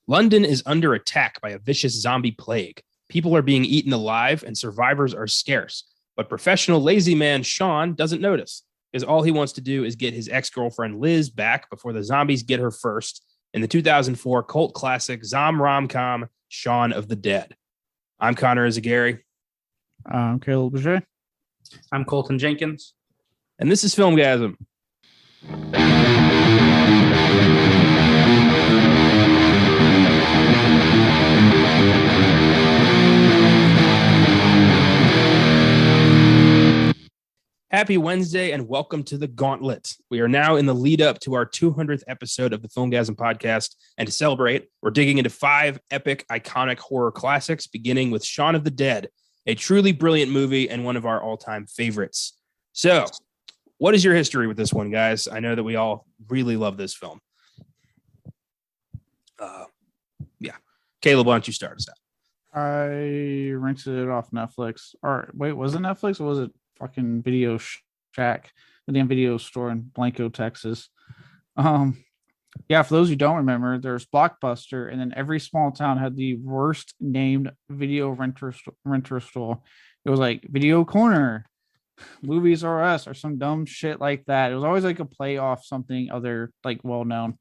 London is under attack by a vicious zombie plague. People are being eaten alive and survivors are scarce. But professional lazy man Sean doesn't notice, because all he wants to do is get his ex-girlfriend Liz back before the zombies get her first in the 2004 cult classic Zom rom-com Shaun of the Dead. I'm Connor Eyzaguirre. I'm Caleb Boucher. I'm Colton Jenkins. And this is Filmgazm. Happy Wednesday and welcome to the Gauntlet. We are now in the lead up to our 200th episode of the Filmgazm podcast. And to celebrate, we're digging into 5 epic, iconic horror classics, beginning with Shaun of the Dead, a truly brilliant movie and one of our all-time favorites. So, what is your history with this one, guys? I know that we all really love this film. Caleb, why don't you start us out? I rented it off Netflix. Or wait, was it Netflix or was it fucking Video Shack, the damn video store in Blanco, Texas? Yeah, for those who don't remember, there's Blockbuster, and then every small town had the worst named video renter store. It was like Video Corner, Movies R Us, or some dumb shit like that. It was always like a play off something other like well known.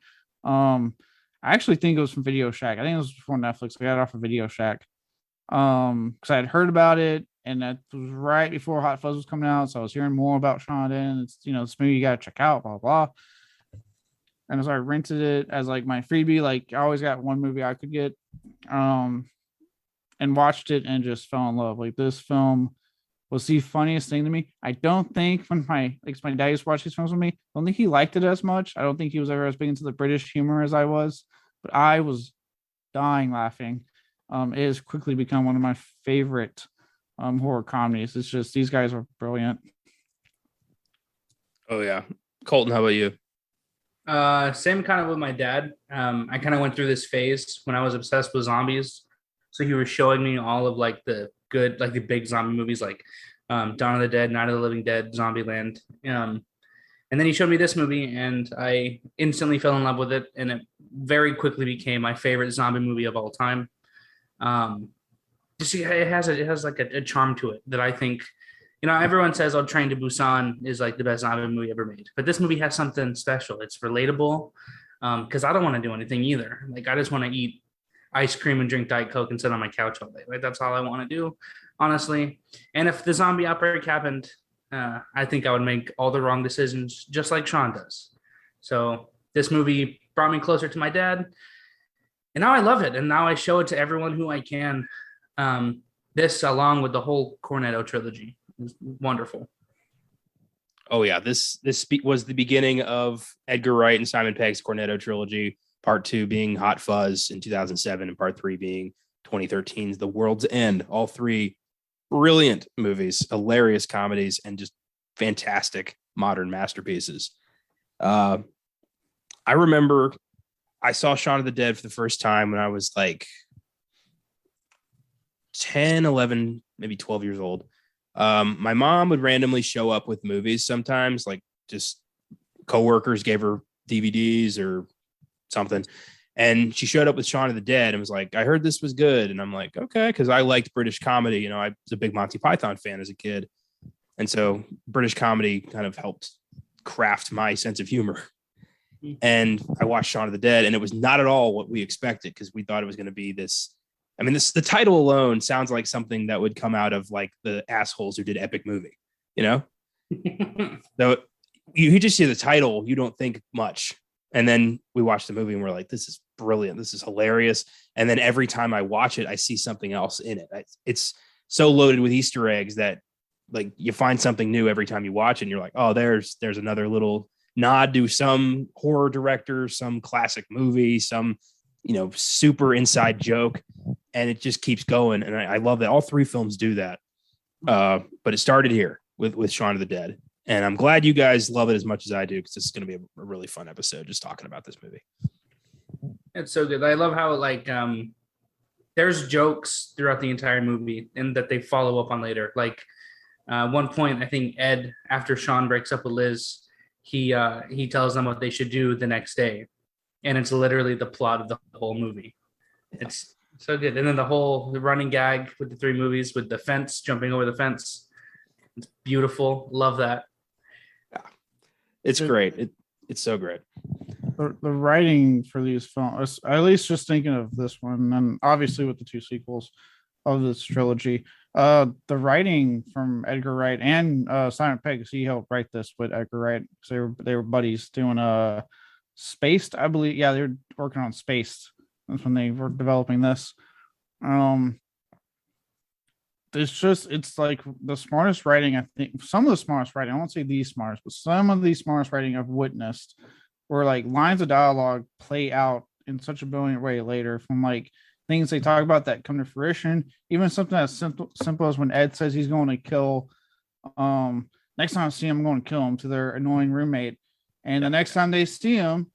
I actually think it was from Video Shack. I think it was before Netflix. I got it off of Video Shack. Because I had heard about it, and that was right before Hot Fuzz was coming out. So I was hearing more about Shaun, and it's, you know, this movie you gotta check out, blah blah. And so I rented it as like my freebie. Like I always got one movie I could get, and watched it and just fell in love. Like this film was the funniest thing to me. I don't think when my dad used to watch these films with me, I don't think he liked it as much. I don't think he was ever as big into the British humor as I was, but I was dying laughing. It has quickly become one of my favorite horror comedies. It's just, these guys are brilliant. Oh yeah. Colton, how about you? Same kind of with my dad. I kind of went through this phase when I was obsessed with zombies. So he was showing me all of like the good, like the big zombie movies, like Dawn of the Dead, Night of the Living Dead, Zombieland. And then he showed me this movie, and I instantly fell in love with it, and it very quickly became my favorite zombie movie of all time. Just it has like a charm to it that I think, you know, everyone says "Oh, Train to Busan" is like the best zombie movie ever made, but this movie has something special. It's relatable, because I don't want to do anything either. Like I just want to eat ice cream and drink Diet Coke and sit on my couch all day. Like that's all I want to do, honestly. And if the zombie outbreak happened, I think I would make all the wrong decisions, just like Shaun does. So this movie brought me closer to my dad, and now I love it. And now I show it to everyone who I can. This, along with the whole Cornetto Trilogy, is wonderful. Oh yeah, this was the beginning of Edgar Wright and Simon Pegg's Cornetto Trilogy. Part 2 being Hot Fuzz in 2007, and Part 3 being 2013's The World's End. All 3 brilliant movies, hilarious comedies, and just fantastic modern masterpieces. I remember I saw Shaun of the Dead for the first time when I was like 10, 11, maybe 12 years old. My mom would randomly show up with movies sometimes, like just coworkers gave her DVDs or something. And she showed up with Shaun of the Dead and was like, I heard this was good. And I'm like, okay, because I liked British comedy. You know, I was a big Monty Python fan as a kid. And so British comedy kind of helped craft my sense of humor. And I watched Shaun of the Dead, and it was not at all what we expected, because we thought it was going to be this. I mean, the title alone sounds like something that would come out of like the assholes who did Epic Movie, you know? So you just see the title, you don't think much. And then we watch the movie and we're like, this is brilliant. This is hilarious. And then every time I watch it, I see something else in it. It's so loaded with Easter eggs that like you find something new every time you watch it. And you're like, oh, there's another little nod to some horror director, some classic movie, some, you know, super inside joke. And it just keeps going. And I love that all 3 films do that. But it started here with Shaun of the Dead. And I'm glad you guys love it as much as I do, because this is going to be a really fun episode just talking about this movie. It's so good. I love how like there's jokes throughout the entire movie and that they follow up on later. Like one point, I think Ed, after Shaun breaks up with Liz, he tells them what they should do the next day. And it's literally the plot of the whole movie. It's so good. And then the running gag with the 3 movies with the fence, jumping over the fence. It's beautiful. Love that. It's great. It's so great. The writing for these films, at least just thinking of this one, and obviously with the 2 sequels of this trilogy, the writing from Edgar Wright and Simon Pegg, he helped write this with Edgar Wright. So they were buddies doing Spaced, I believe. Yeah, they were working on Spaced. That's when they were developing this. It's like the smartest writing, I think. Some of the smartest writing, I won't say the smartest, but some of the smartest writing I've witnessed, where like lines of dialogue play out in such a brilliant way later, from like things they talk about that come to fruition. Even something as simple as when Ed says he's going to kill, next time I see him, I'm going to kill him, to their annoying roommate, and the next time they see him,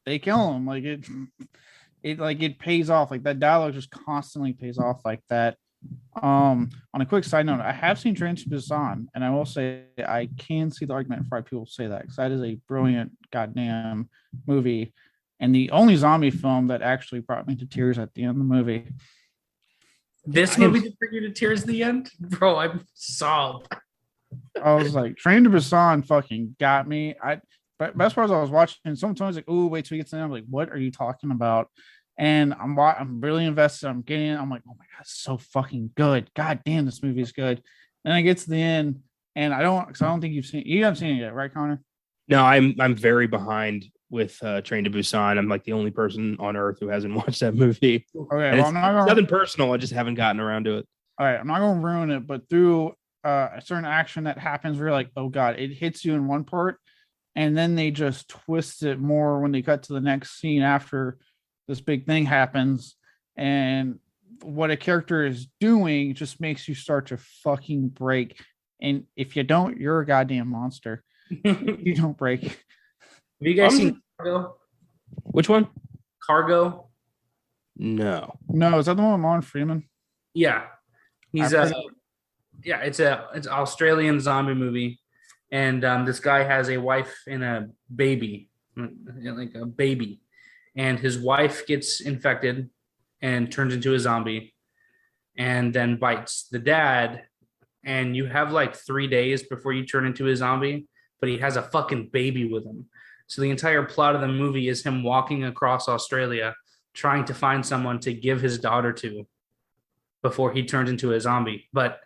they kill him. Like it pays off. Like that dialogue just constantly pays off like that. On a quick side note, I have seen Train to Busan, and I will say I can see the argument for why people say that, because that is a brilliant goddamn movie, and the only zombie film that actually brought me to tears at the end of the movie. This movie did bring you to tears at the end, bro. I sobbed. I was like, Train to Busan fucking got me. But best part is I was watching, sometimes like, oh, wait till he gets in. I'm like, what are you talking about? And I'm really invested. I'm like, oh my god, it's so fucking good. God damn, this movie is good. And I get to the end, and I don't think you haven't seen it yet, right, Connor? No, I'm very behind with Train to Busan. I'm like the only person on earth who hasn't watched that movie. Okay, well, it's nothing personal. I just haven't gotten around to it. All right, I'm not gonna ruin it, but through a certain action that happens, where you're like, oh god, it hits you in one part, and then they just twist it more when they cut to the next scene after this big thing happens, and what a character is doing just makes you start to fucking break. And if you don't, you're a goddamn monster. You don't break. Have you guys seen Cargo? Which one? Cargo? No. Is that the one with Martin Freeman? Yeah. He's it's an Australian zombie movie. And this guy has a wife and a baby, like a baby. And his wife gets infected and turns into a zombie and then bites the dad. And you have like 3 days before you turn into a zombie, but he has a fucking baby with him. So the entire plot of the movie is him walking across Australia, trying to find someone to give his daughter to before he turns into a zombie. But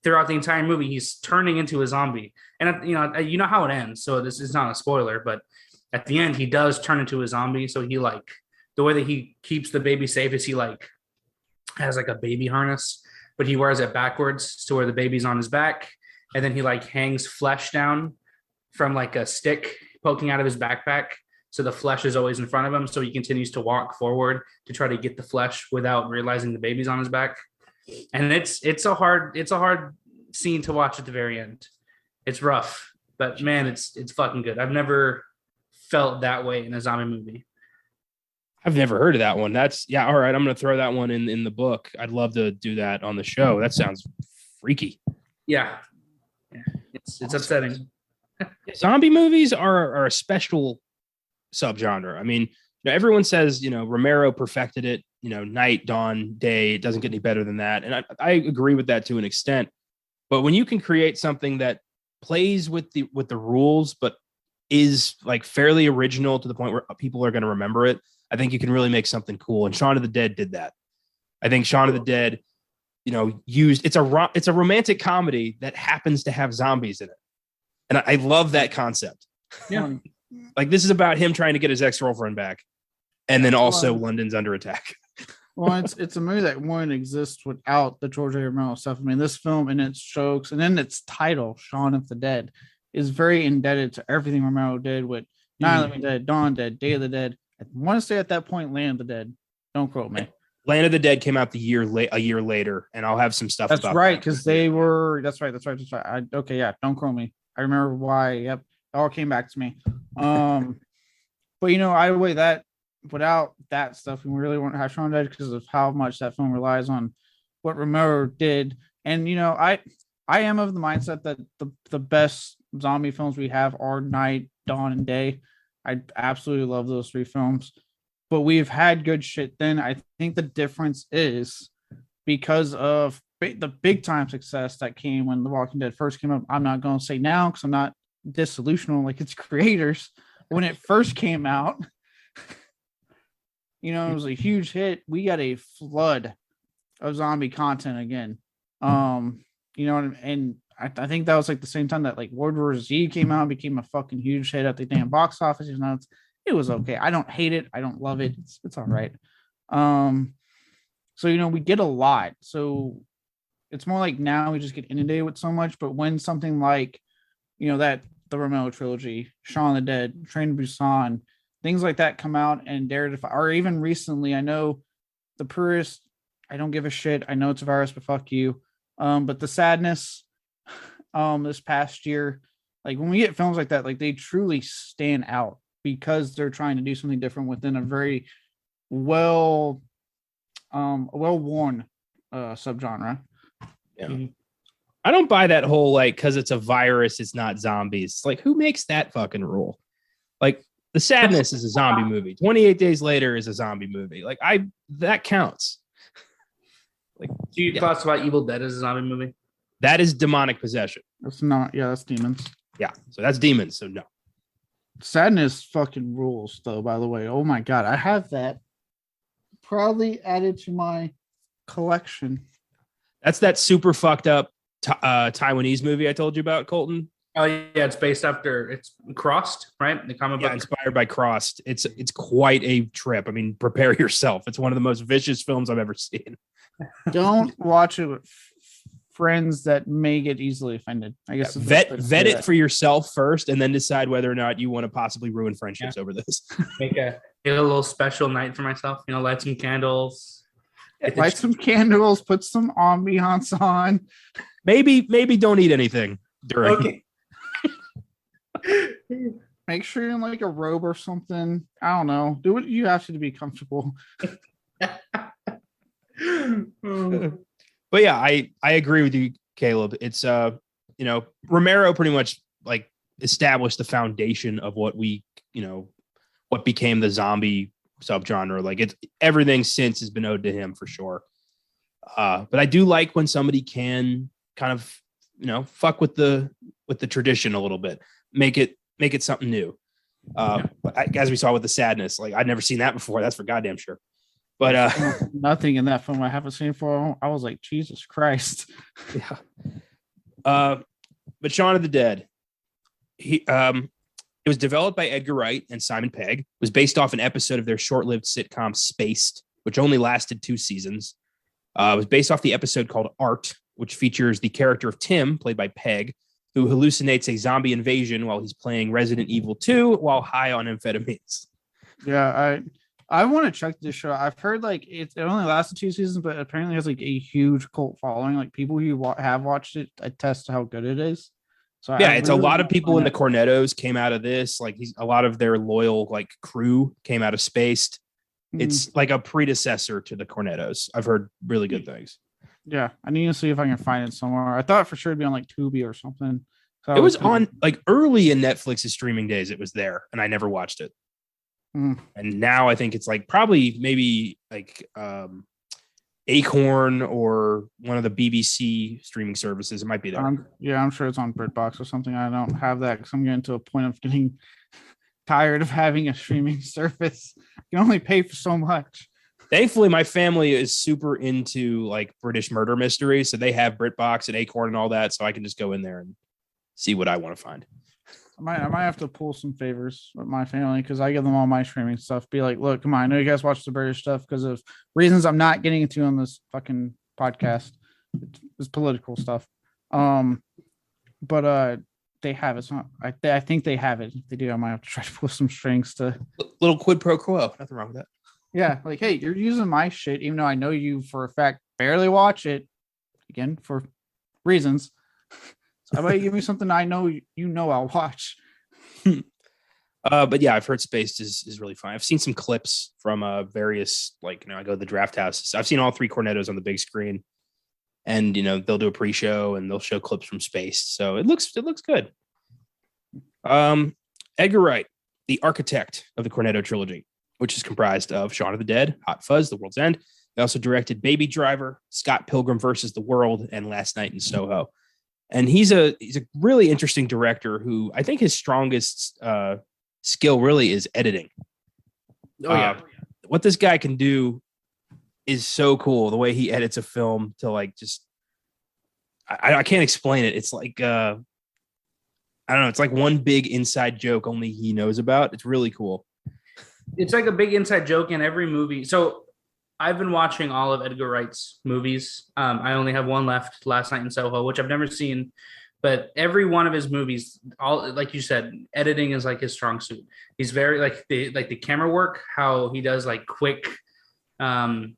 throughout the entire movie, he's turning into a zombie. And you know how it ends. So this is not a spoiler, but at the end, he does turn into a zombie. So he like, the way that he keeps the baby safe is he like has like a baby harness, but he wears it backwards to where the baby's on his back. And then he like hangs flesh down from like a stick poking out of his backpack. So the flesh is always in front of him. So he continues to walk forward to try to get the flesh without realizing the baby's on his back. And it's a hard scene to watch at the very end. It's rough, but man, it's fucking good. I've never felt that way in a zombie movie. I've never heard of that one. All right. I'm going to throw that one in the book. I'd love to do that on the show. That sounds freaky. Yeah. It's upsetting. Zombie movies are a special subgenre. I mean, everyone says, Romero perfected it, night, dawn, day, it doesn't get any better than that. And I agree with that to an extent. But when you can create something that plays with the rules, but is like fairly original to the point where people are going to remember it, I think you can really make something cool. And Shaun of the Dead did that. I think Shaun of the Dead, it's a romantic comedy that happens to have zombies in it. And I love that concept. Yeah. Like this is about him trying to get his ex-girlfriend back. And then also London's under attack. Well, it's a movie that wouldn't exist without the George A. Romero stuff. I mean, this film and its jokes and then its title, Shaun of the Dead, is very indebted to everything Romero did with Night of the Living Dead, Dawn Dead, Day of the Dead. I want to say at that point, Land of the Dead. Don't quote me. Land of the Dead came out a year later, and I'll have some stuff. That's about right, because they were. That's right. Okay, yeah. Don't quote me. I remember why. Yep, it all came back to me. But I weigh that without that stuff, we really won't have Shaun Dead because of how much that film relies on what Romero did. And I am of the mindset that the best zombie films we have are Night, Dawn, and Day. I absolutely love those 3 films. but we've had good shit then. I think the difference is because of the big time success that came when The Walking Dead first came up. I'm not going to say now because I'm not disillusional like its creators. When it first came out, it was a huge hit. We got a flood of zombie content again. And I think that was like the same time that like World War Z came out and became a fucking huge hit at the damn box office. It was okay. I don't hate it. I don't love it. It's all right. So we get a lot. So it's more like now we just get inundated with so much. But when something like, that the Romero trilogy, Shaun of the Dead, Train to Busan, things like that come out and dare to, or even recently, I know the purist, I don't give a shit. I know it's a virus, but fuck you. But the sadness, this past year, like when we get films like that, like they truly stand out because they're trying to do something different within a very well-worn subgenre. Yeah. I don't buy that whole like because it's a virus, it's not zombies. Like, who makes that fucking rule? Like, The Sadness is a zombie movie. 28 Days Later is a zombie movie. Like, that counts. Like, do you classify Evil Dead as a zombie movie? That is demonic possession. That's not. Yeah, that's demons. Yeah, so that's demons. So no. Sadness fucking rules, though. By the way, oh my god, I have that proudly added to my collection. That's that super fucked up Taiwanese movie I told you about, Colton. Oh yeah, it's based after it's Crossed, right? The comic book inspired by Crossed. It's quite a trip. I mean, prepare yourself. It's one of the most vicious films I've ever seen. Don't watch it with friends that may get easily offended. I guess vet it for yourself first, and then decide whether or not you want to possibly ruin friendships over this. Make a little special night for myself. Light some candles. Light some candles. Put some ambiance on. Maybe don't eat anything during. Okay. Make sure you're in like a robe or something. I don't know. Do what you have to be comfortable. But yeah, I agree with you, Caleb. It's Romero pretty much like established the foundation of what what became the zombie subgenre. Like, it's everything since has been owed to him for sure. But I do like when somebody can kind of fuck with the tradition a little bit, make it something new. But as we saw with The Sadness, like I'd never seen that before. That's for goddamn sure. But nothing in that film I haven't seen before. I was like, Jesus Christ. Yeah. But Shaun of the Dead, it was developed by Edgar Wright and Simon Pegg. It was based off an episode of their short-lived sitcom Spaced, which only lasted 2 seasons. It was based off the episode called Art, which features the character of Tim, played by Pegg, who hallucinates a zombie invasion while he's playing Resident Evil 2 while high on amphetamines. Yeah, I want to check this show. I've heard like it only lasted 2 seasons, but apparently has like a huge cult following. Like people who have watched it attest to how good it is. So yeah, it's really a lot of people in the Cornettos came out of this. Like a lot of their loyal like crew came out of Spaced. It's like a predecessor to the Cornettos. I've heard really good things. Yeah, I need to see if I can find it somewhere. I thought for sure it'd be on like Tubi or something. So it was on like early in Netflix's streaming days. It was there, and I never watched it. And now I think it's like probably maybe like Acorn or one of the BBC streaming services. It might be there. I'm sure it's on BritBox or something. I don't have that because I'm getting to a point of getting tired of having a streaming service. You can only pay for so much. Thankfully, my family is super into like British murder mysteries, so they have BritBox and Acorn and all that, so I can just go in there and see what I want to find. I might have to pull some favors with my family because I give them all my streaming stuff. Be like, look, come on, I know you guys watch the British stuff because of reasons I'm not getting into on this fucking podcast. It's political stuff. But they have it. So I think they have it. If they do, I might have to try to pull some strings to little quid pro quo. Nothing wrong with that. Yeah, like, hey, you're using my shit, even though I know you for a fact barely watch it. Again, for reasons. So how about you give me something I know I'll watch. But yeah, I've heard Spaced is really fun. I've seen some clips from various, like, I go to the draft houses. I've seen all 3 Cornettos on the big screen, and they'll do a pre-show and they'll show clips from Spaced. So it looks good. Edgar Wright, the architect of the Cornetto Trilogy. which is comprised of Shaun of the Dead, Hot Fuzz, The World's End. He also directed Baby Driver, Scott Pilgrim versus the World, and Last Night in Soho. And he's a really interesting director who I think his strongest skill really is editing. Oh yeah. What this guy can do is so cool. The way he edits a film to like just, I can't explain it. It's like, I don't know. It's like one big inside joke only he knows about. It's really cool. It's like a big inside joke in every movie. So I've been watching all of Edgar Wright's movies. I only have one left, Last Night in Soho, which I've never seen. But every one of his movies, all like you said, editing is like his strong suit. He's very like the camera work, how he does like quick, I don't know,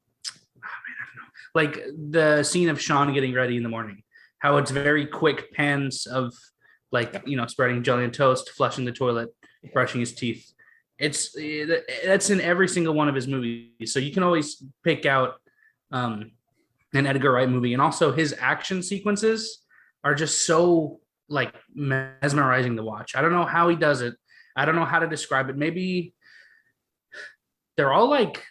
like the scene of Sean getting ready in the morning, how it's very quick pans of like, you know, spreading jelly and toast, flushing the toilet, brushing his teeth. That's in every single one of his movies. So you can always pick out an Edgar Wright movie, and also his action sequences are just so like mesmerizing to watch. I don't know how he does it. I don't know how to describe it. Maybe they're all like,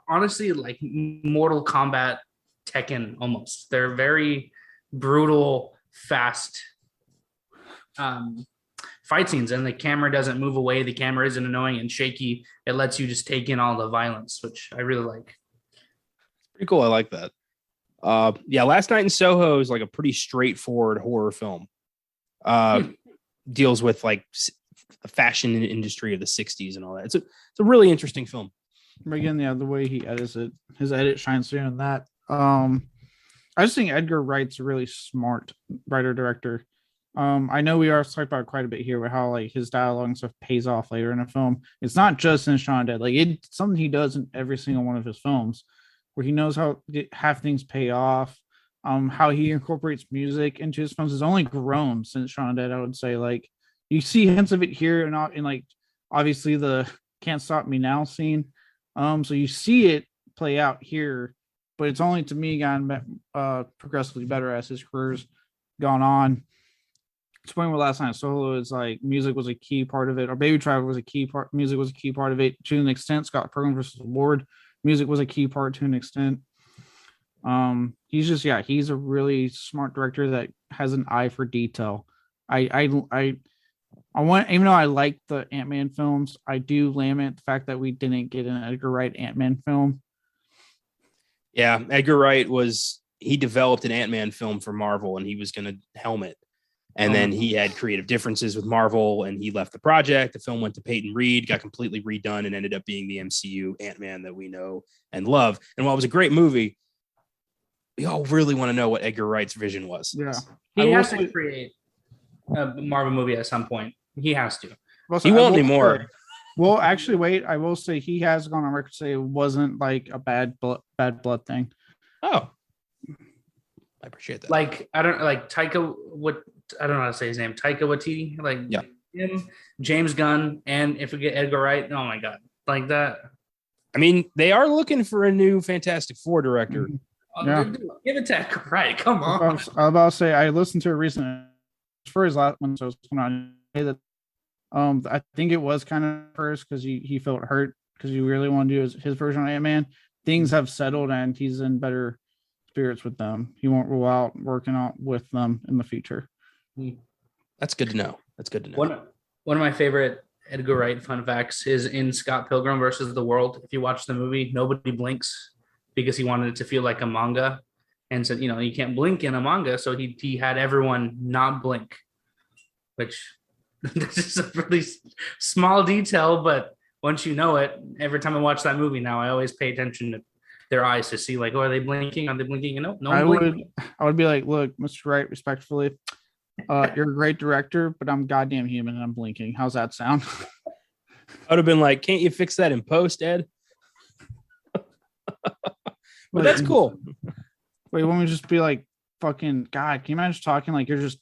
honestly, like Mortal Kombat, Tekken almost. They're very brutal, fast fight scenes, and the camera doesn't move away. The camera isn't annoying and shaky. It lets you just take in all the violence, which I really like. Pretty cool. I like that. Yeah, Last Night in Soho is like a pretty straightforward horror film. Deals with like the fashion industry of the 60s and all that. It's a really interesting film. Again, yeah, the way he edits it, his edit shines through in that. I just think Edgar Wright's a really smart writer director. I know we are talking about quite a bit here with how like his dialogue and stuff pays off later in a film. It's not just in Shaun of the Dead. Like it's something he does in every single one of his films, where he knows how to have things pay off. How he incorporates music into his films has only grown since Shaun of the Dead. I would say, like you see hints of it here and not in like obviously the "Can't Stop Me Now" scene. So you see it play out here, but it's only to me gotten progressively better as his career's gone on. It's point where Last Night Solo is like music was a key part of it, or Baby Driver was a key part. Music was a key part of it to an extent. Scott Pilgrim versus the World, music was a key part to an extent. He's a really smart director that has an eye for detail. I want, even though I like the Ant-Man films, I do lament the fact that we didn't get an Edgar Wright Ant-Man film. Yeah, Edgar Wright he developed an Ant-Man film for Marvel, and he was going to helm it. And then he had creative differences with Marvel, and he left the project. The film went to Peyton Reed, got completely redone, and ended up being the MCU Ant-Man that we know and love. And while it was a great movie, we all really want to know what Edgar Wright's vision was. Yeah, he has to create a Marvel movie at some point. He has to. He won't anymore. Well, actually, wait. I will say he has gone on record to say it wasn't like a bad blood thing. Oh, I appreciate that. Like I don't like Taika. I don't know how to say his name. Taika Waititi. Like yeah. Him, James Gunn, and if we get Edgar Wright, oh my god, like that. I mean, they are looking for a new Fantastic Four director. Yeah. Give it to Edgar Wright. Come on. I was about to say I listened to a recent for his last one, so it's on that. I think it was kind of first because he felt hurt because he really wanted to do his version of Ant-Man. Things have settled and he's in better spirits with them. He won't rule out working out with them in the future. That's good to know. One of my favorite Edgar Wright fun facts is in Scott Pilgrim versus the World. If you watch the movie, nobody blinks because he wanted it to feel like a manga, and said, you can't blink in a manga, so he had everyone not blink, which this is a really small detail, but once you know it, every time I watch that movie now, I always pay attention to their eyes to see like, are they blinking? Are they blinking? And no, I would be like, look, Mr. Wright, respectfully, you're a great director, but I'm goddamn human and I'm blinking. How's that sound? I would have been like, can't you fix that in post, Ed? But that's cool. Wait, won't we just be like, fucking God, can you imagine talking like you're just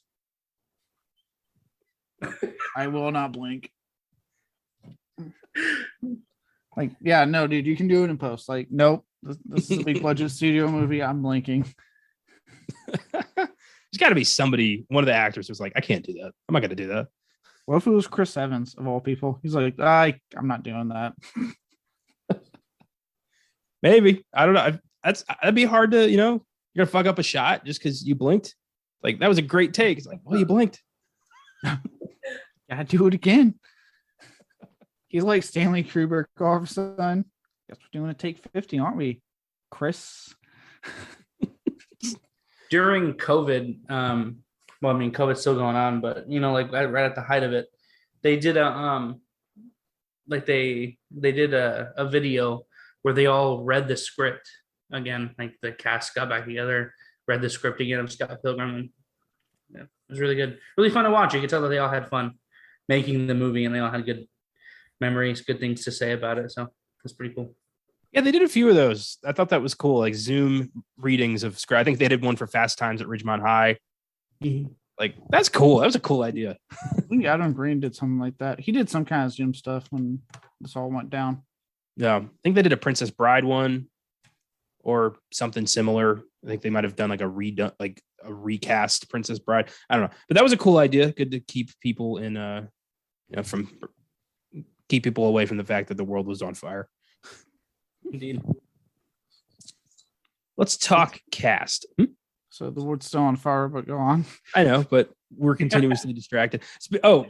I will not blink. Like, yeah, no, dude, you can do it in post. Like, nope, this is a big budget studio movie. I'm blinking. There's got to be somebody, one of the actors who's like, I can't do that. I'm not going to do that. What if it was Chris Evans of all people? He's like, I'm not doing that. Maybe. I don't know. That'd be hard to, you're gonna fuck up a shot just because you blinked. Like that was a great take. It's like, well, you blinked. Gotta do it again. He's like Stanley Kubrick all of a sudden. Guess we're doing a take 50, aren't we, Chris? During COVID, COVID's still going on, but like right at the height of it, they did they did a video where they all read the script again. Like the cast got back together, read the script again of Scott Pilgrim, and yeah, it was really good, really fun to watch. You could tell that they all had fun making the movie, and they all had good memories, good things to say about it. So it's pretty cool. Yeah, they did a few of those. I thought that was cool, like Zoom readings of script. I think they did one for Fast Times at Ridgemont High. Mm-hmm. Like that's cool. That was a cool idea. I think Adam Green did something like that. He did some kind of Zoom stuff when this all went down. Yeah, I think they did a Princess Bride one or something similar. I think they might have done like a recast Princess Bride. I don't know, but that was a cool idea. Good to keep people in, keep people away from the fact that the world was on fire. Indeed. Let's talk cast. So the world's still on fire, but go on. I know, but we're continuously distracted. Oh,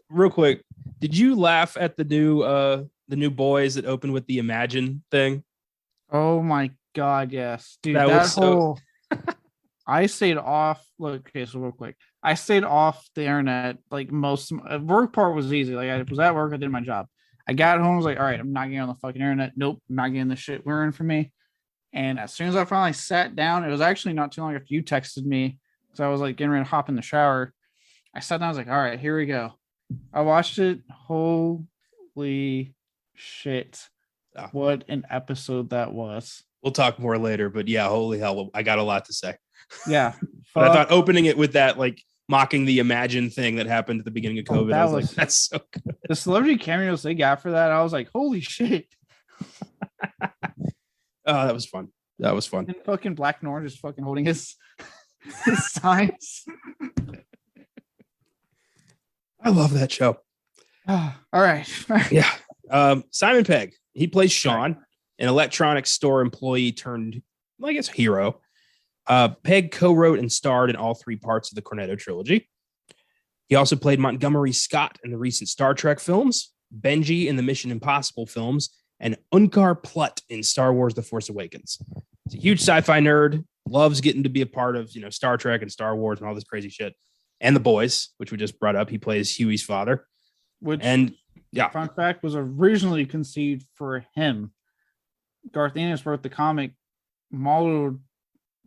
real quick, did you laugh at the new boys that opened with the Imagine thing? Oh my god, yes, dude. That was whole. I stayed off. Look, okay, so real quick, I stayed off the internet. Like most work part was easy. Like I was at work, I did my job. I got home, I was like, all right, I'm not getting on the fucking internet. Nope, I'm not getting the shit wearing for me. And as soon as I finally sat down, it was actually not too long after you texted me, because I was like getting ready to hop in the shower. I sat down, I was like, all right, here we go. I watched it. Holy shit. Oh. What an episode that was. We'll talk more later, but yeah, holy hell, I got a lot to say. Yeah. But I thought opening it with that, like mocking the Imagine thing that happened at the beginning of COVID, I was like, that's so good. The celebrity cameos they got for that, I was like, holy shit. Oh, that was fun. That was fun. And fucking Black North just fucking holding his signs. I love that show. All right. Yeah. Simon Pegg. He plays Sean, an electronics store employee turned, I guess, hero. Pegg co-wrote and starred in all three parts of the Cornetto Trilogy. He also played Montgomery Scott in the recent Star Trek films, Benji in the Mission Impossible films, and Unkar Plutt in Star Wars The Force Awakens. He's a huge sci-fi nerd, loves getting to be a part of, Star Trek and Star Wars and all this crazy shit. And The Boys, which we just brought up. He plays Huey's father. Fun fact, was originally conceived for him. Garth Ennis wrote the comic, modeled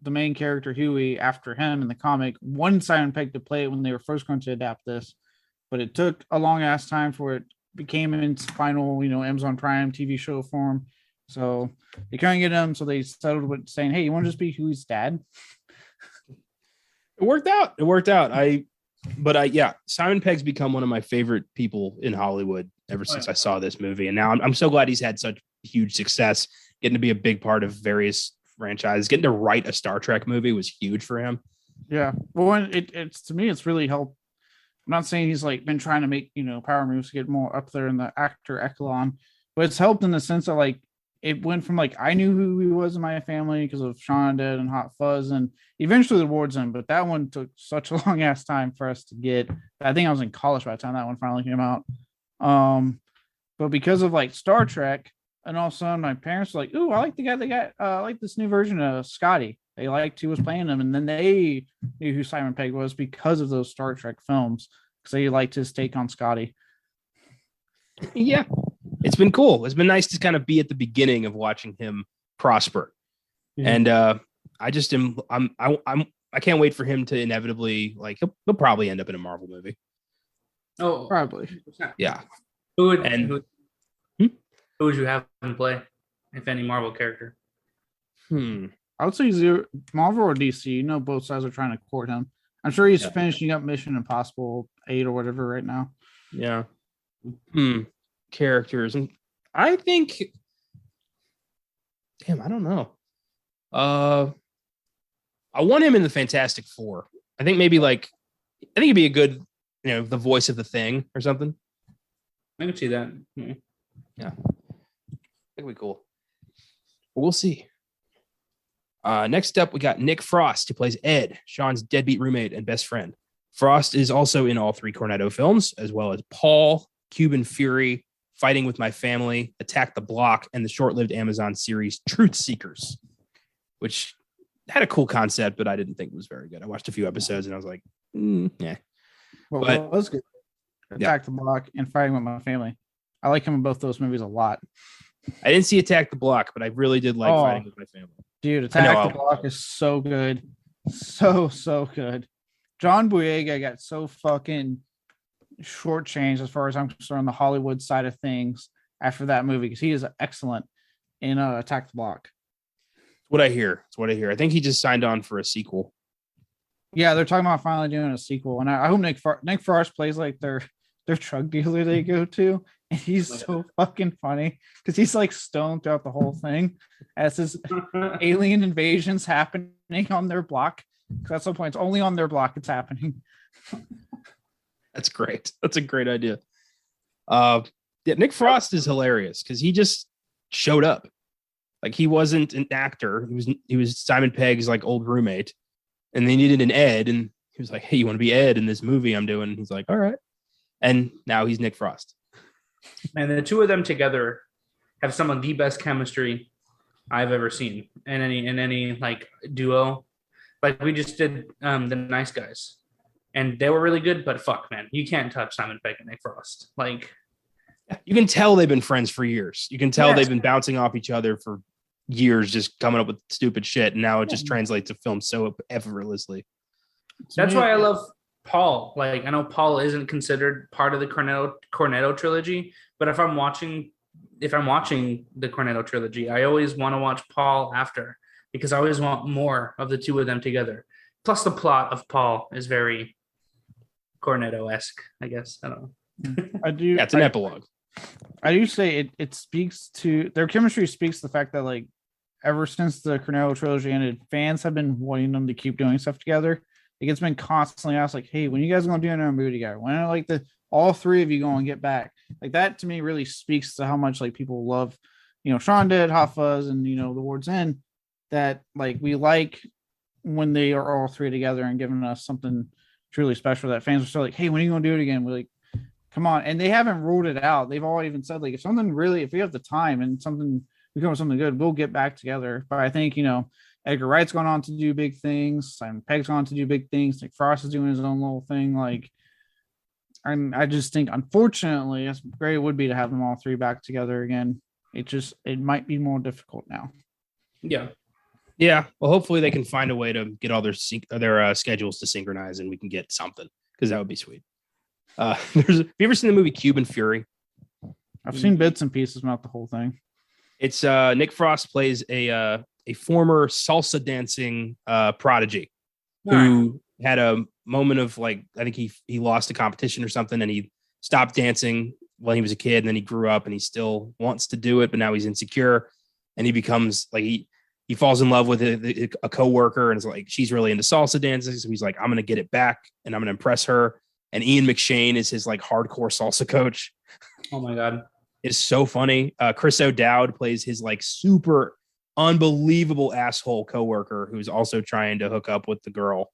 the main character Huey after him in the comic. Wanted Simon Pegg to play it when they were first going to adapt this, but it took a long ass time for it became in its final, Amazon Prime TV show form. So they couldn't get him, so they settled with saying, "Hey, you want to just be Huey's dad?" It worked out. Simon Pegg's become one of my favorite people in Hollywood ever since I saw this movie, and now I'm so glad he's had such huge success, getting to be a big part of various franchises. Getting to write a Star Trek movie was huge for him. Yeah, well, it's to me, it's really helped. I'm not saying he's like been trying to make power moves to get more up there in the actor echelon, but it's helped in the sense that like it went from like I knew who he was in my family because of Shaun of the Dead and Hot Fuzz, and eventually the awards in. But that one took such a long ass time for us to get. I think I was in college by the time that one finally came out. But because of like Star Trek, and all of a sudden my parents were like, "Ooh, I like the guy that got like this new version of Scotty." They liked who was playing him, and then they knew who Simon Pegg was because of those Star Trek films, because they liked his take on Scotty. Yeah, it's been cool. It's been nice to kind of be at the beginning of watching him prosper, and I just am. I can't wait for him to inevitably he'll probably end up in a Marvel movie. Oh, Probably. Yeah. Who would you have him play, if any Marvel character? I would say Marvel or DC. Both sides are trying to court him. I'm sure he's finishing up Mission Impossible 8 or whatever right now. Yeah. Characters. And I think, I don't know. I want him in the Fantastic Four. I think maybe I think he'd be a good, the voice of the Thing or something. I can see that. Yeah. That'd be cool. we'll see. Next up, we got Nick Frost, who plays Ed, Sean's deadbeat roommate and best friend. Frost is also in all 3 Cornetto films, as well as Paul, Cuban Fury, Fighting with My Family, Attack the Block, and the short-lived Amazon series Truth Seekers, which had a cool concept, but I didn't think it was very good. I watched a few episodes and I was like, yeah. Well, But- what was good? Attack the Block and Fighting with My Family. I like him in both those movies a lot. I didn't see Attack the Block, but I really did like Fighting with My Family. Dude, I know. Attack the Block is so good. So good. John Boyega got so fucking shortchanged as far as I'm concerned on the Hollywood side of things after that movie, because he is excellent in Attack the Block. It's what I hear. I think he just signed on for a sequel. Yeah, they're talking about finally doing a sequel, and I hope Nick Frost plays like their drug dealer they go to, and he's so fucking funny because he's like stoned throughout the whole thing as his alien invasions happening on their block. Because at some point, it's only on their block it's happening. That's great. That's a great idea. Yeah, Nick Frost is hilarious because he just showed up. Like, he wasn't an actor. He was Simon Pegg's like old roommate, and they needed an Ed, and he was like, "Hey, you want to be Ed in this movie I'm doing?" And he's like, "All right." And now he's Nick Frost. And the two of them together have some of the best chemistry I've ever seen in any like duo. Like, we just did The Nice Guys, and they were really good. But fuck, man, you can't touch Simon Pegg and Nick Frost. Like, You can tell they've been friends for years. You can tell Yes. they've been bouncing off each other for years, just coming up with stupid shit. And now it just translates to film so effortlessly. that's why I love Paul. Like, I know Paul isn't considered part of the Cornetto trilogy, but if I'm watching the Cornetto trilogy, I always want to watch Paul after, because I always want more of the two of them together. Plus, the plot of Paul is very Cornetto-esque, I guess. I don't know. I do. Yeah, it's an epilogue. I do say it speaks to their chemistry. Speaks to the fact that, like, ever since the Cornetto trilogy ended, fans have been wanting them to keep doing stuff together. Like, it's been constantly asked, like, "Hey, when you guys gonna do another movie together? When are like all 3 of you going to get back?" Like, that to me really speaks to how much like people love, Shaun did, Hot Fuzz, and The Ward's End. That, like, we like when they are all 3 together and giving us something truly special. That fans are still like, "Hey, when are you gonna do it again?" We're like, come on. And they haven't ruled it out. They've all even said, like, if we have the time and something becomes something good, we'll get back together. But I think, Edgar Wright's gone on to do big things. Simon Pegg's gone on to do big things. Nick Frost is doing his own little thing. Like, and I just think, unfortunately, as great it would be to have them all 3 back together again, it might be more difficult now. Yeah. Yeah. Well, hopefully they can find a way to get all their schedules to synchronize, and we can get something, because that would be sweet. Have you ever seen the movie Cuban Fury? I've seen bits and pieces, not the whole thing. It's Nick Frost plays a former salsa dancing prodigy who had a moment of, like, I think he lost a competition or something, and he stopped dancing when he was a kid, and then he grew up and he still wants to do it, but now he's insecure, and he becomes like he falls in love with a coworker, and it's like, she's really into salsa dancing, so he's like, I'm gonna get it back and I'm gonna impress her. And Ian McShane is his like hardcore salsa coach. Oh my God. It's so funny. Chris O'Dowd plays his like super unbelievable asshole coworker who's also trying to hook up with the girl.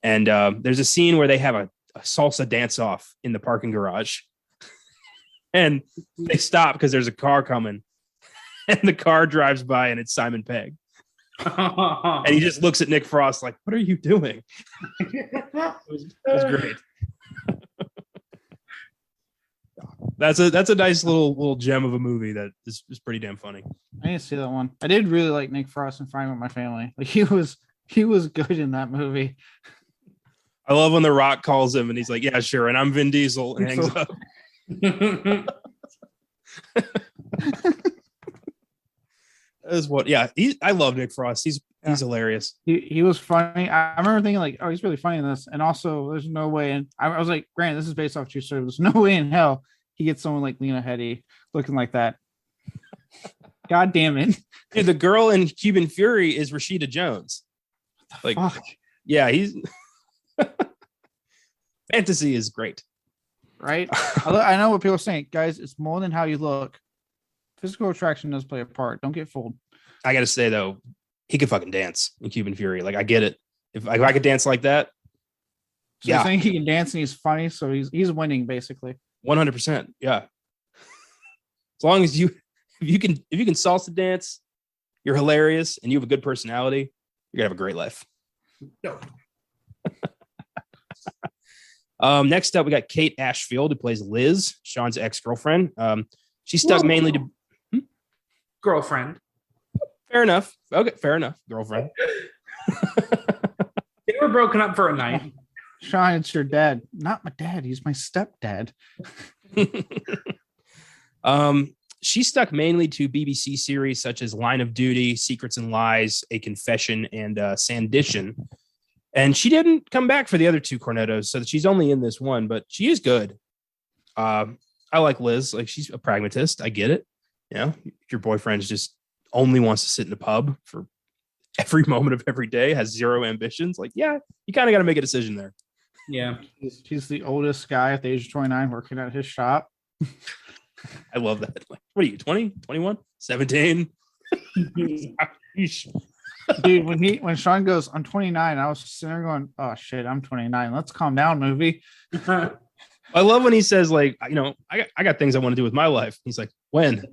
And there's a scene where they have a salsa dance off in the parking garage, and they stop because there's a car coming, and the car drives by, and it's Simon Pegg. And he just looks at Nick Frost like, "What are you doing?" It was great. That's a nice little gem of a movie that is pretty damn funny. I didn't see that one. I did really like Nick Frost in Fighting with My Family. Like, he was good in that it I love when The Rock calls him and he's like, "Yeah, sure," and I'm Vin Diesel, and hangs up. Is what? Yeah, I love Nick Frost. He's hilarious. He was funny. I remember thinking, like, oh, he's really funny in this. And also, there's no way. And I was like, granted, this is based off true story. There's no way in hell he gets someone like Lena Headey looking like that. God damn it. Dude, the girl in Cuban Fury is Rashida Jones. Like, Fuck. yeah, he's fantasy is great. Right? I know what people are saying. Guys, it's more than how you look. Physical attraction does play a part. Don't get fooled. I got to say though, he could fucking dance in Cuban Fury. Like I get it. If I could dance like that, So I think he can dance and he's funny, so he's winning basically. 100%. Yeah. As long as if you can salsa dance, you're hilarious and you have a good personality, you're gonna have a great life. No. Next up, we got Kate Ashfield, who plays Liz, Sean's ex-girlfriend. She's stuck mainly to girlfriend. Fair enough. Okay, fair enough. Girlfriend. They were broken up for a night. Sean, it's your dad. Not my dad. He's my stepdad. She's stuck mainly to BBC series such as Line of Duty, Secrets and Lies, A Confession, and Sandition. And she didn't come back for the other two Cornettos, so she's only in this one, but she is good. I like Liz. Like, she's a pragmatist. I get it. You know, if your boyfriend just only wants to sit in a pub for every moment of every day, has zero ambitions, like, yeah, you kind of got to make a decision there. Yeah. He's the oldest guy at the age of 29 working at his shop. I love that. Like, what are you, 20, 21, 17? Dude, when Sean goes, I'm 29, I was sitting there going, oh shit, I'm 29. Let's calm down, movie. I love when he says, like, you know, I got things I want to do with my life. He's like, when?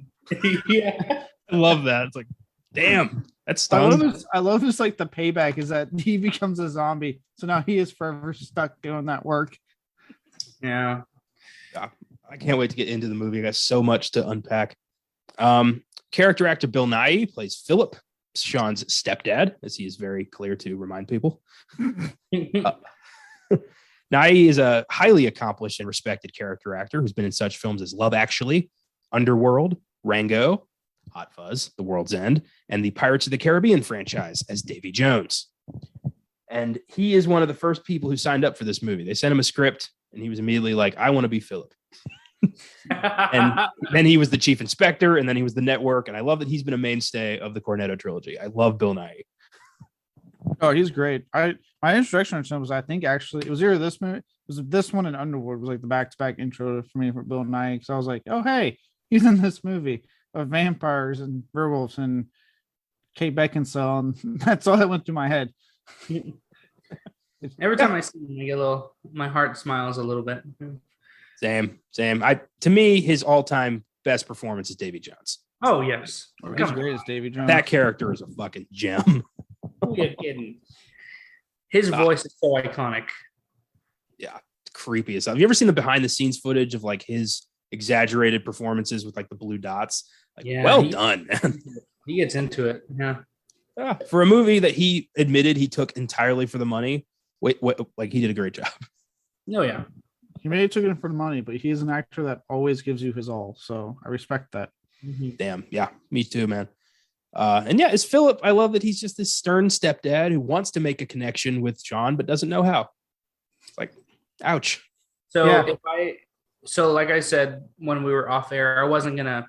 Yeah. I love that. It's like, damn, that's I stunned. love this, like, the payback is that he becomes a zombie. So now he is forever stuck doing that work. Yeah. I can't wait to get into the movie. I got so much to unpack. Character actor Bill Nighy plays Philip, Sean's stepdad, as he is very clear to remind people. Nighy is a highly accomplished and respected character actor who's been in such films as Love Actually, Underworld, Rango, Hot Fuzz, The World's End, and the Pirates of the Caribbean franchise as Davy Jones. And he is one of the first people who signed up for this movie. They sent him a script, and he was immediately like, I want to be Philip. And then he was the chief inspector, and then he was the network. And I love that he's been a mainstay of the Cornetto trilogy. I love Bill Nighy. Oh, he's great. My introduction to him was, I think, actually, it was either this movie, it was this one and Underworld was like the back-to-back intro for me for Bill Nighy. Because I was like, oh, hey, he's in this movie of vampires and werewolves and Kate Beckinsale. And that's all that went through my head. Every time I see him, I get my heart smiles a little bit. Same. To me, his all-time best performance is Davy Jones. Oh, yes. He's great as Davy Jones. That character is a fucking gem. Who you kidding? His voice is so iconic. Yeah, creepy as hell. Have you ever seen the behind-the-scenes footage of like his exaggerated performances with like the blue dots? Like, yeah, well done, man. He gets into it. Yeah. For a movie that he admitted he took entirely for the money, like he did a great job. Oh, yeah. He may have took it for the money, but he's an actor that always gives you his all. So I respect that. Damn. Yeah, me too, man. And yeah, as Philip, I love that he's just this stern stepdad who wants to make a connection with Sean, but doesn't know how. Like, ouch. So Yeah. like I said, when we were off air, I wasn't gonna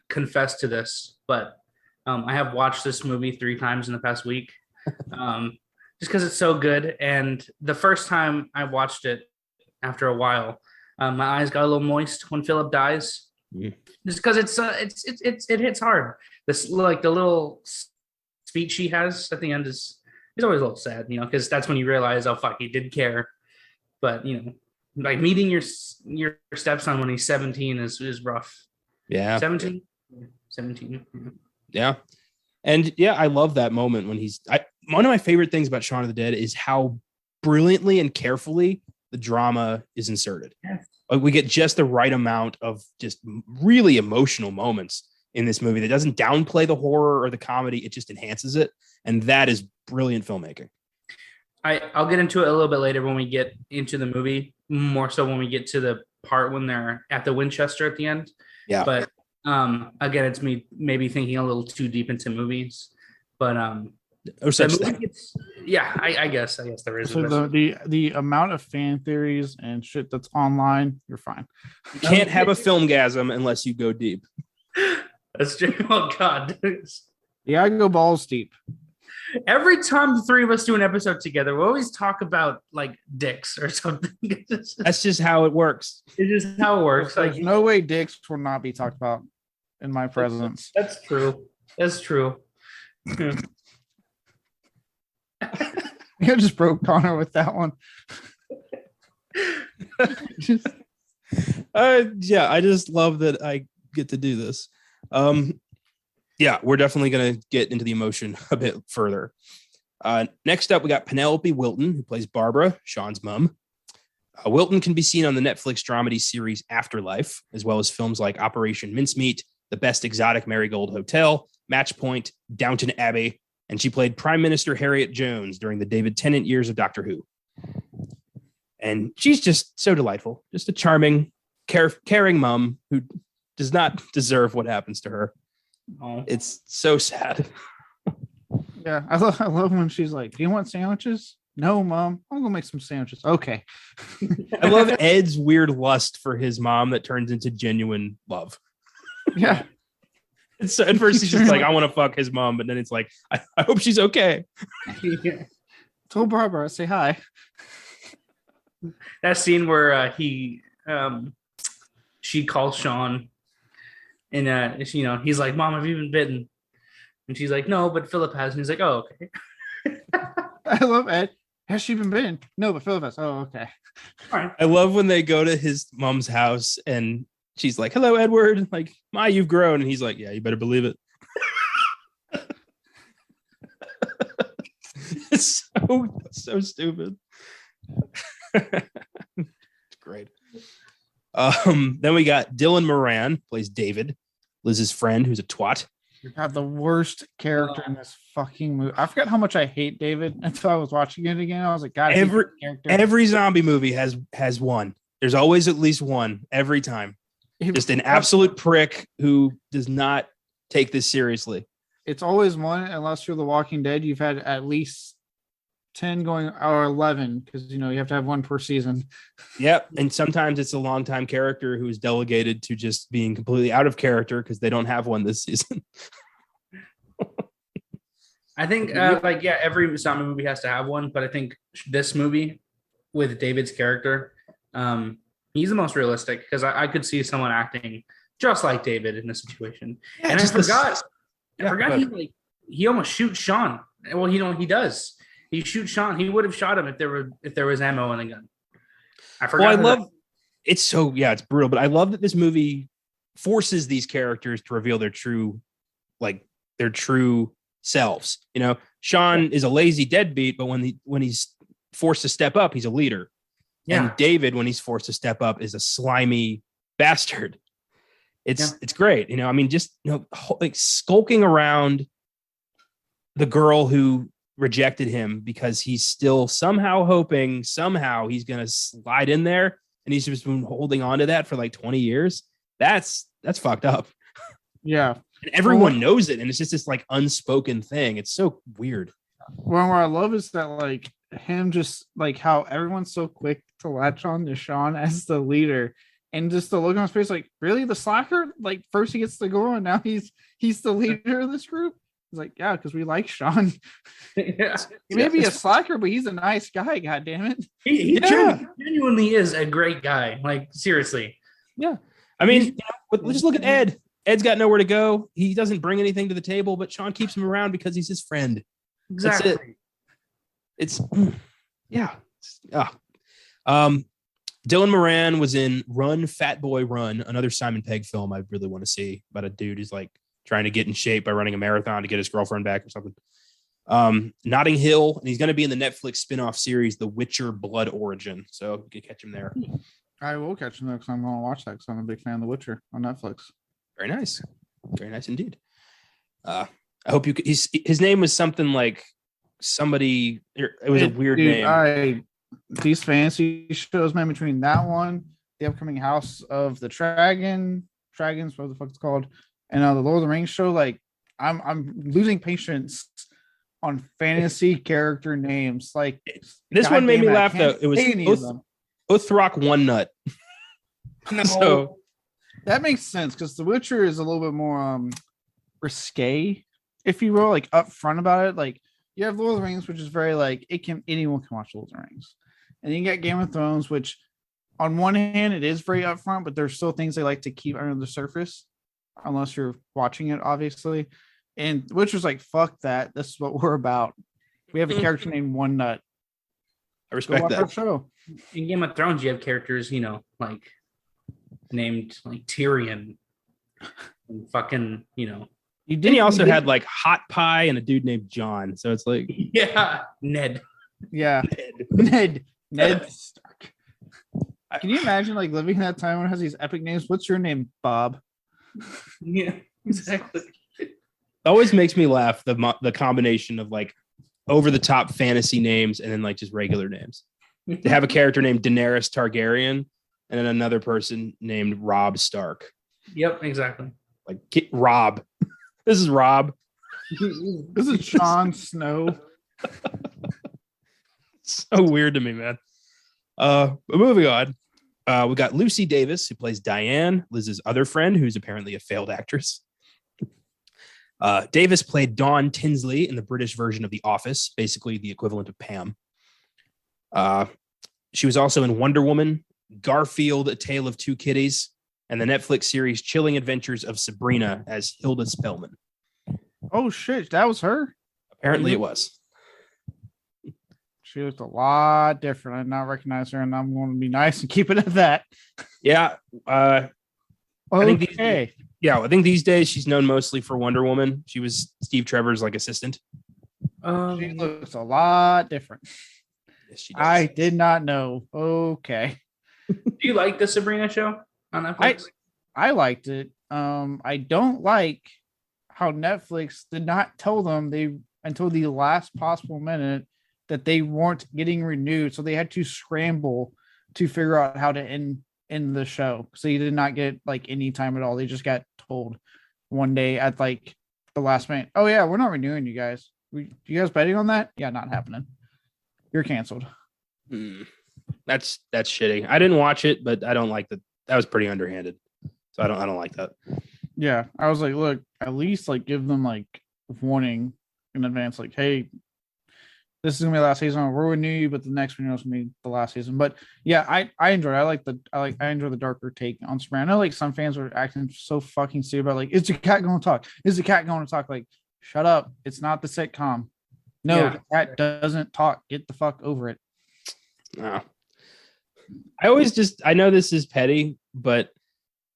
confess to this, but I have watched this movie 3 times in the past week. Just because it's so good. And the first time I watched it after a while, my eyes got a little moist when Philip dies. Yeah. Just because it hits hard. This, like, the little speech he has at the end is always a little sad, you know, because that's when you realize, oh fuck, he did care. But, you know, like, meeting your stepson when he's 17 is rough. Yeah. 17. Yeah. And yeah, I love that moment when one of my favorite things about Shaun of the Dead is how brilliantly and carefully the drama is inserted. Yes. Like, we get just the right amount of just really emotional moments in this movie that doesn't downplay the horror or the comedy. It just enhances it. And that is brilliant filmmaking. I'll get into it a little bit later when we get into the movie, more so when we get to the part when they're at the Winchester at the end. Yeah. But again, it's me maybe thinking a little too deep into movies. But I guess there is. So the amount of fan theories and shit that's online, you're fine. You can't have a filmgasm unless you go deep. That's true. Oh God. Yeah, I can go balls deep. Every time the 3 of us do an episode together, we always talk about like dicks or something. That's just how it works. It's just how it works. There's no way dicks will not be talked about in my presence. That's true. That's true. You just broke Connor with that one. Just, Yeah, I just love that I get to do this. Yeah, we're definitely going to get into the emotion a bit further. Next up, we got Penelope Wilton, who plays Barbara, Sean's mom. Wilton can be seen on the Netflix dramedy series Afterlife, as well as films like Operation Mincemeat, The Best Exotic Marigold Hotel, Match Point, Downton Abbey, and she played Prime Minister Harriet Jones during the David Tennant years of Doctor Who. And she's just so delightful, just a charming, caring mom who does not deserve what happens to her. Oh. It's so sad. yeah, I love when she's like, "Do you want sandwiches?" No, Mom. I'm gonna make some sandwiches. Okay. I love Ed's weird lust for his mom that turns into genuine love. Yeah. It's, at first, he's just like, I want to fuck his mom, but then it's like, I hope she's okay. Yeah. Told Barbara, say hi. That scene where she calls Sean, and he's like, "Mom, have you been bitten?" And she's like, "No, but Philip has." And he's like, "Oh, okay." I love Ed. Has she been bitten? No, but Philip has. Oh, okay. All right. I love when they go to his mom's house and she's like, "Hello, Edward." Like, "My, you've grown." And he's like, "Yeah, you better believe it." It's so stupid. It's great. Then we got Dylan Moran, plays David, Liz's friend, who's a twat. You have the worst character in this fucking movie. I forgot how much I hate David until I was watching it again. I was like, God, I hate this character. Every zombie movie has one. There's always at least one every time. Just an absolute prick who does not take this seriously. It's always one, unless you're The Walking Dead. You've had at least 10 going, or 11, because you have to have one per season. Yep. And sometimes it's a longtime character who is delegated to just being completely out of character because they don't have one this season. I think every zombie movie has to have one, but I think this movie with David's character, he's the most realistic, because I could see someone acting just like David in this situation. Yeah, and I forgot he almost shoots Sean. Well, he does. He shoots Sean. He would have shot him if there was ammo in the gun. I forgot. Well, it's brutal, but I love that this movie forces these characters to reveal their true selves. Sean is a lazy deadbeat, but when he's forced to step up, he's a leader. Yeah. And David, when he's forced to step up, is a slimy bastard. It's great. Just like skulking around the girl who rejected him because he's still somehow hoping he's going to slide in there, and he's just been holding on to that for like 20 years. That's fucked up. Yeah. And everyone knows it. And it's just this like unspoken thing. It's so weird. Well, what I love is that like him, just like how everyone's so quick to latch on to Sean as the leader, and just the look on his face, like, really, the slacker? Like, first he gets the goal, and now he's the leader of this group. He's like, yeah, because we like Sean. Yeah. He may be a slacker, but he's a nice guy. God damn it. He genuinely is a great guy. Like, seriously. Yeah. I mean, just look at Ed. Ed's got nowhere to go. He doesn't bring anything to the table, but Sean keeps him around because he's his friend. Exactly. That's it. It's yeah. Dylan Moran was in Run, Fat Boy, Run, another Simon Pegg film I really want to see, about a dude who's like trying to get in shape by running a marathon to get his girlfriend back or something. Notting Hill, and he's going to be in the Netflix spin-off series, The Witcher Blood Origin. So you can catch him there. I will catch him there because I'm going to watch that because I'm a big fan of The Witcher on Netflix. Very nice. Very nice indeed. I hope his name was something like somebody, it was a weird name. These fantasy shows, man, between that one, the upcoming House of the Dragons, what the fuck it's called, and the Lord of the Rings show, like I'm losing patience on fantasy character names. Like this one made me laugh though. It was Othrock One Nut. No. So that makes sense because The Witcher is a little bit more risque, if you will, like upfront about it. Like you have Lord of the Rings, which is very like anyone can watch Lord of the Rings, and then you got Game of Thrones, which on one hand it is very upfront, but there's still things they like to keep under the surface, unless you're watching it, obviously. And Witch was like, fuck that. This is what we're about. We have a character named One Nut. I Go respect watch our that. show. In Game of Thrones, you have characters, like named like Tyrion and fucking, You Then he also you had like Hot Pie and a dude named John. So it's like, yeah, Ned. Yeah. Ned Stark. Can you imagine like living in that time when it has these epic names? What's your name, Bob? Yeah, exactly. it always makes me laugh the combination of like over the top fantasy names and then like just regular names. To have a character named Daenerys Targaryen and then another person named Robb Stark. Yep, exactly. Like Rob. This is Rob. This is Jon Snow. So weird to me, man. But moving on. We got Lucy Davis, who plays Diane, Liz's other friend, who's apparently a failed actress. Davis played Dawn Tinsley in the British version of The Office, basically the equivalent of Pam. She was also in Wonder Woman, Garfield, A Tale of Two Kitties, and the Netflix series Chilling Adventures of Sabrina as Hilda Spellman. Oh shit, that was her. Apparently it was. She looked a lot different. I did not recognize her, and I'm going to be nice and keep it at that. Yeah. I think I think these days she's known mostly for Wonder Woman. She was Steve Trevor's like assistant. She looks a lot different. Yes, she does. I did not know. Okay. Do you like the Sabrina show on Netflix? I liked it. I don't like how Netflix did not tell them until the last possible minute that they weren't getting renewed, so they had to scramble to figure out how to end the show. So you did not get like any time at all. They just got told one day at like the last minute, oh yeah, we're not renewing you guys. You guys betting on that? Yeah, not happening. You're canceled. That's shitty. I didn't watch it, but I don't like that. That was pretty underhanded. So I don't like that. Yeah, I was like, look, at least like give them like warning in advance, like, hey, this is gonna be the last season. We'll renew you, but the next one is gonna be the last season. But yeah, I enjoy it. I enjoy the darker take on Sabrina. I know like some fans are acting so fucking stupid about like, is the cat going to talk? Is the cat going to talk? Like, shut up. It's not the sitcom. No, Yeah. the cat doesn't talk. Get the fuck over it. No. I know this is petty, but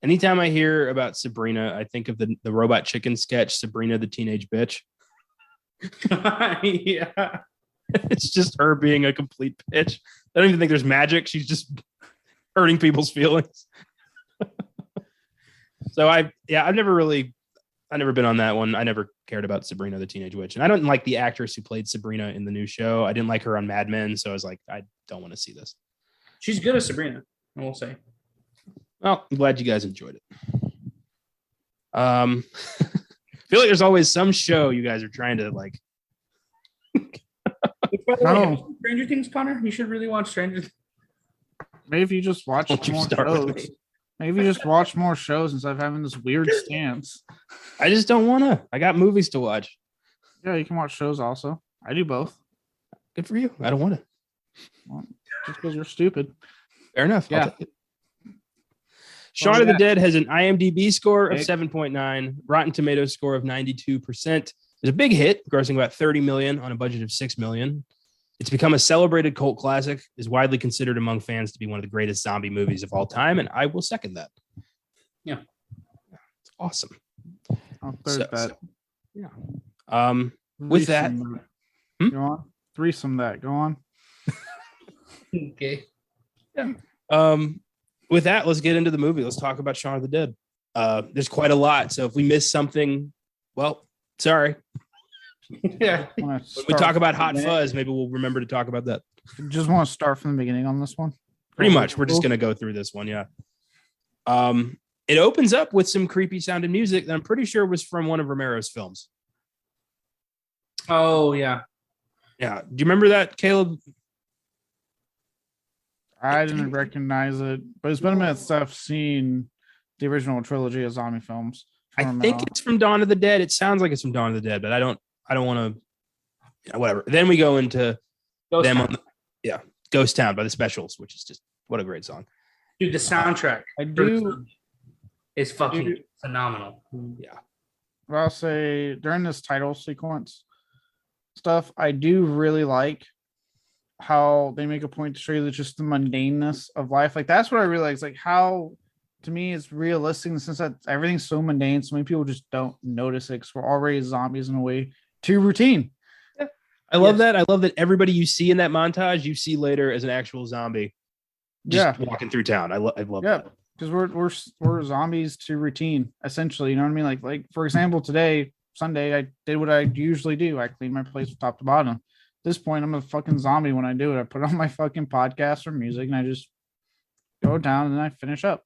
anytime I hear about Sabrina, I think of the Robot Chicken sketch, Sabrina the Teenage Bitch. Yeah. It's just her being a complete bitch. I don't even think there's magic. She's just hurting people's feelings. So I've never been on that one. I never cared about Sabrina the Teenage Witch. And I don't like the actress who played Sabrina in the new show. I didn't like her on Mad Men. So I was like, I don't want to see this. She's good as Sabrina, I will say. Well, I'm glad you guys enjoyed it. I feel like there's always some show you guys are trying to like. No. Stranger Things, Connor. You should really watch Stranger Things. Maybe if you just watch Don't you more start with shows. me. Maybe just watch more shows instead of having this weird stance. I just don't want to. I got movies to watch. Yeah, you can watch shows also. I do both. Good for you. I don't want to. Well, just because you're stupid. Fair enough. Yeah. I'll take it. Shaun of the Dead has an IMDb score of Big. 7.9, Rotten Tomatoes score of 92%. It's a big hit, grossing about 30 million on a budget of 6 million. It's become a celebrated cult classic, is widely considered among fans to be one of the greatest zombie movies of all time, and I will second that. Yeah. It's awesome. I'll third that. Yeah. With that, Threesome that. Go on. Threesome that. Go on. Okay. With that, let's get into the movie. Let's talk about Shaun of the Dead. There's quite a lot, so if we miss something, well, sorry. Yeah. When we talk about Hot Fuzz, maybe we'll remember to talk about that. Just want to start from the beginning on this one. Pretty much. We're just going to go through this one. Yeah. It opens up with some creepy sounding music that I'm pretty sure was from one of Romero's films. Oh, yeah. Yeah. Do you remember that, Caleb? I didn't recognize it, but it's been a minute since I've seen the original trilogy of zombie films. I think it's from Dawn of the Dead. It sounds like it's from Dawn of the Dead, but I don't want to, whatever. Then we go into Ghost Town. Ghost Town by the Specials, which is just, what a great song. Dude, the soundtrack I do. is fucking phenomenal. Yeah. I'll say during this title sequence stuff, I do really like how they make a point to show you that just the mundaneness of life. Like that's what I realized. Like how, to me, it's realistic in the sense that everything's so mundane. So many people just don't notice it because we're already zombies in a way too routine. Yeah. I love that. I love that everybody you see in that montage, you see later as an actual zombie. Just walking through town. I love that. Because we're zombies to routine, essentially. You know what I mean? Like for example, today, Sunday, I did what I usually do. I clean my place from top to bottom. At this point, I'm a fucking zombie when I do it. I put on my fucking podcast or music and I just go down and then I finish up.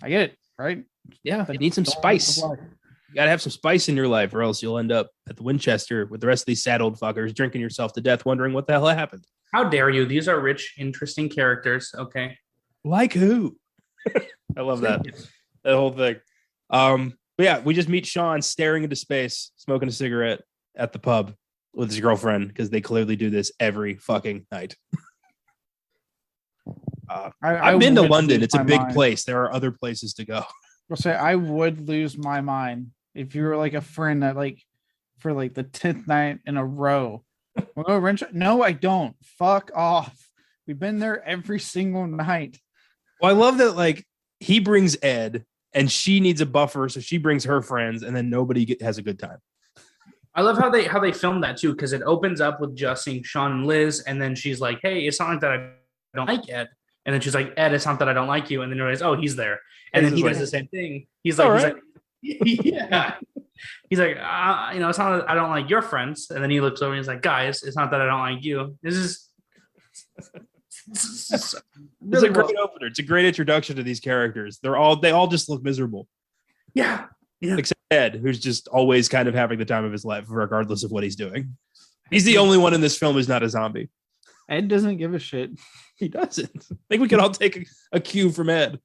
I get it, right? Yeah, you need some spice. You gotta have some spice in your life, or else you'll end up at the Winchester with the rest of these sad old fuckers drinking yourself to death, wondering what the hell happened. How dare you? These are rich, interesting characters. Okay. Like who? I love that whole thing. But yeah, we just meet Sean staring into space, smoking a cigarette at the pub with his girlfriend because they clearly do this every fucking night. I've been to London. It's a big place. There are other places to go. I'll say I would lose my mind if you were like a friend that like for like the 10th night in a row. No, I don't. Fuck off. We've been there every single night. Well, I love that, like, he brings Ed and she needs a buffer, so she brings her friends, and then nobody has a good time. I love how they filmed that too, because it opens up with just seeing Sean and Liz, and then she's like, "Hey, it's not like that I don't like Ed," and then she's like, "Ed, it's not that I don't like you," and then you realize, "Oh, he's there," and then he does the same thing. He's like, "Yeah." He's like, it's not that I don't like your friends, and then he looks over and he's like, "Guys, it's not that I don't like you." This is. It's a great opener. It's a great introduction to these characters. They all just look miserable. Yeah. Except Ed, who's just always kind of having the time of his life, regardless of what he's doing. He's the only one in this film who's not a zombie. Ed doesn't give a shit. He doesn't. I think we can all take a cue from Ed.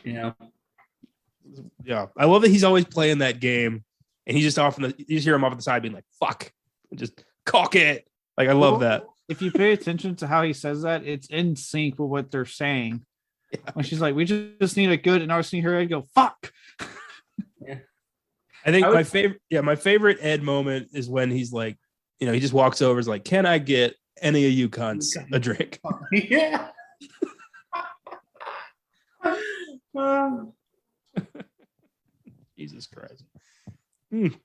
Yeah. Yeah. I love that he's always playing that game, and you just hear him off at the side being like, "Fuck," just cock it. Like, I love that. If you pay attention to how he says that, it's in sync with what they're saying. Yeah. When she's like, "We just need a good," and I just need her to go, "Fuck." Yeah. I think my favorite Ed moment is when he's like, he just walks over, is like, "Can I get any of you cunts a drink?" Yeah. Jesus Christ. And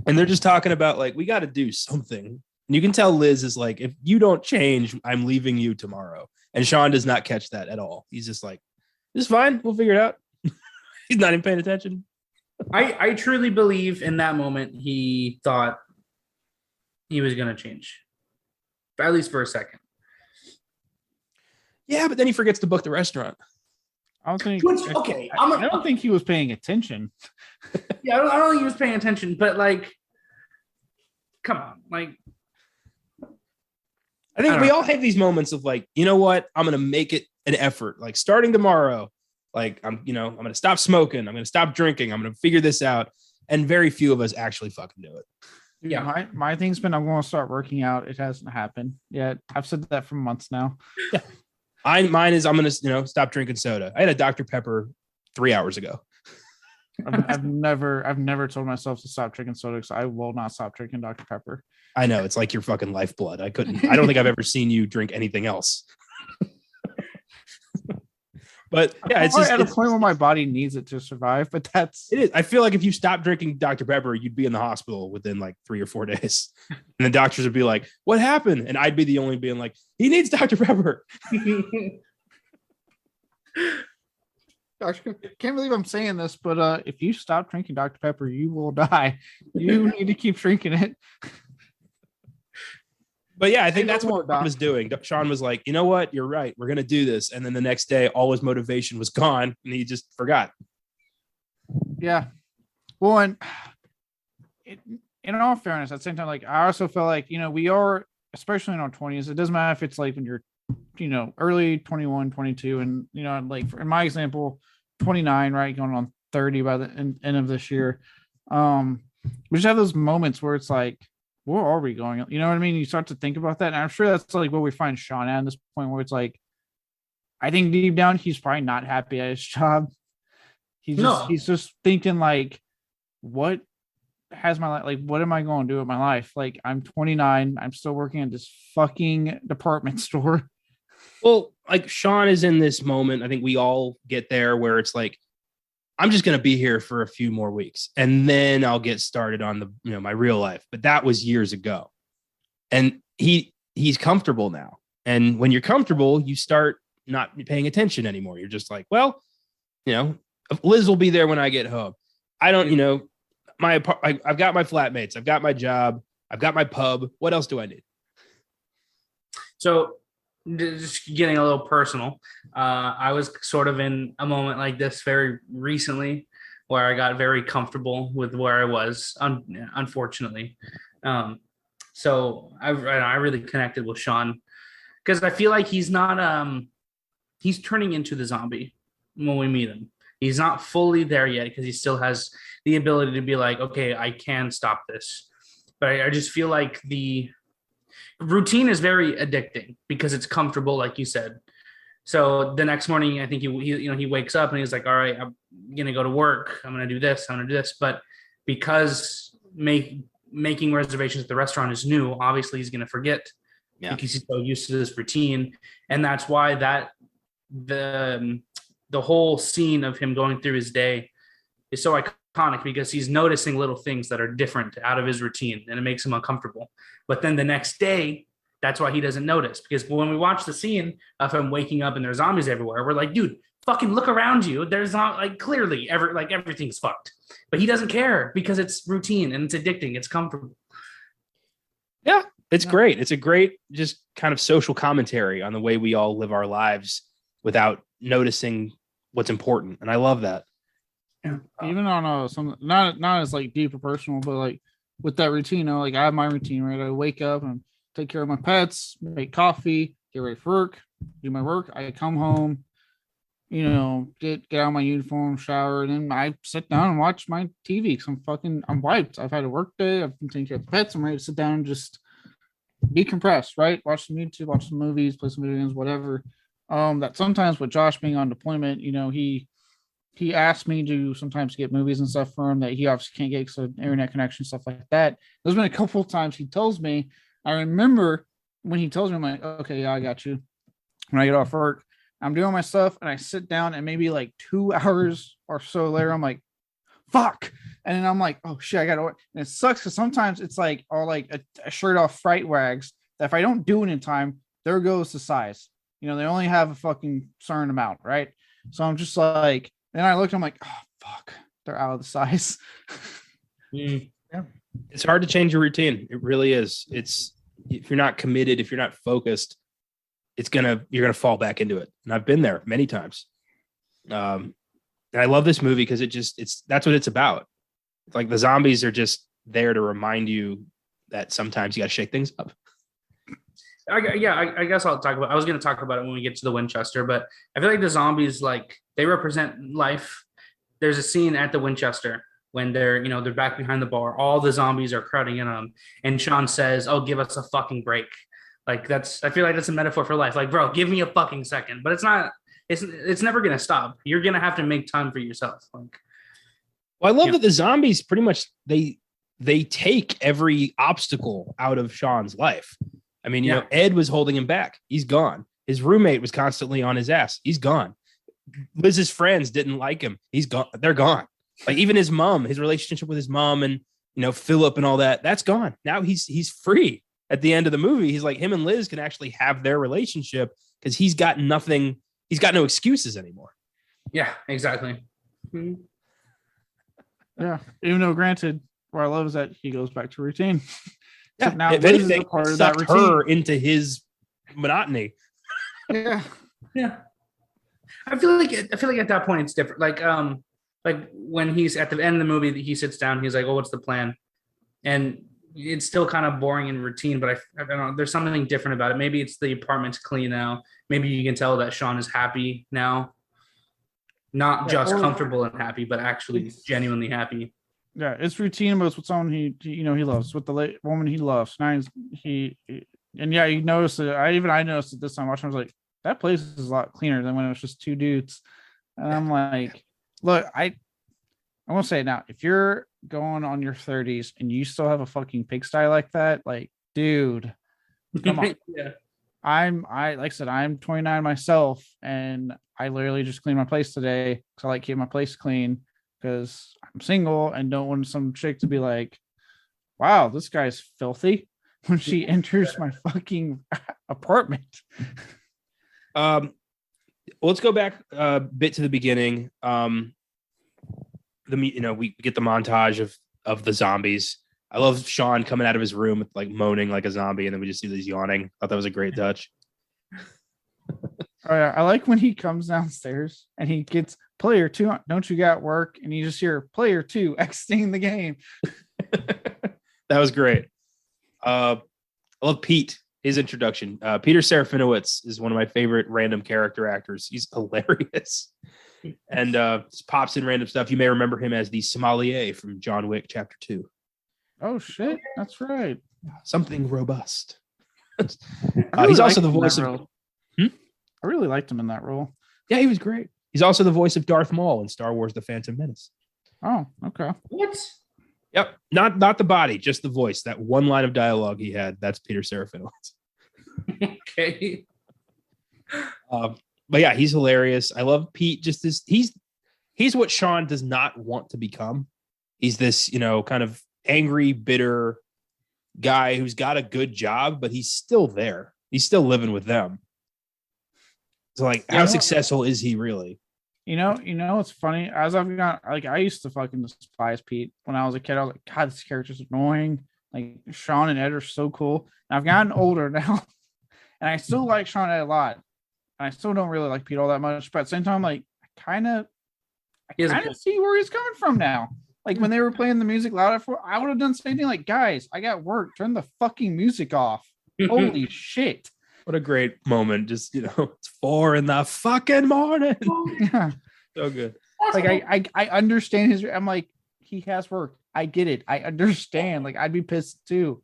they're just talking about, like, we got to do something. And you can tell Liz is like, "If you don't change, I'm leaving you tomorrow." And Sean does not catch that at all. He's just like, "This is fine. We'll figure it out." He's not even paying attention. I truly believe in that moment he thought he was going to change. At least for a second. Yeah, but then he forgets to book the restaurant. I don't think. Okay. I don't think he was paying attention. Yeah, I don't think he was paying attention, but like, come on, like. I think we all have these moments of like, you know what? I'm going to make it an effort. Like, starting tomorrow, like, I'm going to stop smoking. I'm going to stop drinking. I'm going to figure this out. And very few of us actually fucking do it. Dude, yeah. My thing's been, I'm going to start working out. It hasn't happened yet. I've said that for months now. Yeah. Mine is I'm going to, stop drinking soda. I had a Dr. Pepper 3 hours ago. I've never told myself to stop drinking soda because I will not stop drinking Dr. Pepper. I know, it's like your fucking lifeblood. I don't think I've ever seen you drink anything else. But yeah, it's just at a point where my body needs it to survive. But it is. I feel like if you stop drinking Dr. Pepper, you'd be in the hospital within like 3 or 4 days, and the doctors would be like, "What happened?" And I'd be the only being like, "He needs Dr. Pepper." Gosh, I can't believe I'm saying this, but if you stop drinking Dr. Pepper, you will die. You need to keep drinking it. But yeah, I think that's what Sean was doing. Sean was like, "You know what? You're right. We're going to do this." And then the next day, all his motivation was gone and he just forgot. Yeah. Well, and in all fairness, at the same time, like, I also feel like, we are, especially in our 20s, it doesn't matter if it's like when you're, early 21, 22, and, like in my example, 29, right? Going on 30 by the end of this year. We just have those moments where it's like, where are we going? You know what I mean? You start to think about that. And I'm sure that's like what we find Sean at this point, where it's like, I think deep down, he's probably not happy at his job. He's just thinking like, what has my life, like, what am I going to do with my life? Like, I'm 29, I'm still working at this fucking department store. Well, like Sean is in this moment. I think we all get there where it's like, I'm just going to be here for a few more weeks and then I'll get started on the, my real life. But that was years ago. And he's comfortable now. And when you're comfortable, you start not paying attention anymore. You're just like, well, Liz will be there when I get home. I don't, I've got my flatmates. I've got my job. I've got my pub. What else do I need? So just getting a little personal. I was sort of in a moment like this very recently where I got very comfortable with where I was, unfortunately. So I really connected with Sean because I feel like he's not, he's turning into the zombie when we meet him. He's not fully there yet because he still has the ability to be like, okay, I can stop this. But I just feel like the routine is very addicting because it's comfortable, like you said. So the next morning, I think he wakes up and he's like, all right, I'm going to go to work. I'm going to do this. I'm going to do this. But because making reservations at the restaurant is new, obviously he's going to forget because he's so used to this routine. And that's why the whole scene of him going through his day is so iconic because he's noticing little things that are different out of his routine and it makes him uncomfortable. But then the next day, that's why he doesn't notice, because when we watch the scene of him waking up and there's zombies everywhere, we're like, dude, fucking look around you. There's not like clearly everything's fucked, but he doesn't care because it's routine and it's addicting. It's comfortable. Yeah, it's great. It's a great just kind of social commentary on the way we all live our lives without noticing what's important. And I love that. Yeah. Even on some not as like deep or personal, but like with that routine, like I have my routine, right? I wake up and take care of my pets, make coffee, get ready for work, do my work. I come home, get out of my uniform, shower, and then I sit down and watch my TV because I'm wiped. I've had a work day. I've been taking care of the pets. I'm ready to sit down and just decompress, right? Watch some YouTube, watch some movies, play some video games, whatever. That sometimes with Josh being on deployment, he asked me to sometimes get movies and stuff for him that he obviously can't get because of internet connection, stuff like that. There's been a couple of times he tells me, I remember when he tells me, I'm like, okay, yeah, I got you. When I get off work, I'm doing my stuff and I sit down and maybe like 2 hours or so later, I'm like, fuck. And then I'm like, oh shit, I got to work. And it sucks because sometimes it's like, or like a shirt off fright wags that if I don't do it in time, there goes the size. They only have a fucking certain amount, right? So I'm just like, then I looked, I'm like, oh fuck, they're out of the size. Yeah. It's hard to change your routine. It really is. It's if you're not committed, if you're not focused, you're gonna fall back into it. And I've been there many times. And I love this movie because that's what it's about. It's like the zombies are just there to remind you that sometimes you got to shake things up. I guess I'll talk about. I was going to talk about it when we get to the Winchester, but I feel like the zombies, like they represent life. There's a scene at the Winchester when they're back behind the bar. All the zombies are crowding in on them, and Sean says, "Oh, give us a fucking break." Like I feel like that's a metaphor for life. Like, bro, give me a fucking second. But it's not. It's never going to stop. You're going to have to make time for yourself. Like, well, I love that the zombies pretty much they take every obstacle out of Sean's life. I mean, Ed was holding him back. He's gone. His roommate was constantly on his ass. He's gone. Liz's friends didn't like him. He's gone. They're gone. Like even his mom, his relationship with his mom and, Philip and all that, that's gone. Now he's free at the end of the movie. He's like him and Liz can actually have their relationship because he's got nothing. He's got no excuses anymore. Yeah, exactly. Mm-hmm. Yeah. Even though granted, what I love is that he goes back to routine. Yeah, now if Liz anything, is a part of sucked that routine. her into his monotony. Yeah. I feel like at that point it's different. Like when he's at the end of the movie, he sits down. He's like, "Oh, what's the plan?" And it's still kind of boring and routine. But I don't know. There's something different about it. Maybe it's the apartment's clean now. Maybe you can tell that Sean is happy now, not just comfortable and happy, but actually genuinely happy. Yeah, it's routine, but it's with someone he loves, with the woman he loves. Now you notice it. I noticed it this time watching. I was like, that place is a lot cleaner than when it was just 2 dudes. And I'm like, Look, I want to say it now. If you're going on your 30s and you still have a fucking pigsty like that, like, dude, come on. Yeah. I like I said, I'm 29 myself, and I literally just cleaned my place today because I like keeping my place clean because I'm single and don't want some chick to be like, wow, this guy's filthy when she enters my fucking apartment. Let's go back a bit to the beginning. We get the montage of the zombies. I love Sean coming out of his room like moaning like a zombie, and then we just see these yawning. I thought that was a great touch. Oh, yeah. I like when he comes downstairs and he gets player 2. Don't you got work? And you just hear player 2 exiting the game. That was great. I love Pete. His introduction. Peter Serafinowicz is one of my favorite random character actors. He's hilarious. And just pops in random stuff. You may remember him as the sommelier from John Wick Chapter 2. Oh shit, that's right. Something robust. I He's really also liked the him in voice that of. role. I really liked him in that role. Yeah, he was great. He's also the voice of Darth Maul in Star Wars: The Phantom Menace. Oh, okay. What? Yep, not the body, just the voice. That one line of dialogue he had. That's Peter Serafinowicz. Okay. But yeah, he's hilarious. I love Pete. Just this, he's what Sean does not want to become. He's this, kind of angry, bitter guy who's got a good job, but he's still there. He's still living with them. So, like, how successful is he really? It's funny. As I've got, like, I used to fucking despise Pete when I was a kid. I was like, God, this character's annoying. Like, Sean and Ed are so cool. And I've gotten older now, and I still like Sean and Ed a lot. I still don't really like Pete all that much, but at the same time, like, I kind of see where he's coming from now. Like when they were playing the music louder for, I would have done the same thing. Like, guys, I got work. Turn the fucking music off. Holy shit! What a great moment. Just it's 4 in the fucking morning. Yeah, so good. Like I understand his. I'm like, he has work. I get it. I understand. Like, I'd be pissed too.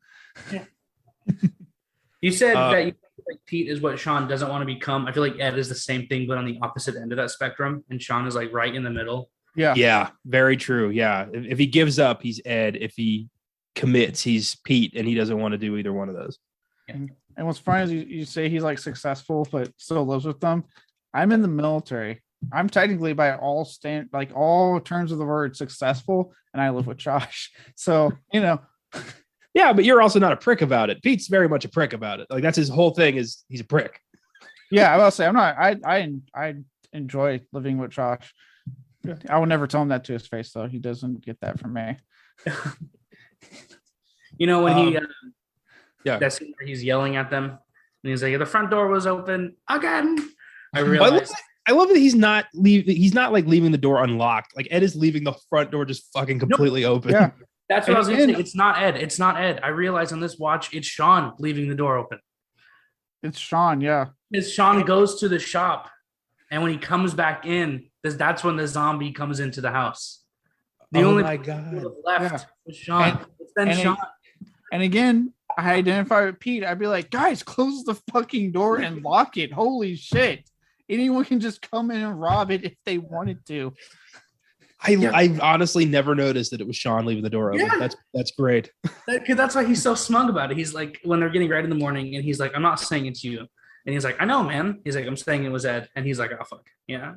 You said that you like Pete is what Sean doesn't want to become. I feel like Ed is the same thing, but on the opposite end of that spectrum, and Sean is like right in the middle. Yeah, very true. Yeah, if he gives up, he's Ed. If he commits, he's Pete, and he doesn't want to do either one of those. And what's funny is you say he's like successful, but still lives with them. I'm in the military. I'm technically by all all terms of the word successful, and I live with Josh. So Yeah, but you're also not a prick about it. Pete's very much a prick about it. Like, that's his whole thing, is he's a prick. Yeah, I will say I'm not. I enjoy living with Josh. I will never tell him that to his face, though. He doesn't get that from me. When he that scene where he's yelling at them and he's like, the front door was open again. I realized. I love that he's not like leaving the door unlocked. Like, Ed is leaving the front door just fucking completely open. Yeah. That's what I was going to say. It's not Ed. It's not Ed. I realized on this watch, it's Sean leaving the door open. It's Sean, yeah. Because Sean goes to the shop, and when he comes back in, that's when the zombie comes into the house. The only my God. left was Sean. It's been Sean. And again, I identify with Pete. I'd be like, guys, close the fucking door and lock it. Holy shit. Anyone can just come in and rob it if they wanted to. I honestly never noticed that it was Sean leaving the door open. Yeah. That's great. That's why he's so smug about it. He's like, when they're getting ready in the morning, and he's like, I'm not saying it's you. And he's like, I know, man. He's like, I'm saying it was Ed. And he's like, oh, fuck. Yeah.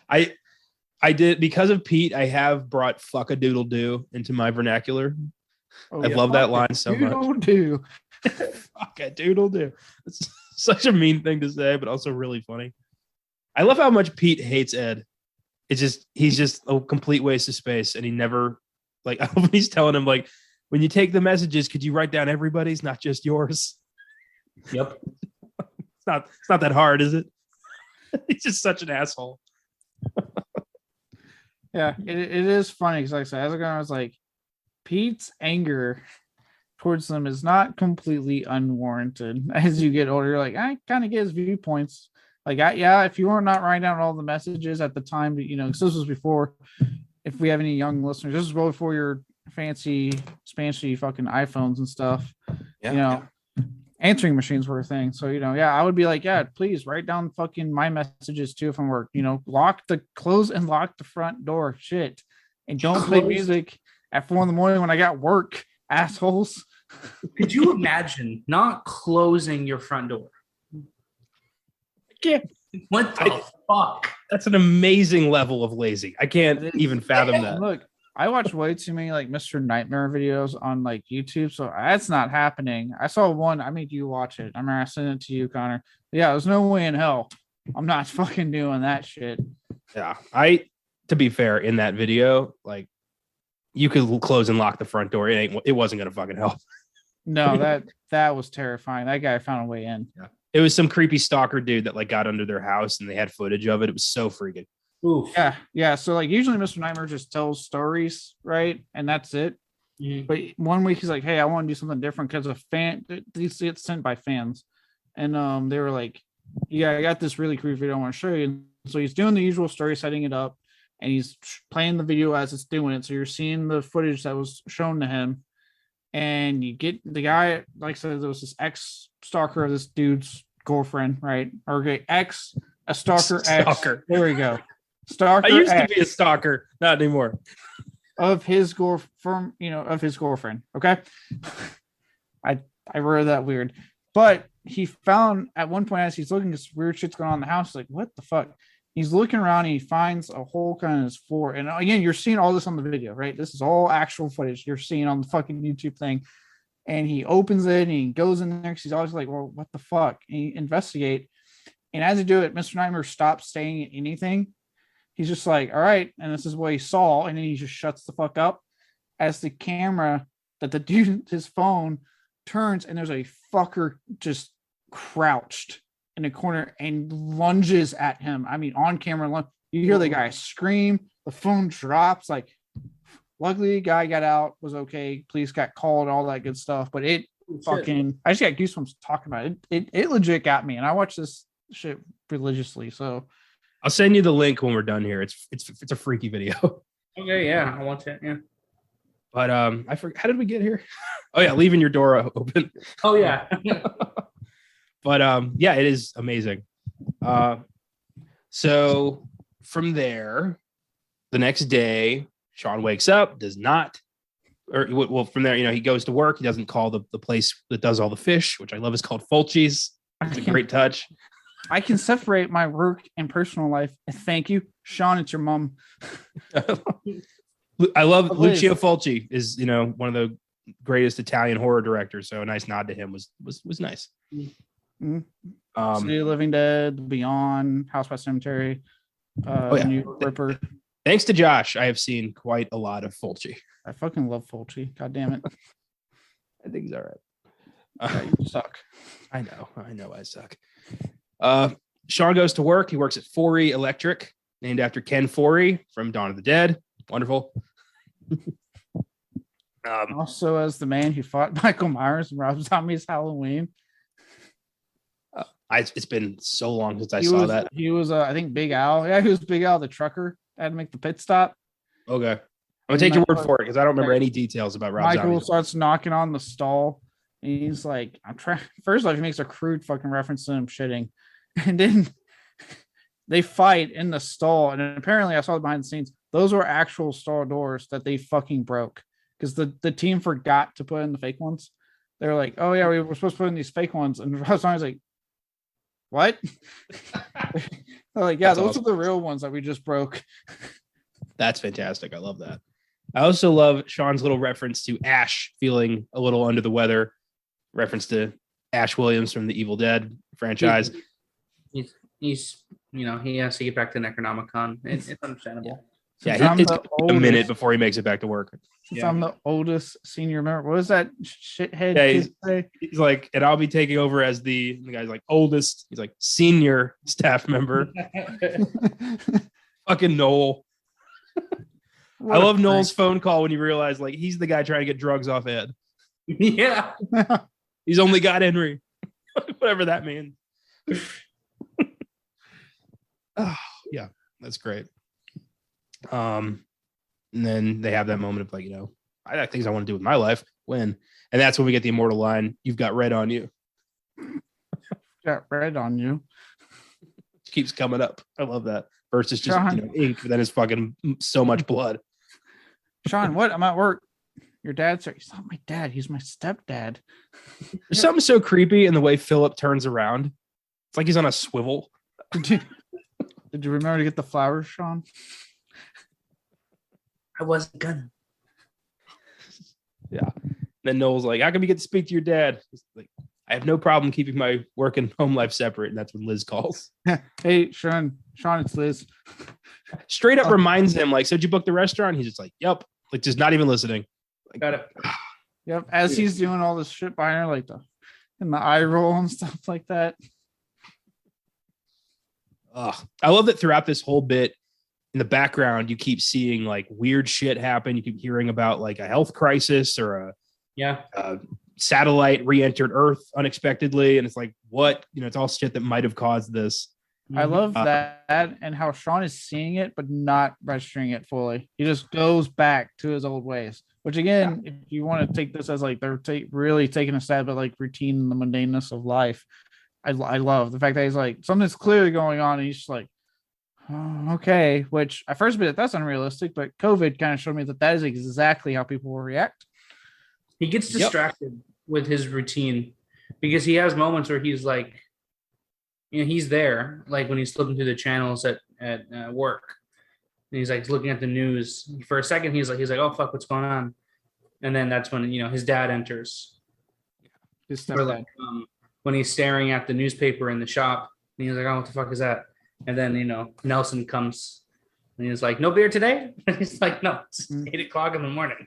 I did, because of Pete, I have brought fuck a doodle do into my vernacular. I love that line so much. Doodle do. Fuck a doodle do. It's such a mean thing to say, but also really funny. I love how much Pete hates Ed. He's just a complete waste of space, and he never, like, he's telling him, like, when you take the messages, could you write down everybody's, not just yours? Yep. It's not that hard, is it? He's just such an asshole. Yeah, it is funny because, like I said, I was like, Pete's anger towards them is not completely unwarranted. As you get older, you're like, I kind of get his viewpoints. Like, if you were not writing down all the messages at the time, because this was before, if we have any young listeners, this was well before your fancy, spancy fucking iPhones and stuff. answering machines were a thing. So, yeah, I would be like, yeah, please write down fucking my messages too if I'm work. Close and lock the front door. Shit. And don't play music at 4 a.m. when I got work, assholes. Could you imagine not closing your front door? Yeah. What the fuck? That's an amazing level of lazy. I can't even fathom that. Look, I watch way too many like Mr. Nightmare videos on like YouTube, so that's not happening. I saw one. I made you watch it. I remember I sent it to you, Connor. Yeah, there's no way in hell I'm not fucking doing that shit. Yeah, to be fair, in that video, like you could close and lock the front door. It wasn't gonna fucking help. No, that was terrifying. That guy found a way in. Yeah. It was some creepy stalker dude that like got under their house and they had footage of it. It was so freaking. Oof. Yeah. So like usually Mr. Nightmare just tells stories, right? And that's it. Mhm. But one week he's like, hey, I want to do something different because a fan, these get sent by fans. And they were like, yeah, I got this really creepy video I want to show you. And so he's doing the usual story, setting it up, and he's playing the video as it's doing it. So you're seeing the footage that was shown to him. And you get the guy, like I said, there was this ex-stalker of this dude's girlfriend, right? Or a stalker ex. There we go. Stalker. I used to be a stalker, not anymore. Of his girlfriend, of his girlfriend. Okay. I wrote that weird. But he found at one point as he's looking, this weird shit's going on in the house. Like, what the fuck? He's looking around and he finds a hole kind of his floor. And again, you're seeing all this on the video, right? This is all actual footage you're seeing on the fucking YouTube thing. And he opens it and he goes in there because he's always like, well, what the fuck? And he investigate. And as he do it, Mr. Nightmare stops saying anything. He's just like, all right. And this is what he saw. And then he just shuts the fuck up as the camera that the dude, his phone turns and there's a fucker just crouched in a corner and lunges at him. I mean, on camera, you hear the guy scream, the phone drops. Like, luckily, the guy got out, was okay. Police got called, all that good stuff. But I just got goosebumps talking about it. It legit got me, and I watch this shit religiously. So I'll send you the link when we're done here. It's a freaky video. Okay, yeah, I want it. Yeah. But I forgot, how did we get here? Oh yeah, leaving your door open. Oh yeah. But yeah, it is amazing. So from there, the next day, Shaun wakes up, from there, he goes to work. He doesn't call the place that does all the fish, which I love is called Fulci's. It's a great touch. I can separate my work and personal life. Thank you, Shaun. It's your mom. I love Lucio Fulci is, one of the greatest Italian horror directors. So a nice nod to him was nice. Mm-hmm. City of Living Dead, Beyond, House by Cemetery, New York Ripper. Thanks to Josh, I have seen quite a lot of Fulci. I fucking love Fulci. God damn it. I think he's all right. Yeah, you suck. I know I suck. Shaun goes to work. He works at Forey Electric, named after Ken Forey from Dawn of the Dead. Wonderful. Also, as the man who fought Michael Myers and Rob Zombie's Halloween. It's been so long since I saw that. He was, I think, Big Al. Yeah, he was Big Al, the trucker. Had to make the pit stop. Okay. I'm gonna take your word for it because I don't remember any details about Rob Zombie. Michael starts knocking on the stall. And he's like, I'm trying. First off, he makes a crude fucking reference to him shitting. And then they fight in the stall. And apparently, I saw behind the scenes, those were actual stall doors that they fucking broke because the team forgot to put in the fake ones. They're like, oh, yeah, we were supposed to put in these fake ones. And I was like, what? They're like, yeah, those are the real ones that we just broke. That's fantastic. I love that. I also love Shaun's little reference to Ash feeling a little under the weather, reference to Ash Williams from the Evil Dead franchise. He's he has to get back to Necronomicon. It's understandable. Yeah, it's a minute before he makes it back to work. Since I'm the oldest senior member. What was that shithead? Yeah, he's like, and I'll be taking over as the guy's like oldest. He's like senior staff member. Fucking Noel. I love Noel's phone call when you realize like he's the guy trying to get drugs off Ed. Yeah. He's only got Henry. Whatever that means. Oh, yeah, that's great. And then they have that moment of like, I got things I want to do with my life. When? And that's when we get the immortal line, "You've got red on you." Got red on you. Keeps coming up. I love that. First it's just Sean. ink, but then it's fucking so much blood. Sean, what? I'm at work. Your dad's there. He's not my dad. He's my stepdad. There's something so creepy in the way Philip turns around. It's like he's on a swivel. Did you remember to get the flowers, Sean? I wasn't gonna. Yeah. Then Noel's like, how come you get to speak to your dad? He's like, I have no problem keeping my work and home life separate. And that's when Liz calls. Hey, Sean, it's Liz. Straight up reminds him, like, so did you book the restaurant? He's just like, yep. Like, just not even listening. Like, Got it. Yep. As he's doing all this shit behind her, like the eye roll and stuff like that. I love that throughout this whole bit, in the background, you keep seeing like weird shit happen. You keep hearing about like a health crisis or a satellite re-entered Earth unexpectedly. And it's like, what? It's all shit that might have caused this. I love that and how Sean is seeing it, but not registering it fully. He just goes back to his old ways, which again, if you want to take this as like they're really taking a stab at like routine and the mundaneness of life. I love the fact that he's like, something's clearly going on. And he's just like, oh, okay, which at first bit that's unrealistic, but COVID kind of showed me that is exactly how people will react. He gets distracted with his routine because he has moments where he's like, he's there, like when he's flipping through the channels at work, and he's like looking at the news for a second. He's like, oh fuck, what's going on? And then that's when his dad enters. Or like when he's staring at the newspaper in the shop, and he's like, oh, what the fuck is that? And then Nelson comes, and he's like, no beer today. And he's like, no, it's 8:00 in the morning.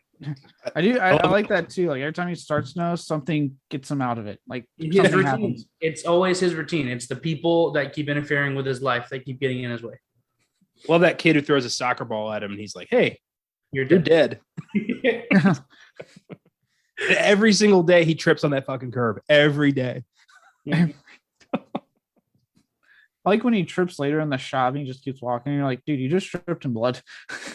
I like that too. Like every time he starts to know, something gets him out of it. Like something happens. It's always his routine. It's the people that keep interfering with his life that keep getting in his way. Love that kid who throws a soccer ball at him and he's like, hey, you're dead. Every single day he trips on that fucking curb. Every day. I like when he trips later in the shop and he just keeps walking. And you're like, dude, you just tripped in blood.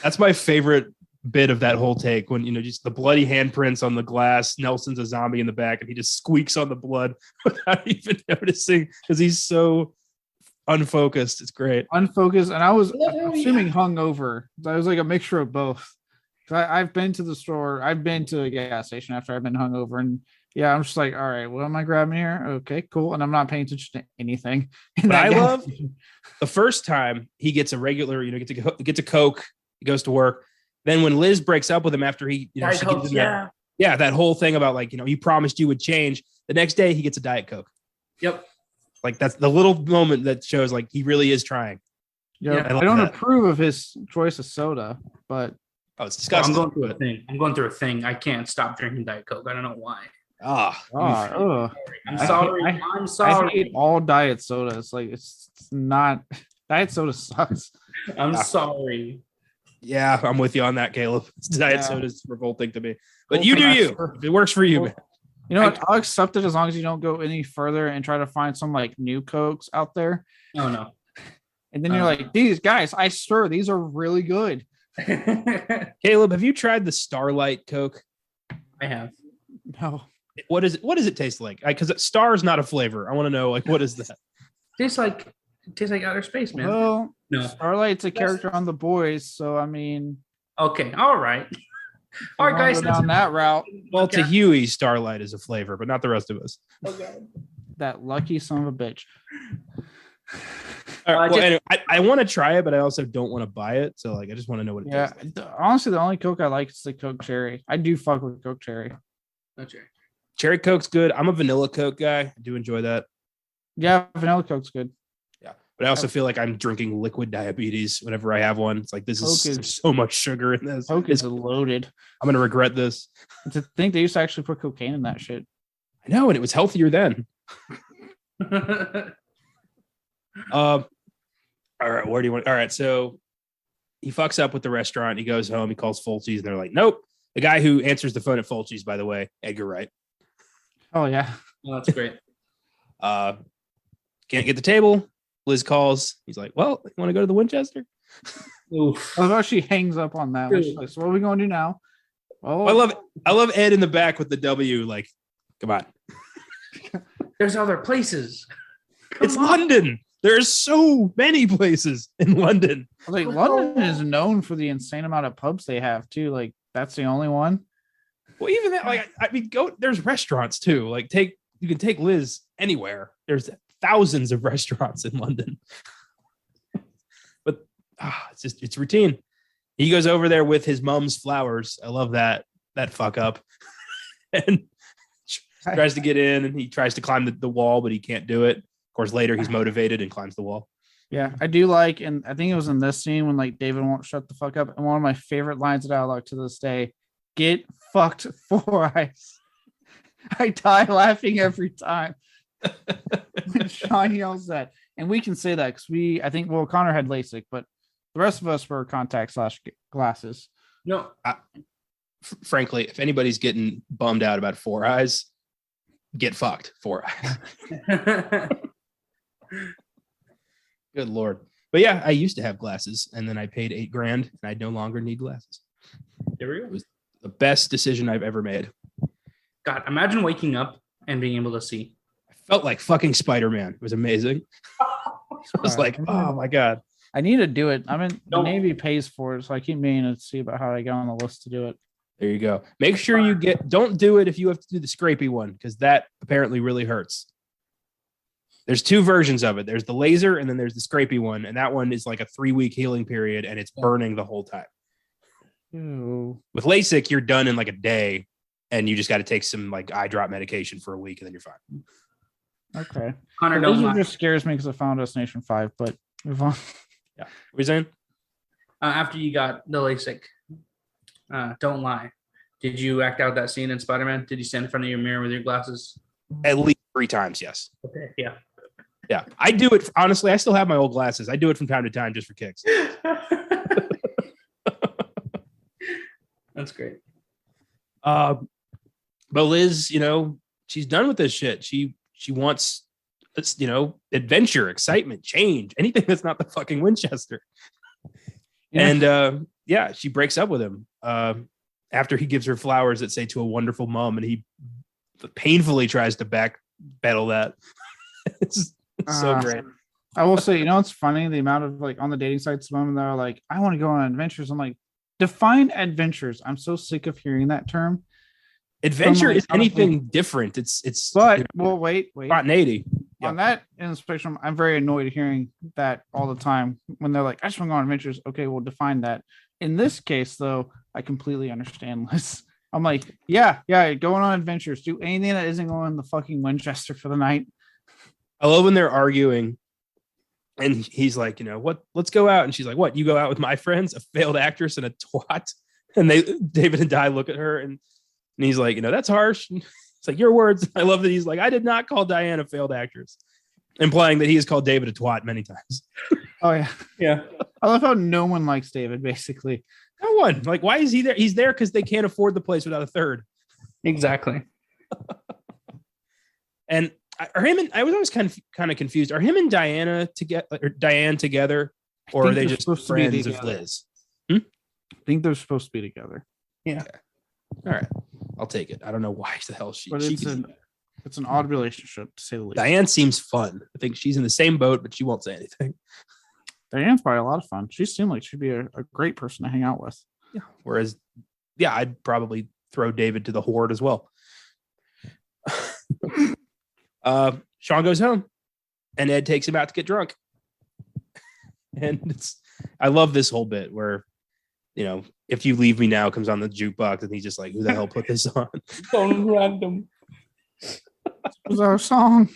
That's my favorite bit of that whole take when just the bloody handprints on the glass. Nelson's a zombie in the back and he just squeaks on the blood without even noticing because he's so unfocused. It's great. Unfocused. And I was assuming hungover. I was like a mixture of both. I've been to the store. I've been to a gas station after I've been hungover, and I'm just like, all right, what am I grabbing here? Okay, cool. And I'm not paying attention to anything. But I love the first time he gets a regular, gets a Coke. He goes to work. Then when Liz breaks up with him after he, she gives him that whole thing about like, he promised you would change. The next day he gets a Diet Coke. Yep. Like that's the little moment that shows like he really is trying. Yeah, I don't approve of his choice of soda, but it's disgusting. I'm going through a thing. I can't stop drinking Diet Coke. I don't know why. I'm sorry. I'm sorry. I hate all diet soda. It's like it's not diet soda sucks. I'm sorry. Yeah, I'm with you on that, Caleb. Diet soda is revolting to me. But you do you. If it works for you, man. You know what? I'll accept it as long as you don't go any further and try to find some like new Cokes out there. Oh no. And then you're like, these guys, I swear these are really good. Caleb, have you tried the Starlight Coke? I have. No. What does it taste like? Because Star is not a flavor. I want to know, like, what is that? Tastes like outer space, man. Well, no. Starlight's a character on The Boys, so I mean. Okay, all right. All right, guys. Down that route. Well, to Huey, Starlight is a flavor, but not the rest of us. Okay. That lucky son of a bitch. All right, anyway, I want to try it, but I also don't want to buy it. So, like, I just want to know what it tastes like. Honestly, the only Coke I like is the Coke Cherry. I do fuck with Coke Cherry. Okay. Cherry Coke's good. I'm a vanilla Coke guy. I do enjoy that. Yeah, vanilla Coke's good. Yeah, but I also feel like I'm drinking liquid diabetes whenever I have one. It's like there's so much sugar in this. Coke is loaded. I'm gonna regret this. To think they used to actually put cocaine in that shit. I know, and it was healthier then. All right, where do you want? All right, so he fucks up with the restaurant. He goes home. He calls Fulci's, and they're like, "Nope." The guy who answers the phone at Fulci's, by the way, Edgar Wright. Oh yeah, that's great. Can't get the table. Liz calls. He's like, "Well, you want to go to the Winchester?" Oof. I love how she hangs up on that. Like, so what are we going to do now? Oh, I love Ed in the back with the W. Like, come on. There's other places. It's London. There's so many places in London. Like London is known for the insane amount of pubs they have too. Like that's the only one. Well, even that, like, I mean, there's restaurants too. Like you can take Liz anywhere. There's thousands of restaurants in London. But it's routine. He goes over there with his mom's flowers. I love that fuck up. And tries to get in, and he tries to climb the wall, but he can't do it. Of course, later he's motivated and climbs the wall. Yeah, I do like, and I think it was in this scene when like David won't shut the fuck up. And one of my favorite lines of dialogue to this day: "Get fucked, Four Eyes." I die laughing every time when Sean yells that, and we can say that because I think Connor had LASIK, but the rest of us were contact/glasses. No, frankly, if anybody's getting bummed out about Four Eyes, get fucked, Four Eyes. Good Lord. But yeah, I used to have glasses, and then I paid $8,000 and I no longer need glasses. There we go. It was the best decision I've ever made. God, imagine waking up and being able to see. I felt like fucking Spider-Man. It was amazing. I was like, oh my God. I need to do it. I mean, the Navy pays for it, so I keep meaning to see about how I get on the list to do it. There you go. Make sure don't do it if you have to do the scrapey one, because that apparently really hurts. There's two versions of it. There's the laser and then there's the scrapey one. And that one is like a 3-week healing period and it's burning the whole time. Ew. With LASIK, you're done in like a day and you just got to take some like eye drop medication for a week and then you're fine. Okay. Connor, laser just scares me because of Final Destination 5, but move on. Yeah. What are you saying? After you got the LASIK, don't lie. Did you act out that scene in Spider-Man? Did you stand in front of your mirror with your glasses? At least 3 times, yes. Okay, yeah. Yeah, I do it. Honestly, I still have my old glasses. I do it from time to time just for kicks. That's great. But Liz, she's done with this shit. She wants, adventure, excitement, change, anything that's not the fucking Winchester. Yeah. And she breaks up with him after he gives her flowers that say "to a wonderful mom," and he painfully tries to backpedal that. It's so great. I will say, it's funny the amount of like on the dating sites, women that are like, I want to go on adventures. I'm like, define adventures. I'm so sick of hearing that term. Adventure is anything different. It's wait. Spontaneity. On that in the spectrum, I'm very annoyed hearing that all the time when they're like, I just want to go on adventures. Okay, we'll define that. In this case, though, I completely understand this. I'm like, yeah, going on adventures. Do anything that isn't going in the fucking Winchester for the night. I love when they're arguing and he's like, what, let's go out. And she's like, what, you go out with my friends, a failed actress and a twat? And David and Di look at her and he's like, that's harsh. It's like your words. I love that he's like, I did not call Diane a failed actress, implying that he has called David a twat many times. Oh yeah. Yeah. I love how no one likes David, basically. No one. Like, why is he there? He's there because they can't afford the place without a third. Exactly. And I was always kind of confused. Are him and Diane together, or are they just friends of Liz? I think they're supposed to be together. Yeah. Okay. All right. I'll take it. I don't know why the hell she. But it's an odd relationship, to say the least. Diane seems fun. I think she's in the same boat, but she won't say anything. Diane's probably a lot of fun. She seemed like she'd be a great person to hang out with. Yeah. Whereas, I'd probably throw David to the horde as well. Sean goes home and Ed takes him out to get drunk. And I love this whole bit where, If You Leave Me Now comes on the jukebox and he's just like, who the hell put this on? So random. This was our song.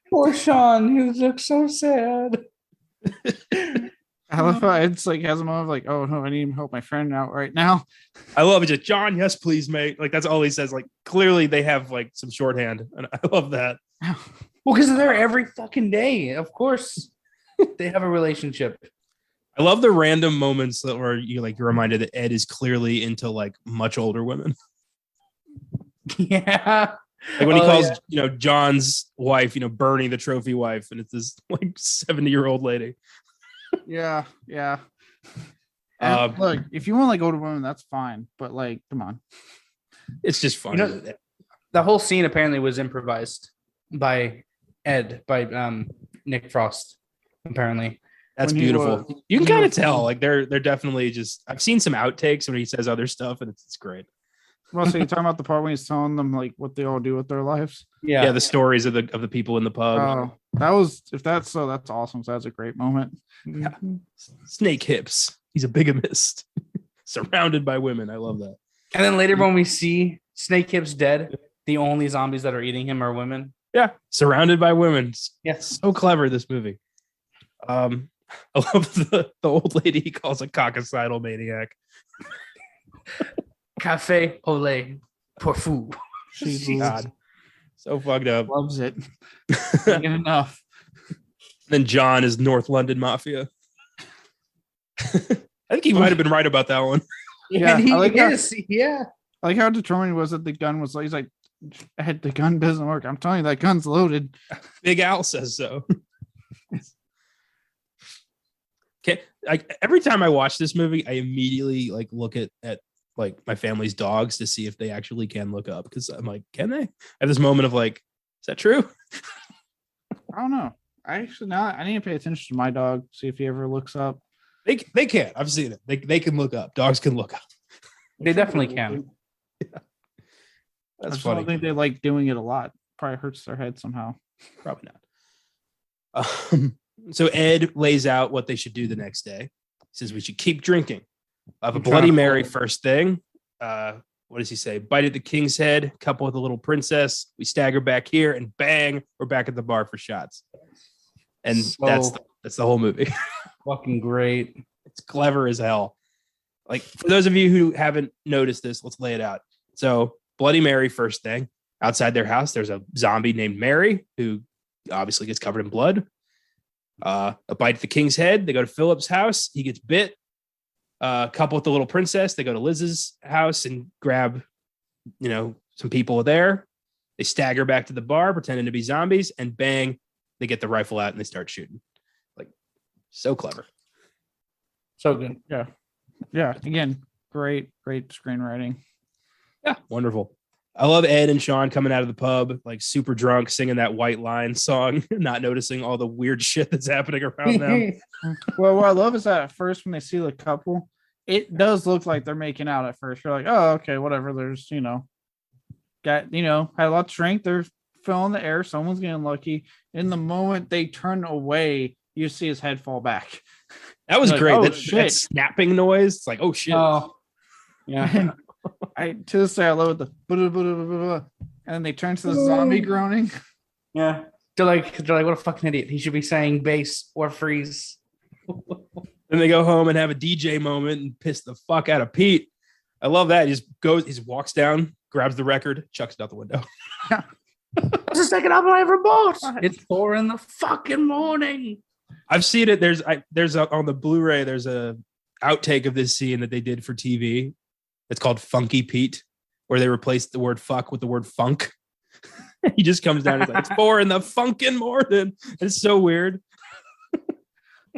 Poor Sean, he looks so sad. I love how Ed's like has a moment of like, oh no, I need to help my friend out right now. I love it. Just John, yes, please, mate. Like that's all he says. Like clearly they have like some shorthand, and I love that. Well, because they're there every fucking day. Of course, they have a relationship. I love the random moments where you're reminded that Ed is clearly into like much older women. Yeah. Like when he calls, John's wife, Bernie, the trophy wife, and it's this like 70-year-old lady. Yeah. Look, if you want to go to women, that's fine. But come on. It's just fun. The whole scene apparently was improvised by Nick Frost. Apparently, That's When he beautiful. was- You can he kind of was- tell, like they're definitely just. I've seen some outtakes when he says other stuff, and it's great. Well, so you're talking about the part when he's telling them like what they all do with their lives. Yeah, the stories of the people in the pub. Oh, that was if that's so, that's awesome. So that's a great moment. Yeah. Snake hips. He's a bigamist, surrounded by women. I love that. And then later when we see Snake Hips dead, the only zombies that are eating him are women. Yeah, surrounded by women. Yes. So clever, this movie. I love the old lady he calls a coccicidal maniac. Cafe Olay pour fou. She God, so fucked up. loves it. Can't get enough. Then John is North London Mafia. I think he might have been right about that one. Yeah, And he I like that. is. Yeah. I like how determined he was that the gun was. He's like, the gun doesn't work. I'm telling you, that gun's loaded. Big Al says so. Okay, every time I watch this movie, I immediately like look at like my family's dogs to see if they actually can look up, because I'm like, can they? I have this moment of like, is that true? I don't know. I actually now I need to pay attention to my dog, see if he ever looks up. They can. I've seen it. They can look up. Dogs can look up. They definitely can. I That's just don't funny. think they like doing it a lot. Probably hurts their head somehow. Probably not. So Ed lays out what they should do the next day. He says we should keep drinking. I have a I'm trying Bloody to Mary follow. first thing. What does he say? Bite at the king's head, couple with the little princess. We stagger back here, and bang, we're back at the bar for shots. And So- that's the whole movie. Fucking great. It's clever as hell. Like, for those of you who haven't noticed this, let's lay it out. So Bloody Mary first thing. Outside their house, there's a zombie named Mary who obviously gets covered in blood. A bite at the king's head. They go to Philip's house. He gets bit. Couple with the little princess. They go to Liz's house and grab, some people there. They stagger back to the bar, pretending to be zombies, and bang, they get the rifle out and they start shooting. Like, so clever. So good. Yeah. Again, great screenwriting. Yeah, wonderful. I love Ed and Sean coming out of the pub, like super drunk, singing that White Line song, not noticing all the weird shit that's happening around them. Well, what I love is that at first when they see the couple, it does look like they're making out at first. You're like, oh, okay, whatever. There's, had a lot of strength. They're filling the air. Someone's getting lucky. In the moment they turn away, you see his head fall back. That was Like, great. oh, That shit. snapping noise. It's like, oh shit. Oh, yeah. And to this day, I love the blah, blah, blah, blah, blah, and then they turn to the zombie groaning. Yeah. They're like, what a fucking idiot. He should be saying bass or freeze. Then they go home and have a DJ moment and piss the fuck out of Pete. I love that. He just walks down, grabs the record, chucks it out the window. That's the second album I ever bought. It's 4 in the fucking morning. I've seen it. On the Blu-ray, there's a outtake of this scene that they did for TV. It's called Funky Pete, where they replaced the word fuck with the word funk. He just comes down and he's like, it's 4 in the funkin' morning. It's so weird.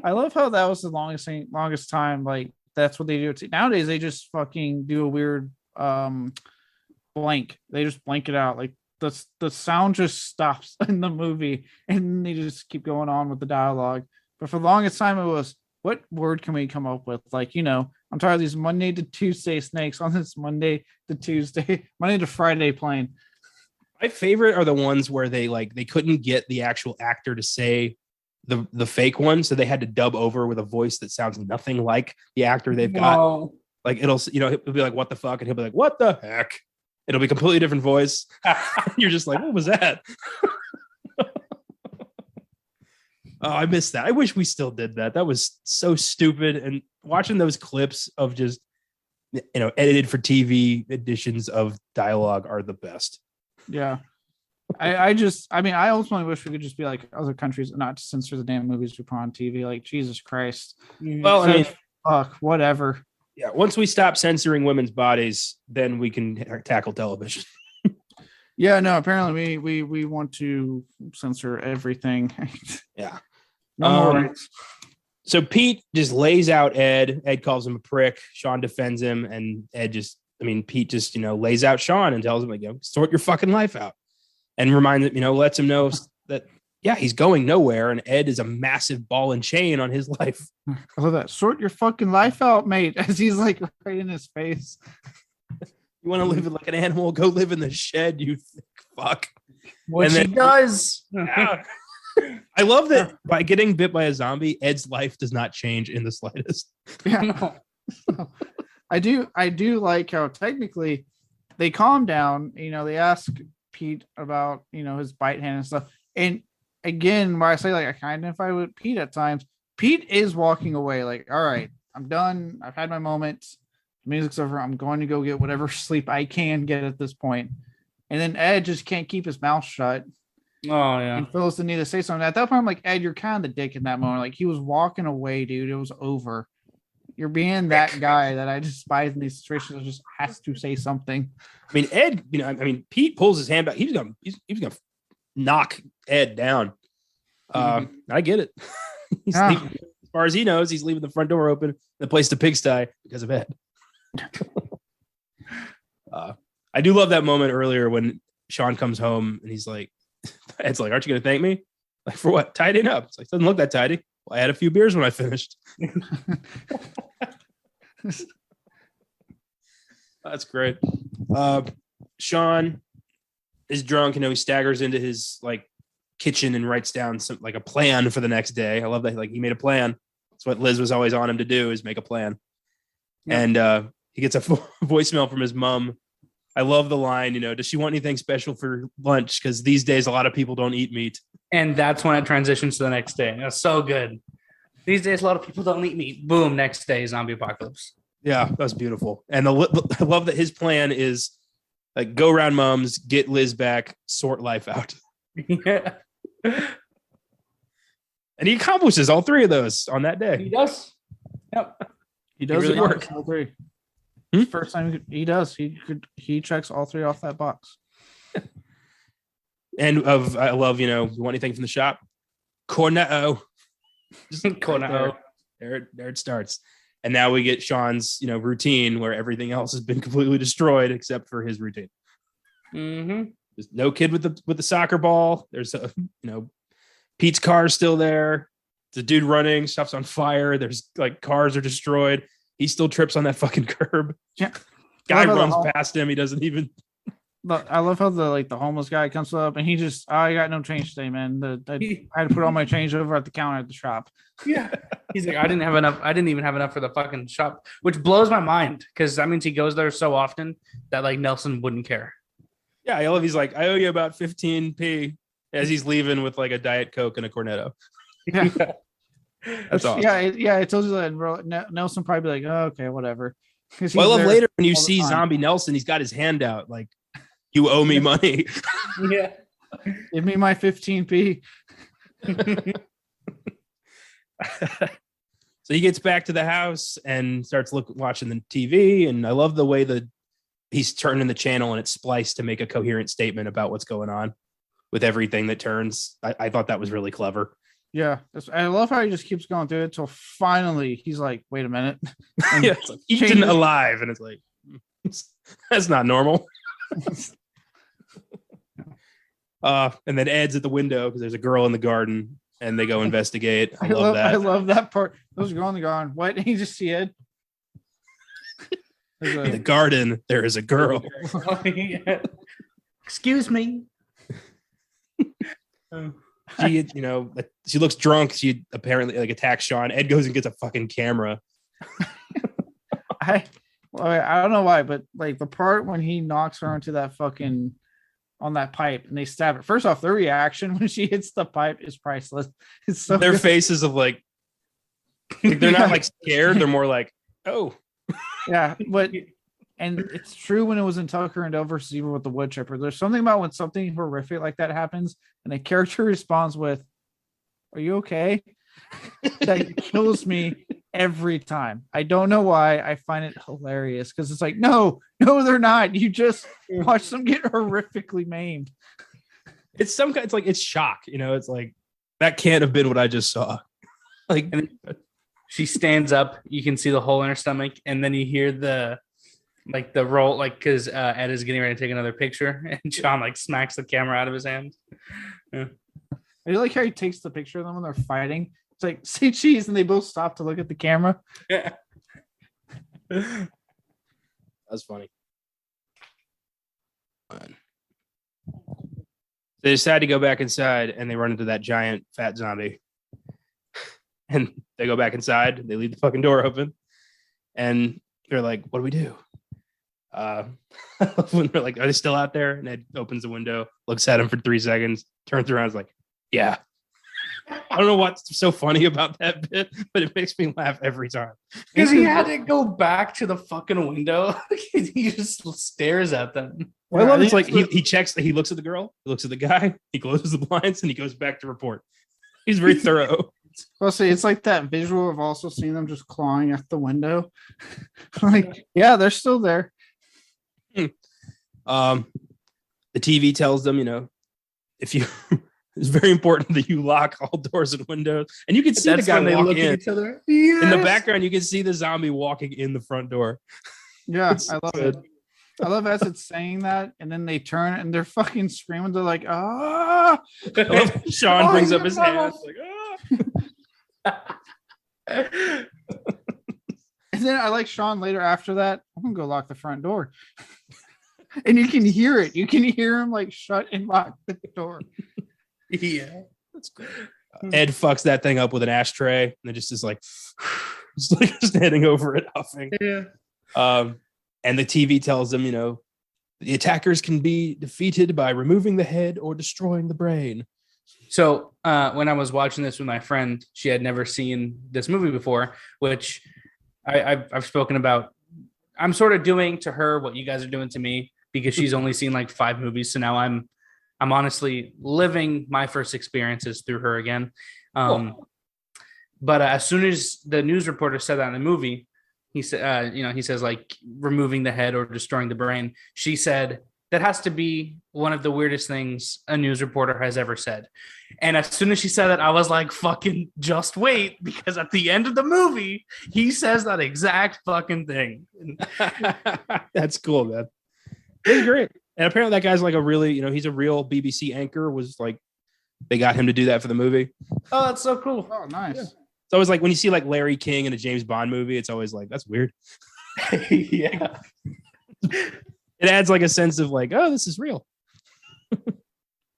I love how that was the longest time. Like that's what they do. Nowadays they just fucking do a weird blank. They just blank it out. Like the sound just stops in the movie and they just keep going on with the dialogue. But for the longest time it was, what word can we come up with? Like, I'm tired of these Monday to Tuesday snakes on this Monday to Tuesday, Monday to Friday plane. My favorite are the ones where they couldn't get the actual actor to say the fake one, so they had to dub over with a voice that sounds nothing like the actor they've got. No. Like it'll be like, what the fuck, and he'll be like, what the heck? It'll be a completely different voice. You're just like, what was that? Oh, I missed that. I wish we still did that. That was so stupid. And watching those clips of just edited for TV editions of dialogue are the best. Yeah. I ultimately wish we could just be like other countries and not censor the damn movies we put on TV. Like, Jesus Christ. Well, I mean, Fuck, whatever. yeah, once we stop censoring women's bodies, then we can tackle television. Yeah, no, apparently we want to censor everything. Yeah. No more Um, rights. So Pete just lays out Ed. Ed calls him a prick. Sean defends him, and Ed just Pete just, lays out Sean and tells him, like, sort your fucking life out, and reminds him, lets him know that, yeah, he's going nowhere. And Ed is a massive ball and chain on his life. I love that. Sort your fucking life out, mate. As he's like right in his face. You want to live like an animal? Go live in the shed, you thick fuck. What he does. Yeah. I love that by getting bit by a zombie, Ed's life does not change in the slightest. Yeah. I do like how technically they calm down. They ask Pete about, his bite hand and stuff. And again, where I say, like, I kind of identify with Pete at times. Pete is walking away like, all right, I'm done. I've had my moment. The music's over. I'm going to go get whatever sleep I can get at this point. And then Ed just can't keep his mouth shut. Oh, yeah. And feels the need to say something. At that point, I'm like, Ed, you're kind of the dick in that moment. Like, he was walking away, dude. It was over. You're being that guy that I despise in these situations. Just has to say something. Ed, Pete pulls his hand back. He's gonna knock Ed down. I get it. He's leaving, as far as he knows, he's leaving the front door open, the place to pigsty because of Ed. I do love that moment earlier when Sean comes home and he's like, Ed's like, aren't you gonna thank me? Like, for what? Tidying up. It's like, doesn't look that tidy. Well, I had a few beers when I finished. That's great. Sean is drunk. He staggers into his kitchen and writes down a plan for the next day. I love that. He made a plan. That's what Liz was always on him to do, is make a plan. Yeah. And he gets a voicemail from his mom. I love the line, does she want anything special for lunch? Because these days, a lot of people don't eat meat. And that's when it transitions to the next day. That's so good. These days, a lot of people don't eat meat. Boom, next day, zombie apocalypse. Yeah, that's beautiful. And I love that his plan is go around Mums, get Liz back, sort life out. Yeah. And he accomplishes all three of those on that day. He does. Yep. He does really work. All three. First time he does. He checks all three off that box. And I love, you want anything from the shop? Cornetto. Cornetto. There it starts. And now we get Sean's, routine where everything else has been completely destroyed except for his routine. Mm-hmm. There's no kid with the soccer ball. There's Pete's car's still there. The dude running, stuff's on fire. There's cars are destroyed. He still trips on that fucking curb. Yeah. Guy runs past him. He doesn't even. I love how the homeless guy comes up and he just, I got no change today, man. I had to put all my change over at the counter at the shop. Yeah. He's like, I didn't have enough. I didn't even have enough for the fucking shop, which blows my mind because that means he goes there so often that Nelson wouldn't care. Yeah. I love, he's like, I owe you about 15p as he's leaving with a Diet Coke and a Cornetto. Yeah. That's awesome. Yeah. I told you that. Nelson probably be like, oh, okay, whatever. Well, I love later when you see Zombie Nelson, he's got his hand out you owe me money. Yeah. Give me my 15p. So he gets back to the house and starts watching the TV. And I love the way that he's turning the channel and it's spliced to make a coherent statement about what's going on with everything that turns. I thought that was really clever. Yeah. I love how he just keeps going through it till finally he's like, wait a minute. And yeah, eaten alive. And it's like, that's not normal. And then Ed's at the window because there's a girl in the garden and they go investigate. I love that. I love that part. There's a girl in the garden. What? And you just see Ed. In the garden, there is a girl. Excuse me. She, she looks drunk. She apparently attacks Sean. Ed goes and gets a fucking camera. I don't know why, but the part when he knocks her into that fucking on that pipe and they stab it. First off, their reaction when she hits the pipe is priceless. It's so their good. faces of they're not scared. They're more oh. Yeah, but and it's true when it was in Tucker and Dale versus Evil with the wood chipper. There's something about when something horrific like that happens and a character responds with, "Are you okay?" That kills me every time. I don't know why. I find it hilarious because it's no, they're not. You just watch them get horrifically maimed. It's some kind. It's shock. It's that can't have been what I just saw. And she stands up. You can see the hole in her stomach, and then you hear the Like the roll, like because Ed is getting ready to take another picture, and Sean like smacks the camera out of his hand. Yeah. I like how he takes the picture of them when they're fighting. It's like, say cheese, and they both stop to look at the camera. Yeah. That's funny. They decide to go back inside, and they run into that giant fat zombie. And they go back inside. They leave the fucking door open, and they're like, "What do we do?" When they're like, "Are they still out there?" And Ed opens the window, looks at him for 3 seconds, turns around, is like, "Yeah." I don't know what's so funny about that bit, but it makes me laugh every time. Because he had to go back to the fucking window. He just stares at them. Well, I love it's like he checks, he looks at the girl, he looks at the guy, he closes the blinds, and he goes back to report. He's very thorough. Well, see, it's like that visual of also seeing them just clawing at the window. Like, yeah, they're still there. The TV tells them, if you it's very important that you lock all doors and windows. And you can see the guy walk in. Each other. Yes. In the background, you can see the zombie walking in the front door. Yeah, I love it. I love as it's saying that, and then they turn and they're fucking screaming. They're like, ah! Sean brings up his hands like, ah! And then I like Sean later after that. I'm gonna go lock the front door. And you can hear it. You can hear him like shut and lock the door. Yeah, that's great. Ed fucks that thing up with an ashtray, and it just is like, standing over it, huffing. Yeah. And the TV tells them, the attackers can be defeated by removing the head or destroying the brain. So when I was watching this with my friend, she had never seen this movie before, which I've spoken about. I'm sort of doing to her what you guys are doing to me because she's only seen like 5 movies. So now I'm honestly living my first experiences through her again. But as soon as the news reporter said that in the movie, he said, he says like removing the head or destroying the brain. She said, that has to be one of the weirdest things a news reporter has ever said. And as soon as she said that, I was like, fucking just wait, because at the end of the movie, he says that exact fucking thing. That's cool, man. It's great. And apparently that guy's like a really, he's a real BBC anchor, was like, they got him to do that for the movie. Oh, that's so cool. Oh, nice. Yeah. It's always like when you see like Larry King in a James Bond movie, it's always like, that's weird. Yeah. It adds like a sense of like, oh, this is real.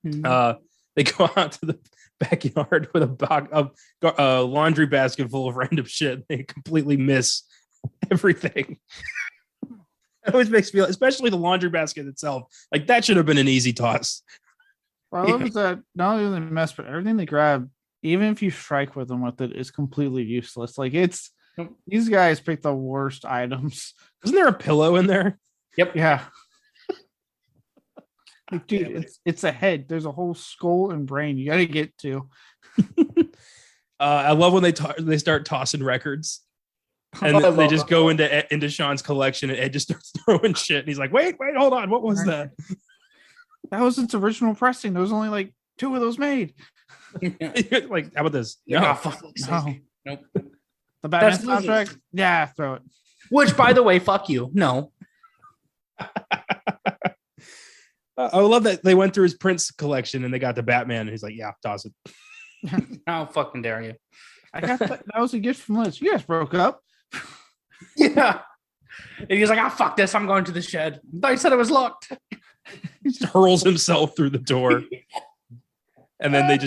They go out to the backyard with a laundry basket full of random shit. They completely miss everything. It always makes me feel, especially the laundry basket itself, like that should have been an easy toss. Well, I love that not only they mess, but everything they grab, even if you strike with them with it, is completely useless. Like these guys pick the worst items. Isn't there a pillow in there? Yep. Yeah. Like, dude, it's a head. There's a whole skull and brain you got to get to. I love when they start tossing records. And they just go into Sean's collection, and Ed just starts throwing shit. And he's like, wait, hold on. What was that? That was its original pressing. There was only like 2 of those made. Like, how about this? No. Nope. The Batman soundtrack? Yeah, throw it. Which, by the way, fuck you. No. I love that they went through his Prince collection and they got the Batman, and he's like, yeah, toss it. How fucking dare you? I got that was a gift from Liz. You guys broke up. Yeah. And he's like, fuck this. I'm going to the shed. They said it was locked. He just hurls himself through the door. And then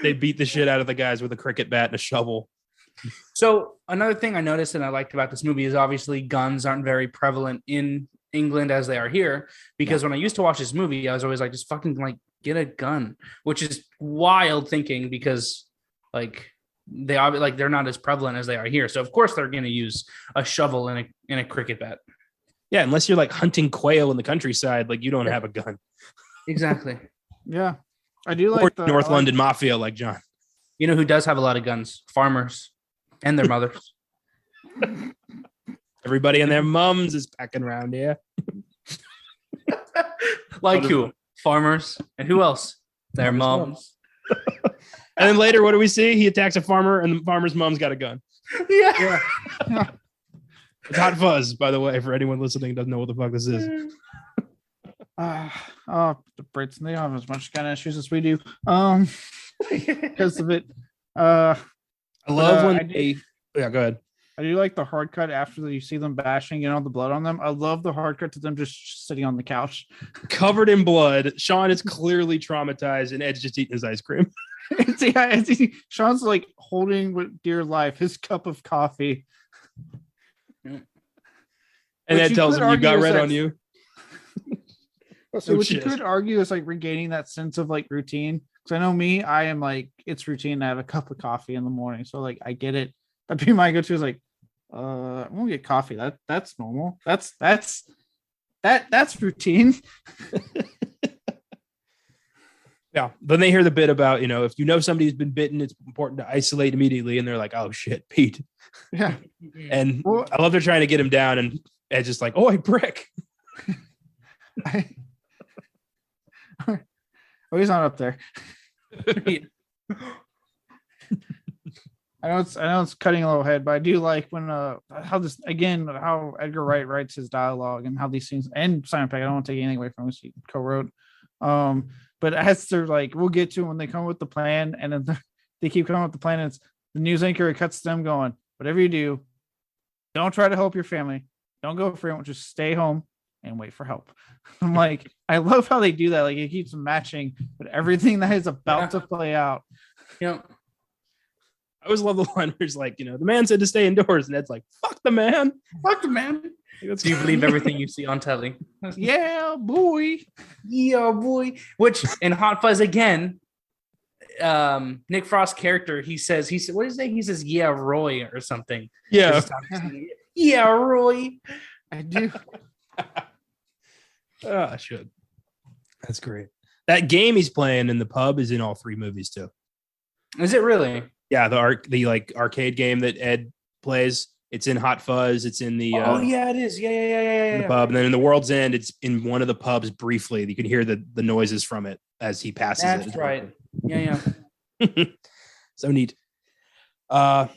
they beat the shit out of the guys with a cricket bat and a shovel. So another thing I noticed and I liked about this movie is obviously guns aren't very prevalent in England as they are here. Because when I used to watch this movie, I was always like, just fucking like get a gun, which is wild thinking because like they're not as prevalent as they are here. So of course they're going to use a shovel and a cricket bat. Yeah, unless you're like hunting quail in the countryside, like you don't have a gun. Exactly. Yeah, I do like the North London Mafia, like John. You know who does have a lot of guns? Farmers and their mothers. Everybody and their mums is packing around here. Like who? Farmers. And who else? Their moms. And then later, what do we see? He attacks a farmer, and the farmer's mom's got a gun. Yeah. It's Hot Fuzz, by the way, for anyone listening who doesn't know what the fuck this is. The Brits, they don't have as much kind of issues as we do. Because of it. I love when yeah, go ahead. I do like the hard cut after you see them bashing and all the blood on them. I love the hard cut to them just sitting on the couch. Covered in blood. Sean is clearly traumatized and Ed's just eating his ice cream. Sean's like holding with dear life his cup of coffee. And Ed tells him, you got red on you. So what you could argue is like regaining that sense of like routine. Because I know me, I am like, it's routine to have a cup of coffee in the morning. So like I get it. That'd be my go-to is like, I'm gonna get coffee. That's normal. That's routine. Yeah. Then they hear the bit about, if you know somebody's been bitten, it's important to isolate immediately. And they're like, oh shit, Pete. Yeah. And I love they're trying to get him down, and Ed's just like, oh, I brick. Oh, he's not up there. I know it's cutting a little head, but I do like when how Edgar Wright writes his dialogue and how these scenes, and Simon Pegg, I don't want to take anything away from this, he co-wrote. But as they're like, we'll get to when they come with the plan, and then they keep coming with the plan, and it's the news anchor, it cuts to them going, whatever you do, don't try to help your family. Don't go for it. Just stay home and wait for help. I'm like, I love how they do that. Like it keeps matching, but everything that is about to play out. Yeah. I always love the line where it's like, the man said to stay indoors, and Ed's like, fuck the man. Fuck the man. Do you believe everything you see on telly? Yeah, boy. Yeah, boy. Which in Hot Fuzz again, Nick Frost's character, he says, what is it? He says, yeah, Roy or something. Yeah. Yeah, Roy. I do. I should. That's great. That game he's playing in the pub is in all three movies too. Is it really? Yeah, the arcade game that Ed plays. It's in Hot Fuzz. It's in the yeah, it is. Yeah. The pub, and then in The World's End, it's in one of the pubs briefly. You can hear the noises from it as he passes. That's right. Yeah. So neat. So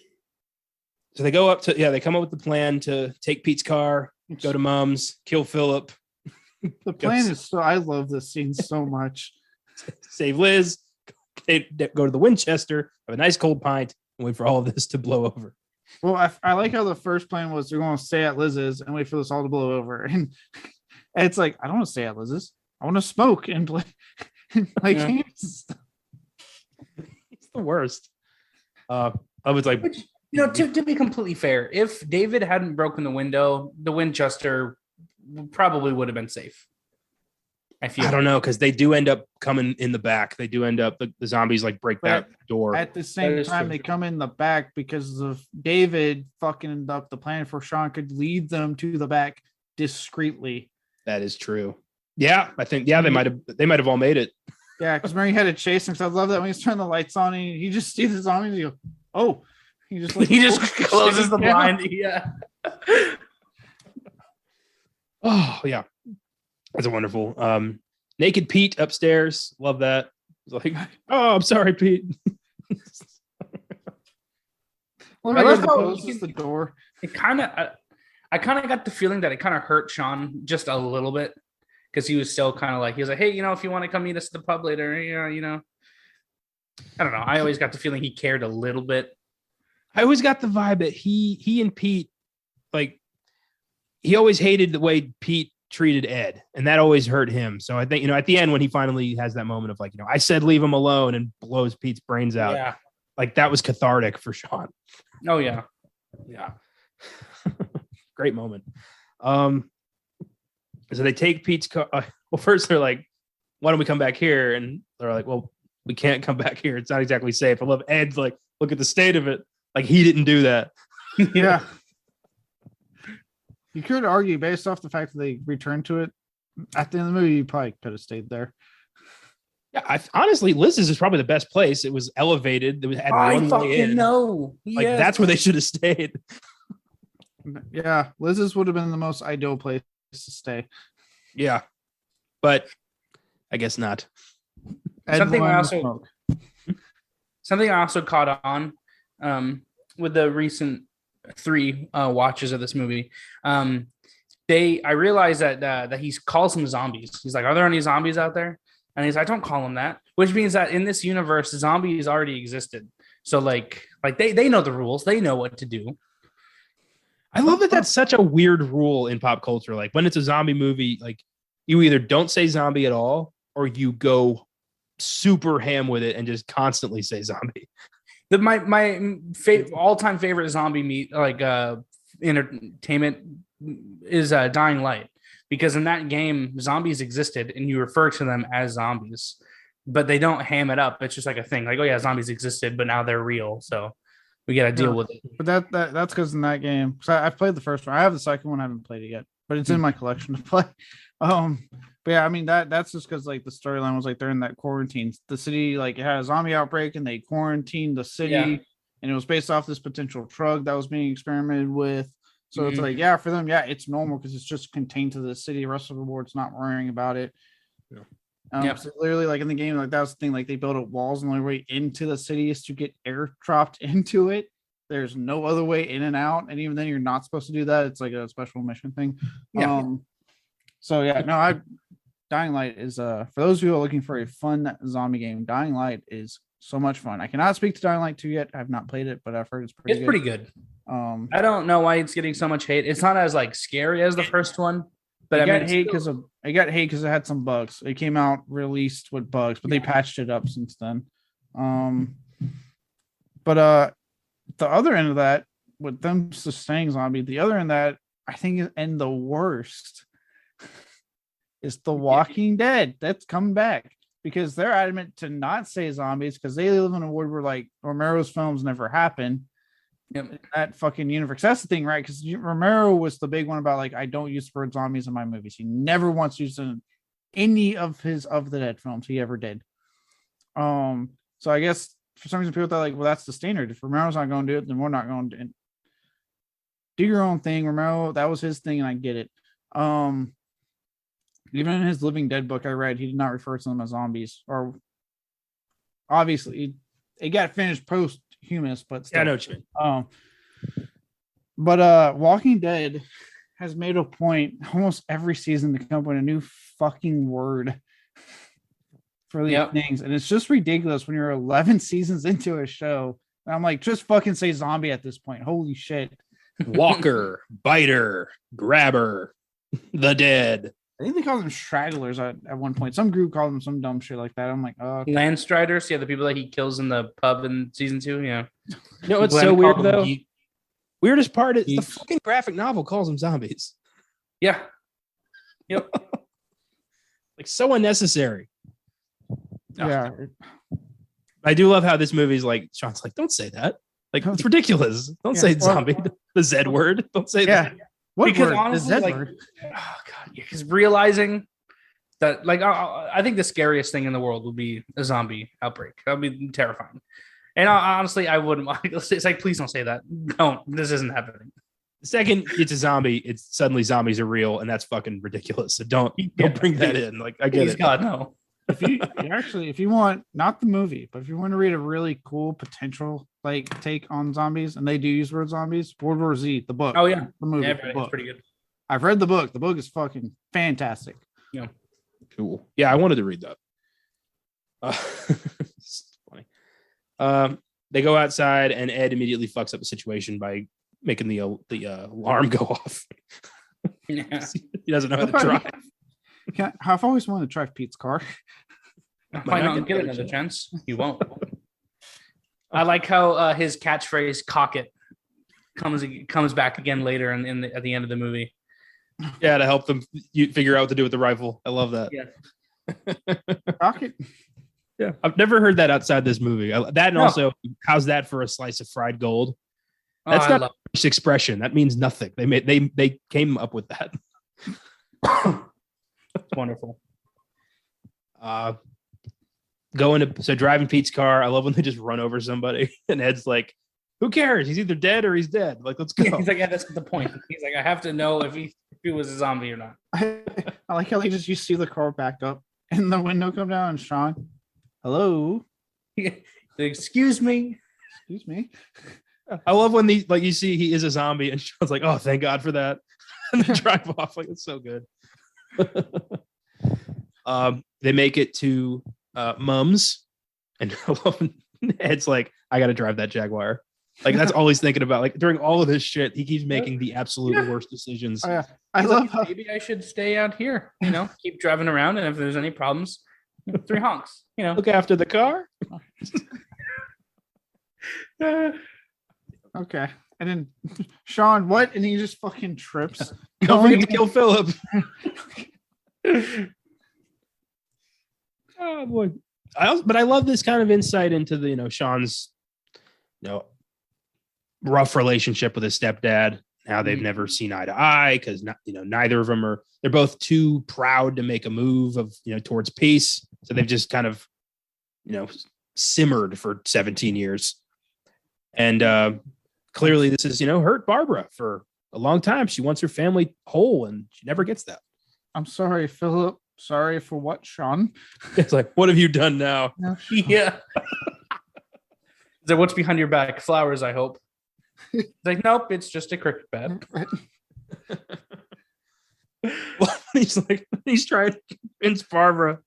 they go up to they come up with the plan to take Pete's car, go to Mom's, kill Philip. The plan is I love this scene so much. Save Liz. They go to the Winchester, have a nice cold pint, and wait for all of this to blow over. Well, I like how the first plan was they're going to stay at Liz's and wait for this all to blow over. And it's like, I don't want to stay at Liz's. I want to smoke and play. It's the worst. I was like, to be completely fair, if David hadn't broken the window, the Winchester probably would have been safe. I don't know, because they do end up coming in the back. They do end up the zombies break that door. At the same time, they come in the back because of David fucking up the plan for Sean could lead them to the back discreetly. That is true. Yeah, I think they might have all made it. Yeah, because Mary had to chase him. Because I love that when he's turning the lights on and he just sees the zombies. And he goes, oh, he just closes the blind. Yeah. Oh yeah. That's a wonderful. Naked Pete upstairs. Love that. It's like, oh, I'm sorry, Pete. I love how the door. I kind of got the feeling that it kind of hurt Sean just a little bit because he was still kind of like, he was like, hey, if you want to come meet us at the pub later, I don't know. I always got the feeling he cared a little bit. I always got the vibe that he and Pete, he always hated the way Pete treated Ed, and that always hurt him. So I think, at the end when he finally has that moment of I said leave him alone, and blows Pete's brains out. Yeah. That was cathartic for Sean. Oh yeah. Yeah. Great moment. So they take Pete's car. Well, first they're like, why don't we come back here? And they're like, well, we can't come back here. It's not exactly safe. I love Ed's look at the state of it. He didn't do that. Yeah. You could argue based off the fact that they returned to it at the end of the movie, you probably could have stayed there. Yeah, honestly, Liz's is probably the best place. It was elevated. It had one way in. Know. That's where they should have stayed. Yeah, Liz's would have been the most ideal place to stay. Yeah, but I guess not. Something I also caught on with the recent 3 watches of this movie. I realized that he calls them zombies. He's like, "Are there any zombies out there?" And he's like, "I don't call them that," which means that in this universe, zombies already existed. So like they know the rules. They know what to do. I love that that's such a weird rule in pop culture. Like when it's a zombie movie, like you either don't say zombie at all or you go super ham with it and just constantly say zombie. My all-time favorite zombie entertainment is Dying Light, because in that game zombies existed and you refer to them as zombies, but they don't ham it up. It's just like a thing, like, oh yeah, zombies existed, but now they're real, so we got to deal with it. But that's because in that game, because I've played the first one, I have the second one, I haven't played it yet, but it's in my collection to play. But yeah, I mean that's just because like the storyline was like they're in that quarantine. The city like it had a zombie outbreak and they quarantined the city, and it was based off this potential drug that was being experimented with. So it's like, yeah, for them, yeah, it's normal because it's just contained to the city. The rest of the world's not worrying about it. So literally, like in the game, like that was the thing. Like they built up walls, and the only way into the city is to get air dropped into it. There's no other way in and out, and even then, you're not supposed to do that. It's like a special mission thing. So yeah, no, Dying Light is for those who are looking for a fun zombie game. Dying Light is so much fun. I cannot speak to Dying Light 2 yet. I've not played it, but I've heard it's pretty good. I don't know why it's getting so much hate. It's not as like scary as the first one, but I got hate because it had some bugs. It came out released with bugs, but they patched it up since then. But the other end of that, with them sustaining zombie, the other end of that I think and the worst is The Walking Dead. That's coming back because they're adamant to not say zombies because they live in a world where like Romero's films never happen. That fucking universe. That's the thing, right? Because Romero was the big one about like I don't use the word zombies in my movies. He never once used in any of his of the Dead films he ever did. So I guess for some reason people thought like, well, that's the standard. If Romero's not going to do it, then we're not going to do your own thing. Romero, that was his thing, and I get it. Even in his Living Dead book I read, he did not refer to them as zombies. Or obviously, it got finished posthumous, but still. Yeah, I know what you mean. But Walking Dead has made a point almost every season to come up with a new fucking word for these things, and it's just ridiculous when you're 11 seasons into a show. And I'm like, just fucking say zombie at this point. Holy shit! Walker, biter, grabber, the dead. I think they call them stragglers at one point. Some group called them some dumb shit like that. I'm like, oh, okay. Landstriders, the people that he kills in the pub in season 2. You know what's so weird though? Weirdest part is the fucking graphic novel calls them zombies. Yeah. Yep. Like so unnecessary. Yeah. I do love how this movie's like, Sean's like, don't say that. Like, it's ridiculous. Don't say zombie. The Z word. Don't say that. What because word? Honestly, like, word? Oh god, because realizing that, like, I think the scariest thing in the world would be a zombie outbreak. That would be terrifying. And honestly, I wouldn't. It's like, please don't say that. Don't. This isn't happening. The second it's a zombie, it's suddenly zombies are real, and that's fucking ridiculous. So don't bring that in. Like, I get please it. God, no. If you want, not the movie, but if you want to read a really cool potential like take on zombies, and they do use the word zombies, World War Z, the book. Oh yeah, the movie. Yeah, the book. It's pretty good. I've read the book. The book is fucking fantastic. Yeah, cool. Yeah, I wanted to read that. It's funny. They go outside, and Ed immediately fucks up the situation by making the alarm go off. Yeah. He doesn't know how to drive. I've always wanted to drive Pete's car. Might not get another chance. You won't. I like how his catchphrase "cock it" comes back again later at the end of the movie. Yeah, to help them figure out what to do with the rifle. I love that. Yeah. Cock it. Yeah, I've never heard that outside this movie. Also, how's that for a slice of fried gold? That's not an expression. That means nothing. They came up with that. It's wonderful. Driving Pete's car. I love when they just run over somebody, and Ed's like, "Who cares? He's either dead or he's dead. Like, let's go." He's like, "Yeah, that's the point." He's like, "I have to know if he was a zombie or not." I like how you see the car back up and the window come down, and Sean, hello, excuse me. I love when you see he is a zombie and Sean's like, oh, thank God for that. And they drive off. Like, it's so good. They make it to Mum's, and Ed's like, I gotta drive that Jaguar. Like, that's all he's thinking about. Like, during all of this shit, he keeps making the absolute worst decisions. I love how maybe I should stay out here, keep driving around, and if there's any problems, 3 honks, look after the car. okay. And then Sean, what? And he just fucking trips. Don't forget to kill Philip. Oh boy. But I love this kind of insight into the, Sean's, rough relationship with his stepdad. How they've never seen eye to eye because neither of them they're both too proud to make a move towards peace. So they've just kind of, simmered for 17 years. And clearly this has, hurt Barbara for a long time. She wants her family whole and she never gets that. I'm sorry, Philip. Sorry for what, Sean? It's like, what have you done now? No, yeah. So what's behind your back? Flowers, I hope. It's like, nope, it's just a cricket bat. Well, he's trying to convince Barbara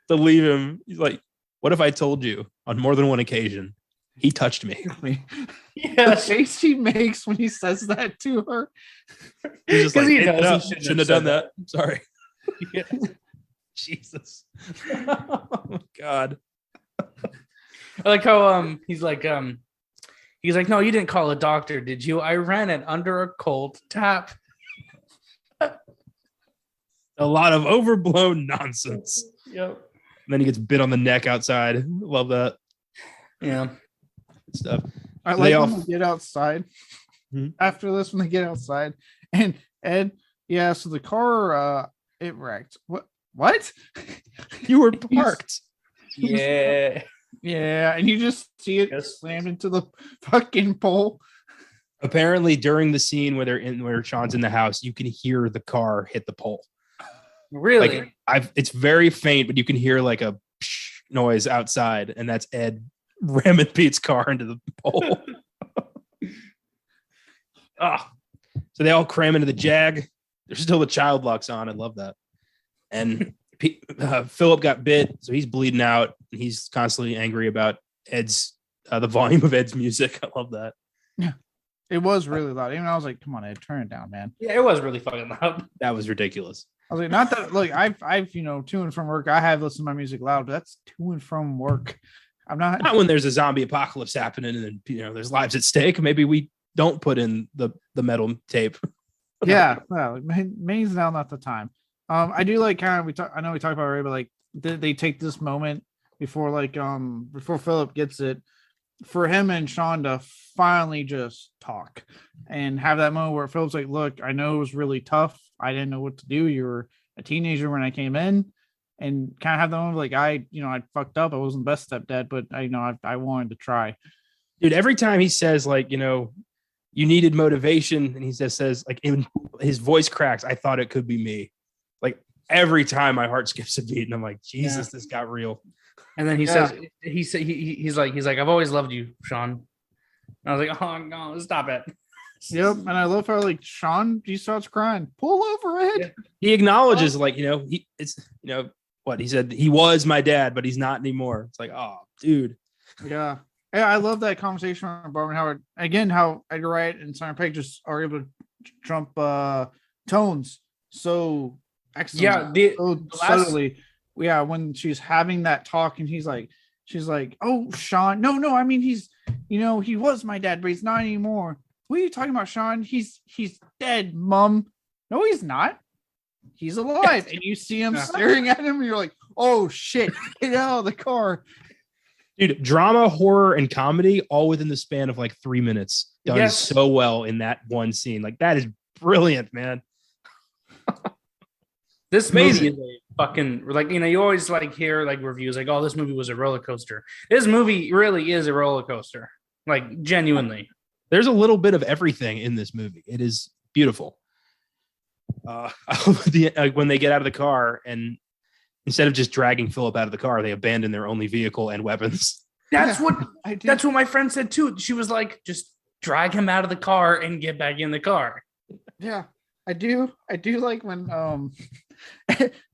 to leave him. He's like, what if I told you on more than one occasion he touched me? Yeah, the face he makes when he says that to her. He's just like, he hey, knows no, he shouldn't have done that. I'm sorry. Yeah. Jesus. Oh my God. I like how he's like, no, you didn't call a doctor, did you? I ran it under a cold tap. A lot of overblown nonsense. Yep. And then he gets bit on the neck outside. Love that. Yeah. Stuff. I like when they get outside. After this, when they get outside, and Ed, yeah, so the car it wrecked. What? You were parked. Yeah. Yeah, and you just see it slammed into the fucking pole. Apparently, during the scene where Sean's in the house, you can hear the car hit the pole. Really? Like, it's very faint, but you can hear like a noise outside, and that's Ed ramming Pete's car into the pole. So they all cram into the Jag. There's still the child locks on. I love that. And Philip got bit, so he's bleeding out, and he's constantly angry about Ed's the volume of Ed's music. I love that. Yeah, it was really loud. Even I was like, "Come on, Ed, turn it down, man." Yeah, it was really fucking loud. That was ridiculous. I was like, not that. Look, I've to and from work, I have listened to my music loud, but that's to and from work. I'm not when there's a zombie apocalypse happening, and then there's lives at stake. Maybe we don't put in the metal tape. Yeah, well, may's now not the time. I do like kind of I know we talked about it already, but like they take this moment before before Philip gets it for him and Sean to finally just talk and have that moment where Philip's like, look, I know it was really tough. I didn't know what to do. You were a teenager when I came in, and kind of have the moment like I fucked up. I wasn't the best stepdad, but I wanted to try. Dude, every time he says you needed motivation, and he just says his voice cracks. I thought it could be me. Like every time my heart skips a beat, and I'm like, Jesus, this got real. And then he says, he's like, I've always loved you, Sean. And I was like, oh no, stop it. Yep. And I love how Sean, he starts crying. Pull over, Ed. Yeah. He acknowledges what he said. He was my dad, but he's not anymore. It's like, oh, dude. Yeah. Yeah, I love that conversation with Barbara Howard. Again, how Edgar Wright and Simon Pegg just are able to jump tones so excellent. Yeah, subtly. Yeah, when she's having that talk and she's like, oh, Sean, no, I mean he was my dad, but he's not anymore. What are you talking about, Sean? He's dead, Mom. No, he's not. He's alive. And you see him staring at him, and you're like, oh shit, get out of the car. Dude, drama, horror, and comedy all within the span of 3 minutes. Done so well in that one scene. That is brilliant, man. This movie is a fucking you always hear reviews oh, this movie was a roller coaster. This movie really is a roller coaster. Genuinely. There's a little bit of everything in this movie. It is beautiful. When they get out of the car and instead of just dragging Philip out of the car, they abandon their only vehicle and weapons. That's what my friend said too. She was like, just drag him out of the car and get back in the car. Yeah, I do like when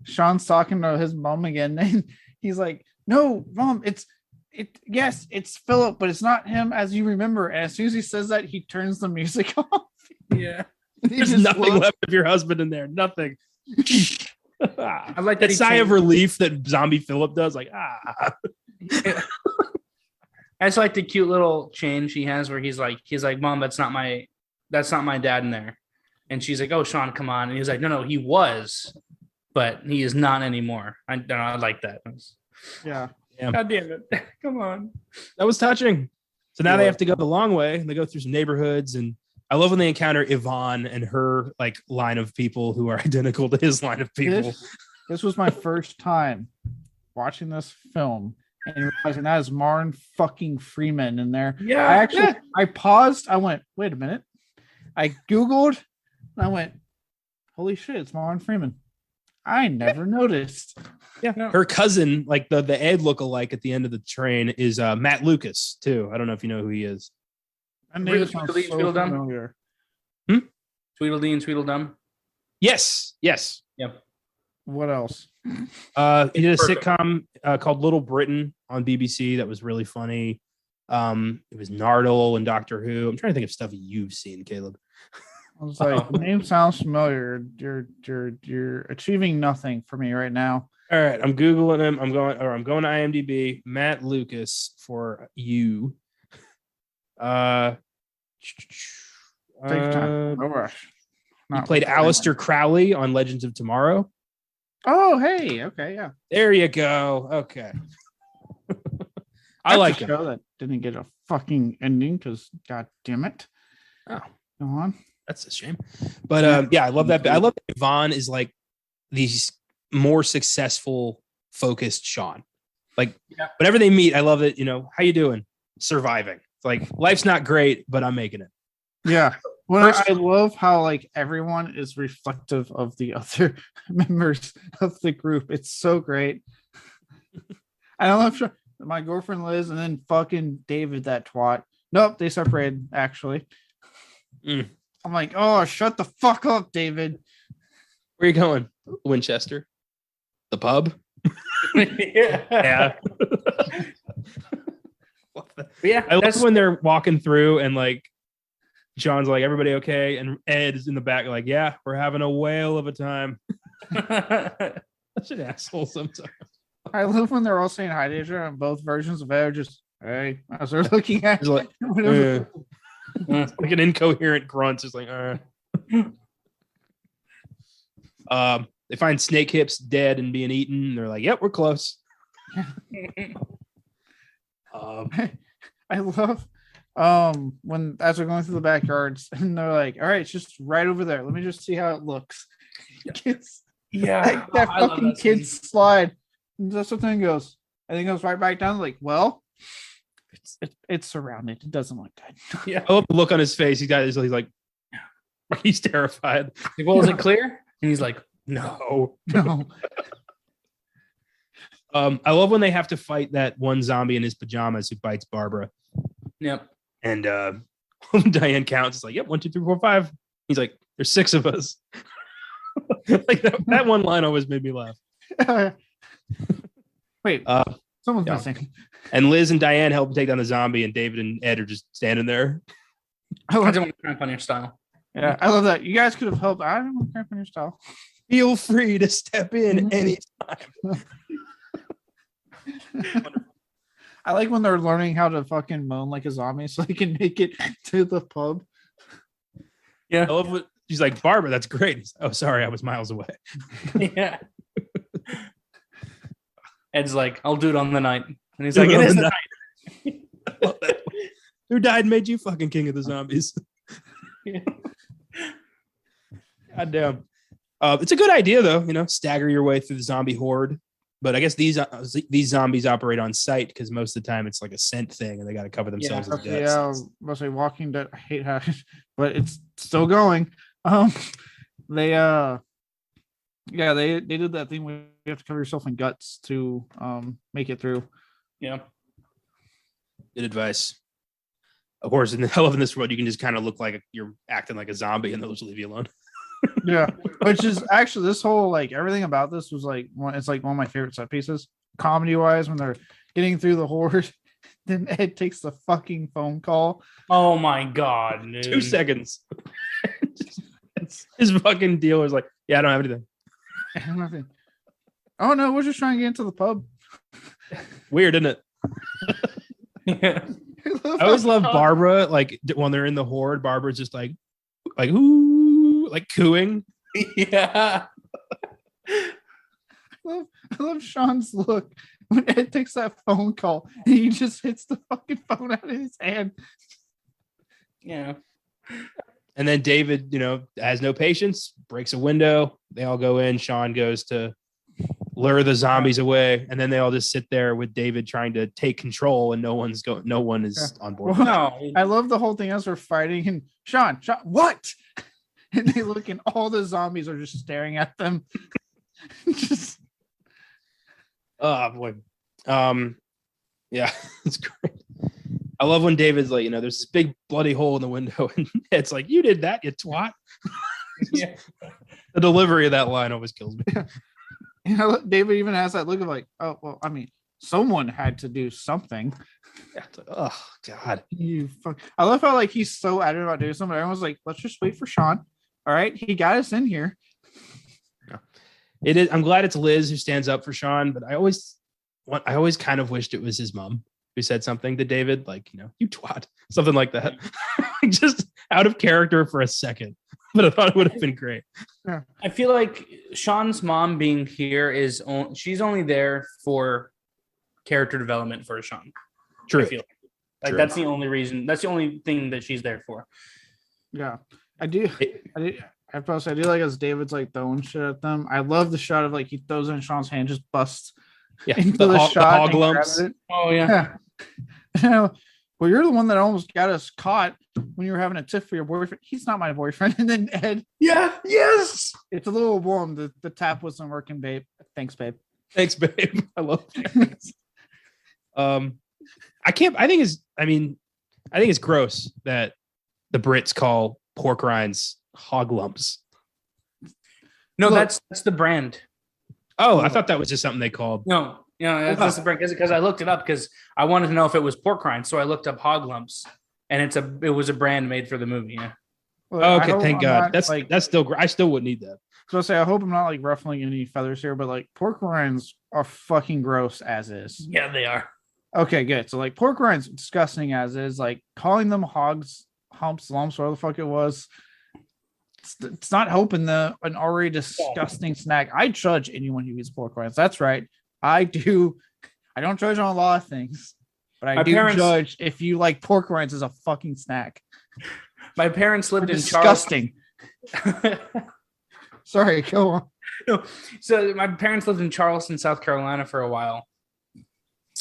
Sean's talking to his mom again, and he's like, "No, mom, yes, it's Philip, but it's not him as you remember." And as soon as he says that, he turns the music off. Yeah. There's nothing left of your husband in there. Nothing. I like that that sigh of relief that zombie Philip does. Like, Yeah. I just like the cute little change he has where he's like, Mom, that's not my dad in there. And she's like, oh, Sean, come on. And he's like, no, he was, but he is not anymore. I like that. Yeah. God damn it. Come on. that was touching. So now they have to go the long way and they go through some neighborhoods. And I love when they encounter Yvonne and her like line of people who are identical to his line of people. This was my first time watching this film and realizing that is Martin fucking Freeman in there. Yeah. I paused. I went, wait a minute. I Googled and I went, holy shit, it's Martin Freeman. I never noticed. Yeah. Her cousin, like the Ed lookalike at the end of the train, is Matt Lucas, too. I don't know if you know who he is. I name sounds so familiar. Tweedledee and Tweedledum. Yes. Yep. What else? He did a sitcom called Little Britain on BBC that was really funny. It was Nardole and Doctor Who. I'm trying to think of stuff you've seen, Caleb. I was like, the name sounds familiar. You're achieving nothing for me right now. All right, I'm Googling him. I'm going to IMDb. Matt Lucas for you. Take your time. No rush. He played Aleister Crowley on Legends of Tomorrow. Oh, hey. Okay, yeah. There you go. Okay. I like him. Show that didn't get a fucking ending because god damn it. Oh, go on. That's a shame. But yeah, I love that. I love that Yvonne is like these more successful, focused Sean. Like whenever they meet, I love it. You know, how you doing? Surviving. It's like life's not great, but I'm making it. Yeah. Well, I love how like everyone is reflective of the other members of the group. It's so great. I don't know if my girlfriend Liz and then fucking David, that twat. Nope, they separated actually. I'm like, oh, shut the fuck up, David. Where are you going? Winchester. The pub. Yeah. Yeah. I love when they're walking through and like Sean's like, everybody okay? And Ed is in the back, like, yeah, we're having a whale of a time. Such an asshole sometimes. I love when they're all saying hi to each other and both versions of Ed are just, hey, as they're looking at like, like an incoherent grunt, just like, they find Snake Hips dead and being eaten. They're like, yep, we're close. I love when as they're going through the backyards and they're like, all right, it's just right over there. Let me just see how it looks. That fucking kid slide. That's what thing goes. And it goes right back down. Like, well, it's surrounded. It doesn't look good. Yeah. I love the look on his face. He's like, he's terrified. Like, well, is it clear? And he's like, no. I love when they have to fight that one zombie in his pajamas who bites Barbara. Yep. And Diane counts. It's like, yep, 1, 2, 3, 4, 5. He's like, there's 6 of us. Like that one line always made me laugh. Wait, someone's missing. And Liz and Diane help him take down the zombie, and David and Ed are just standing there. I don't want to cramp on your style. Yeah, I love that. You guys could have helped. I don't want to cramp on your style. Feel free to step in anytime. I like when they're learning how to fucking moan like a zombie so they can make it to the pub. Yeah. I love what she's like, Barbara, that's great. He's, oh, sorry, I was miles away. Yeah. Ed's like, I'll do it on the night. And he's like, it is the night. Who died and made you fucking king of the zombies? Yeah. God damn. It's a good idea though, you know, stagger your way through the zombie horde. But I guess these zombies operate on sight because most of the time it's like a scent thing and they got to cover themselves. Yeah, mostly Walking Dead. I hate how, but it's still going. They did that thing where you have to cover yourself in guts to make it through. Yeah. Good advice. Of course, in the hell of in this world, you can just kind of look like you're acting like a zombie, and they'll just leave you alone. Yeah, which is actually this whole like everything about this was like it's like one of my favorite set pieces, comedy wise, when they're getting through the horde. Then Ed takes the fucking phone call. Oh my god, dude. 2 seconds. His fucking deal was like, yeah, I don't have anything. Nothing. Oh no, we're just trying to get into the pub. Weird, isn't it? Yeah. I always love Barbara. Like when they're in the horde, Barbara's just like ooh, like cooing. Yeah. I love Sean's look when Ed takes that phone call and he just hits the fucking phone out of his hand. Yeah. And then David, has no patience, breaks a window. They all go in. Sean goes to lure the zombies away, and then they all just sit there with David trying to take control, and no one is on board. Well, No. I love the whole thing as we're fighting, and Sean, what? And they look, and all the zombies are just staring at them. Just Oh boy. Yeah, it's great. I love when David's like, there's this big bloody hole in the window, and it's like, you did that, you twat. Yeah. The delivery of that line always kills me. David even has that look of like, oh well, I mean, someone had to do something. Yeah, it's like, oh god. You fuck. I love how like he's so adamant about doing something. Everyone's like, let's just wait for Sean. All right, he got us in here. Yeah. It is. I'm glad it's Liz who stands up for Sean, but I always kind of wished it was his mom who said something to David, like, you twat, something like that. Just out of character for a second. But I thought it would have been great. I feel like Sean's mom being here she's only there for character development for Sean. True. I feel like True. that's the only reason. That's the only thing that she's there for. Yeah, I do. I have to say, I do like as David's like throwing shit at them. I love the shot of like he throws it in Sean's hand, just busts into the shot. The hog and lumps. grabs it. Oh yeah. Well, you're the one that almost got us caught when you were having a tiff for your boyfriend. He's not my boyfriend. And then Ed, Yes. it's a little warm. The tap wasn't working, babe. Thanks, babe. Thanks, babe. I love it. I think it's gross that the Brits call pork rinds hog lumps. No, Look. that's the brand. Oh, I thought that was just something they called. No, that's the brand because I looked it up because I wanted to know if it was pork rinds. So I looked up hog lumps, and it was a brand made for the movie. Yeah. Look, Oh, I okay, hope thank I'm God. not, That's like, still. I still wouldn't eat that. so I say I hope I'm not like ruffling any feathers here, but like pork rinds are fucking gross as is. Yeah, they are. Okay, good. So like pork rinds disgusting as is. Like calling them hogs, humps, lumps, whatever the fuck it was. It's not helping an already disgusting snack. I judge anyone who eats pork rinds. That's right. I do. I don't judge on a lot of things, but I do judge if you like pork rinds as a fucking snack. My parents lived in disgusting. Charleston. Sorry, go on. No, so my parents lived in Charleston, South Carolina for a while.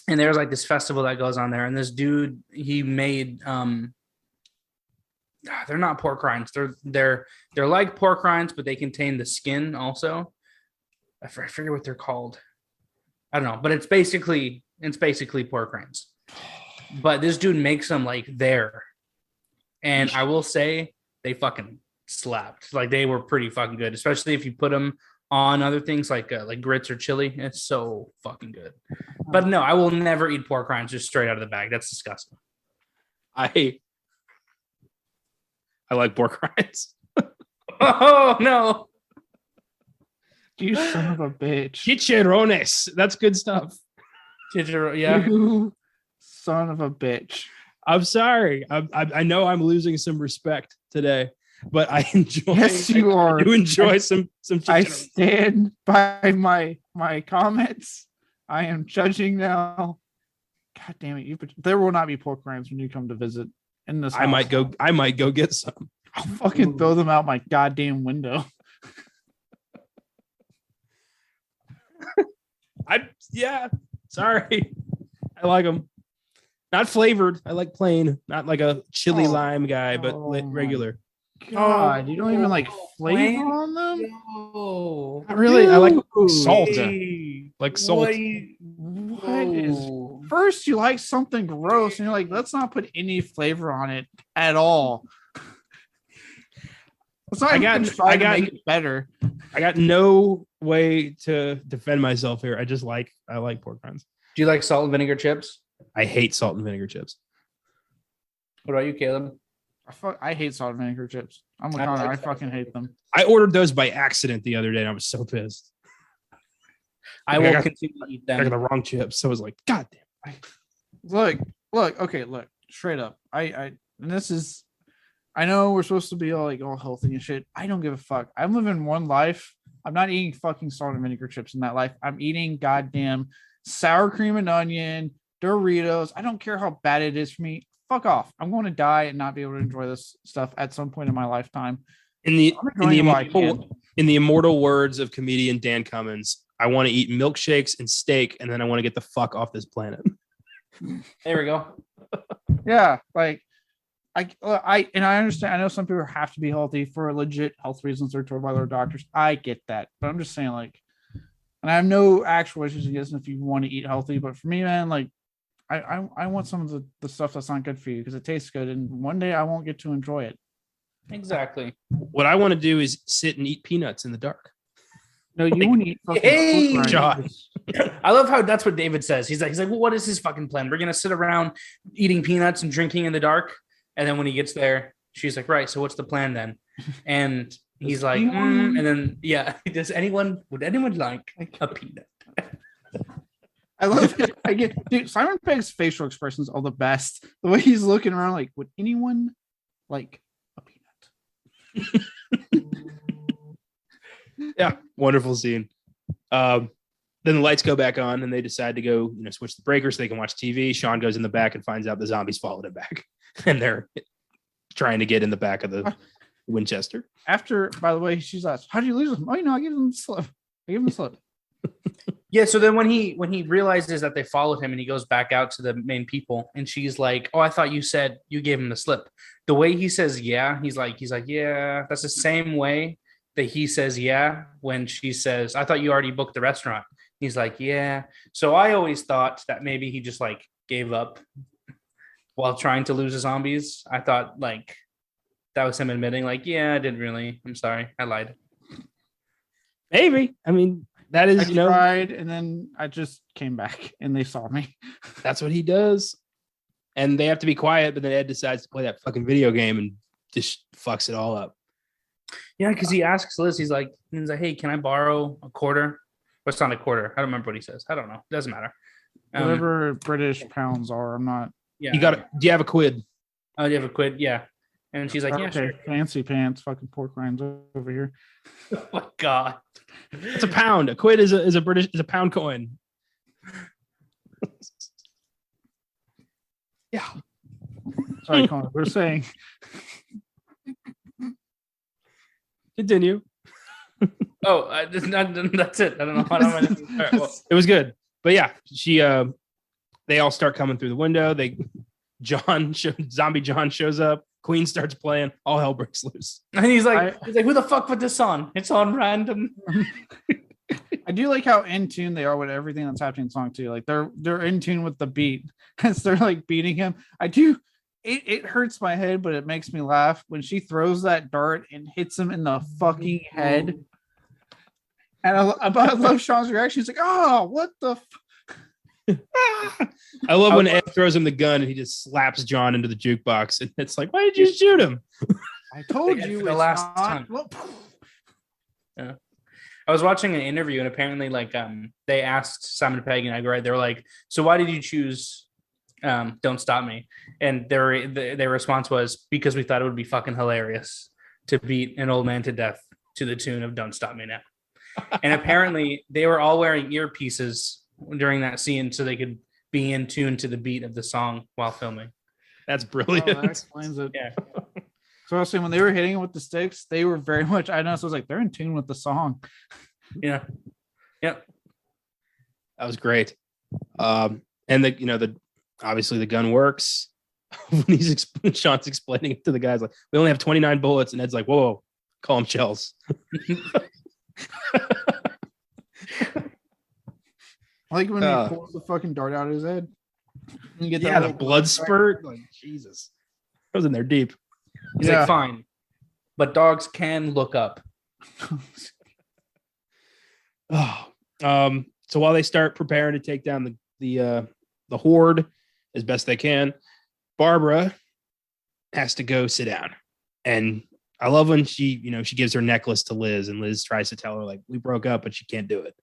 And there's like this festival that goes on there. And this dude, he made they're not pork rinds. They're like pork rinds, but they contain the skin also. I forget what they're called. I don't know, but it's basically pork rinds. But this dude makes them like there. And I will say they fucking slapped. Like they were pretty fucking good, especially if you put them on other things like grits or chili. It's so fucking good. But no, I will never eat pork rinds just straight out of the bag. That's disgusting. I like pork rinds. Oh no. You son of a bitch. Chicharrones. That's good stuff. Yeah. You son of a bitch. I'm sorry. I know I'm losing some respect today, but I enjoy. Yes, you are. I do enjoy some I chicharrones. stand by my comments. I am judging now. God damn it! There will not be pork rinds when you come to visit in this. I might go get some. I'll fucking throw them out my goddamn window. Sorry. I like them. Not flavored. I like plain. Not like a chili lime guy, but regular. God, you don't even like flavor on them? No. Not really. I like salt. Hey, Like salt. What is first you like something gross, and you're like, let's not put any flavor on it at all. Let's not even try to make it better. I got no way to defend myself here. I like pork rinds. Do you like salt and vinegar chips? I hate salt and vinegar chips. What about you, Caleb? I hate salt and vinegar chips. I'm with Connor. I fucking hate them. I ordered those by accident the other day, and I was so pissed. I will continue to eat them. I got the wrong chips, so I was like, God damn. Look, straight up. And this is, I know we're supposed to be all healthy and shit. I don't give a fuck. I'm living one life. I'm not eating fucking salt and vinegar chips in that life. I'm eating goddamn sour cream and onion, Doritos. I don't care how bad it is for me. Fuck off. I'm going to die and not be able to enjoy this stuff at some point in my lifetime. In the immortal words of comedian Dan Cummins, I want to eat milkshakes and steak, and then I want to get the fuck off this planet. There we go. Yeah, like I understand. I know some people have to be healthy for legit health reasons. They're told by their doctors. I get that, but I'm just saying, like, and I have no actual issues against if you want to eat healthy. But for me, man, like, I want some of the stuff that's not good for you because it tastes good, and one day I won't get to enjoy it. Exactly. What I want to do is sit and eat peanuts in the dark. No, you won't eat fucking hey, John. I love how that's what David says. He's like, well, what is his fucking plan? We're gonna sit around eating peanuts and drinking in the dark, and then when he gets there, she's like, right. So what's the plan then? And he's like, and then would anyone like a peanut? I love it. Dude, Simon Pegg's facial expressions are the best. The way he's looking around, like, would anyone like a peanut? Yeah, wonderful scene. Then the lights go back on, and they decide to go, switch the breakers so they can watch TV. Sean goes in the back and finds out the zombies followed him back, and they're trying to get in the back of the Winchester. After, by the way, she's asked, "How do you lose them?" Oh, I gave them the slip. Yeah, so then when he realizes that they followed him and he goes back out to the main people, and she's like, "Oh, I thought you said you gave him the slip." The way he says "yeah," he's like, "Yeah," that's the same way that he says "yeah" when she says, "I thought you already booked the restaurant." He's like, "Yeah." So I always thought that maybe he just like gave up while trying to lose the zombies. I thought like that was him admitting like, "Yeah, I didn't really. I'm sorry. I lied." Maybe. I mean, that is, I tried, and then I just came back and they saw me. That's what he does. And they have to be quiet, but then Ed decides to play that fucking video game and just fucks it all up. Yeah, because he asks Liz, he's like, "Hey, can I borrow a quarter?" Or it's not a quarter. I don't remember what he says. I don't know. Doesn't matter. Whatever British pounds are, I'm not. Yeah. Do you have a quid? Oh, do you have a quid? Yeah. And she's like, "Yeah, okay, sure." Fancy pants, fucking pork rinds over here. Oh my God. It's a pound. A quid is a pound coin. Yeah. Sorry, Colin. We're saying. Continue. Oh, that's it. I don't know what I'm going to right, well. It was good, but yeah, they all start coming through the window. Zombie John shows up. Queen starts playing. All hell breaks loose. And he's like, "Who the fuck put this on? It's on random." I do like how in tune they are with everything that's happening in the song too. Like they're in tune with the beat as they're like beating him. I do. It hurts my head, but it makes me laugh when she throws that dart and hits him in the fucking head. And I love Sean's reaction. He's like, "Oh, what the." I love when Ed throws him the gun and he just slaps John into the jukebox, and it's like, why did you shoot him? I told you the last time. Yeah. I was watching an interview, and apparently, like, they asked Simon Pegg and Edgar Wright, they were like, "So why did you choose Don't Stop Me?" And their response was, "Because we thought it would be fucking hilarious to beat an old man to death to the tune of Don't Stop Me Now." And apparently they were all wearing earpieces during that scene so they could be in tune to the beat of the song while filming. That's brilliant. That explains it. Yeah. So I was saying when they were hitting it with the sticks, they were very much. I know. So I was like, they're in tune with the song. Yeah. Yep. That was great. And obviously the gun works. When Sean's explaining it to the guys, like, we only have 29 bullets, and Ed's like, "Whoa, call them shells." I like when he pulls the fucking dart out of his head. You get Yeah, the little blood spurt. Like Jesus, I was in there deep. He's like, fine, but dogs can look up. Oh, so while they start preparing to take down the horde as best they can, Barbara has to go sit down. And I love when she gives her necklace to Liz, and Liz tries to tell her like we broke up, but she can't do it.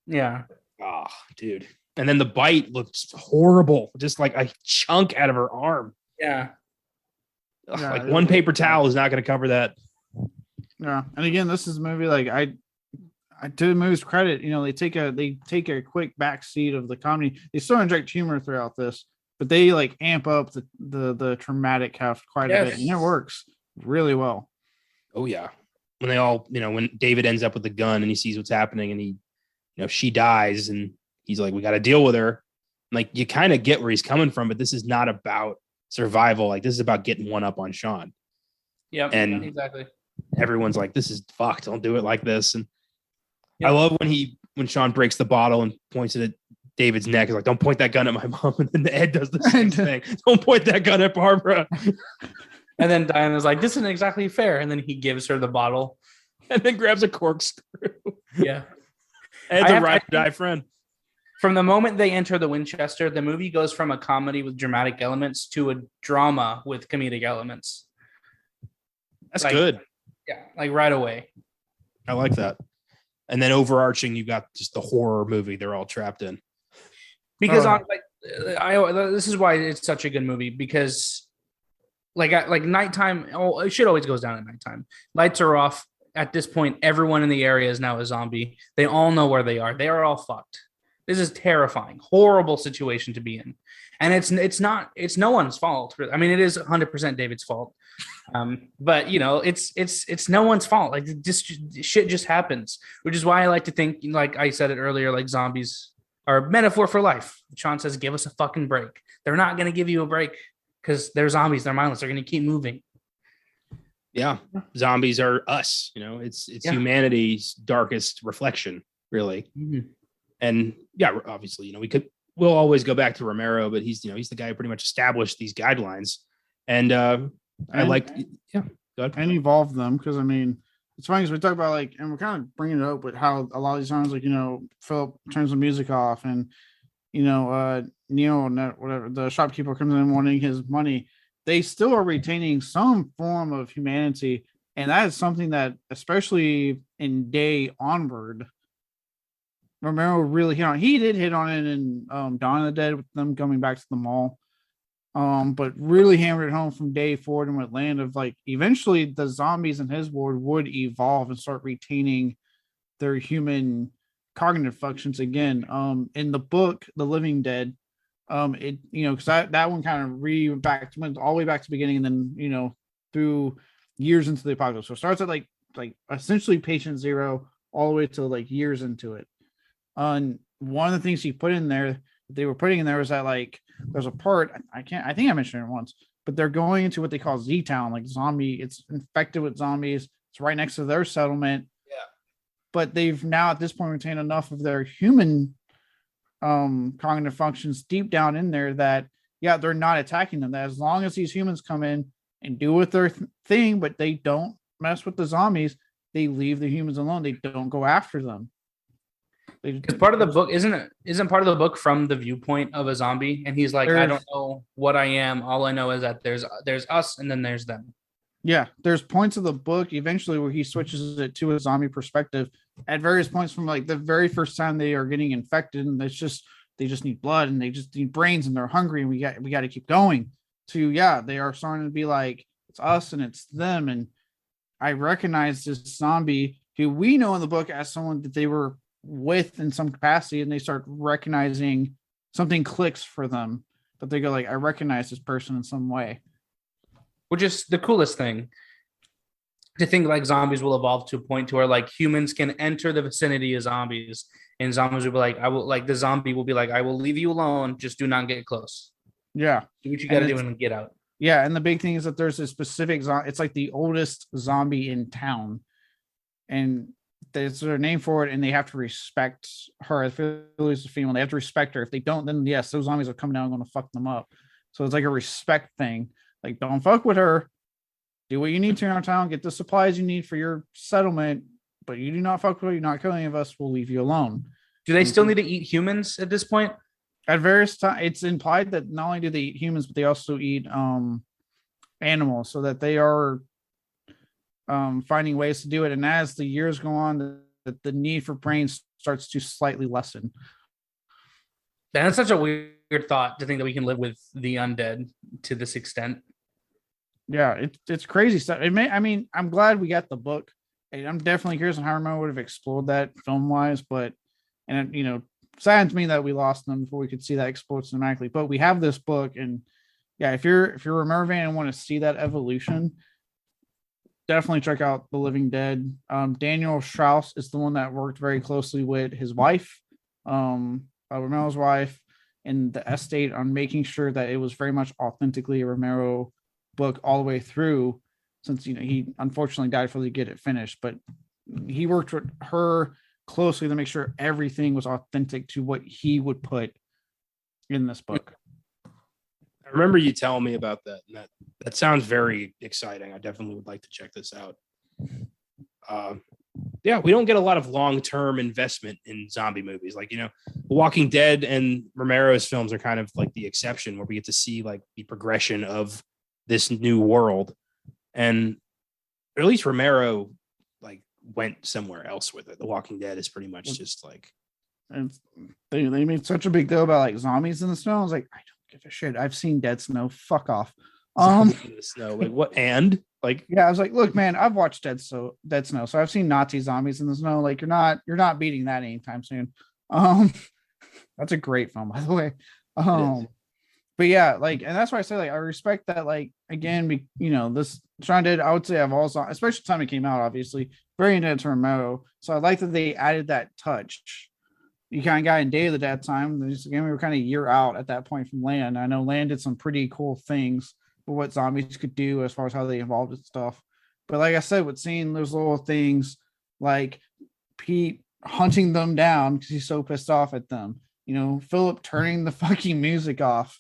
Yeah. Oh, dude. And then the bite looks horrible, just like a chunk out of her arm. Yeah. Ugh, like one paper towel is not going to cover that. Yeah, and again, this is a movie like I to the movie's credit, they take a quick back seat of the comedy. They still inject humor throughout this, but they like amp up the traumatic half quite a bit, and it works really well. Oh yeah, when they all when David ends up with the gun and he sees what's happening, and he she dies, and he's like, we got to deal with her. Like you kind of get where he's coming from, but this is not about survival. Like this is about getting one up on Sean. Yeah, and exactly. Everyone's like, this is fucked. Don't do it like this. And I love when Sean breaks the bottle and points it at David's neck. He's like, don't point that gun at my mom. And then Ed does the same thing. Don't point that gun at Barbara. And then Diana's like, this isn't exactly fair. And then he gives her the bottle and then grabs a corkscrew. Yeah. Ed's a ride or die friend. From the moment they enter the Winchester, the movie goes from a comedy with dramatic elements to a drama with comedic elements. That's good. Yeah, like right away. I like that. And then overarching, you got just the horror movie they're all trapped in. Because this is why it's such a good movie, because like nighttime, it should always goes down at nighttime. Lights are off. At this point, everyone in the area is now a zombie. They all know where they are. They are all fucked. This is terrifying, horrible situation to be in. And it's no one's fault. I mean, it is 100% David's fault. But it's no one's fault. Like shit just happens, which is why I like to think, like I said it earlier, like zombies are a metaphor for life. Sean says, give us a fucking break. They're not going to give you a break because they're zombies. They're mindless. They're going to keep moving. Yeah. Zombies are us, it's humanity's darkest reflection, really. Mm-hmm. And yeah, obviously, we'll always go back to Romero, but he's the guy who pretty much established these guidelines. And I like, go ahead. And evolve them, because I mean, it's funny because we talk about and we're kind of bringing it up, but how a lot of these times, Philip turns the music off, and Neil, whatever, the shopkeeper comes in wanting his money. They still are retaining some form of humanity, and that is something that, especially in Day onward, Romero really hit on. He did hit on it in Dawn of the Dead with them coming back to the mall. But really hammered it home from Day forward and with Land of eventually the zombies in his world would evolve and start retaining their human cognitive functions again. In the book, The Living Dead, because that one kind of went all the way back to the beginning, and then through years into the apocalypse. So it starts at like essentially patient zero all the way to years into it. And one of the things he put in there, they were putting in there, was that there's a part, I think I mentioned it once, but they're going into what they call Z-Town, zombie. It's infected with zombies. It's right next to their settlement. Yeah. But they've now at this point retained enough of their human cognitive functions deep down in there that they're not attacking them. That as long as these humans come in and do with their thing, but they don't mess with the zombies, they leave the humans alone. They don't go after them. Because part of the book isn't part of the book from the viewpoint of a zombie, and he's like, I don't know what I am. All I know is that there's us, and then there's them. Yeah, there's points of the book eventually where he switches it to a zombie perspective at various points from the very first time they are getting infected, and they just need blood and they just need brains and they're hungry and we got to keep going. To they are starting to be like, it's us and it's them. And I recognize this zombie who we know in the book as someone that they were with in some capacity, and they start recognizing something clicks for them, but they go I recognize this person in some way, which is the coolest thing, to think zombies will evolve to a point to where humans can enter the vicinity of zombies, and zombies will be the zombie will be I will leave you alone, just do not get close. Do what you got to do and get out. Yeah, and the big thing is that there's a specific it's the oldest zombie in town, and there's their name for it, and they have to respect her. If it is a female, they have to respect her. If they don't, then yes, those zombies are coming down and going to fuck them up. So it's like a respect thing. Like, don't fuck with her. Do what you need to in our town. Get the supplies you need for your settlement. But you do not fuck with her. You're not killing any of us. We'll leave you alone. Do they still need to eat humans at this point? At various times, it's implied that not only do they eat humans, but they also eat animals, so that they are finding ways to do it. And as the years go on, the need for brains starts to slightly lessen. That's such a weird thought to think that we can live with the undead to this extent. Yeah, it's crazy stuff. I'm glad we got the book. I'm definitely curious on how Romero would have explored that film wise, but saddens me that we lost them before we could see that explored cinematically. But we have this book, and yeah, if you're a Romero fan and want to see that evolution, definitely check out The Living Dead. Daniel Strauss is the one that worked very closely with his wife, Romero's wife, and the estate on making sure that it was very much authentically a Romero book all the way through, since he unfortunately died before they get it finished. But he worked with her closely to make sure everything was authentic to what he would put in this book. I remember you telling me about that, and that sounds very exciting. I definitely would like to check this out. Yeah, we don't get a lot of long-term investment in zombie movies. Like, Walking Dead and Romero's films are kind of like the exception, where we get to see like the progression of this new world. And or at least Romero like went somewhere else with it. The Walking Dead is pretty much just like, and they made such a big deal about like zombies in the snow. I was like, I don't give a shit. I've seen Dead Snow. Fuck off. in the snow. Like what? And like, yeah, I was like, look, man, I've watched Dead Snow, so I've seen Nazi zombies in the snow. Like, you're not beating that anytime soon. That's a great film, by the way. But yeah, like, and that's why I say, like, I respect that. Like, again, this Shaun did. I would say I've also, especially the time it came out, obviously very into Romero. So I like that they added that touch. You kind of got in Day of the Dead time. Again, we were kind of a year out at that point from Land. I know Land did some pretty cool things for what zombies could do as far as how they evolved and stuff. But like I said, with seeing those little things like Pete hunting them down because he's so pissed off at them, Philip turning the fucking music off,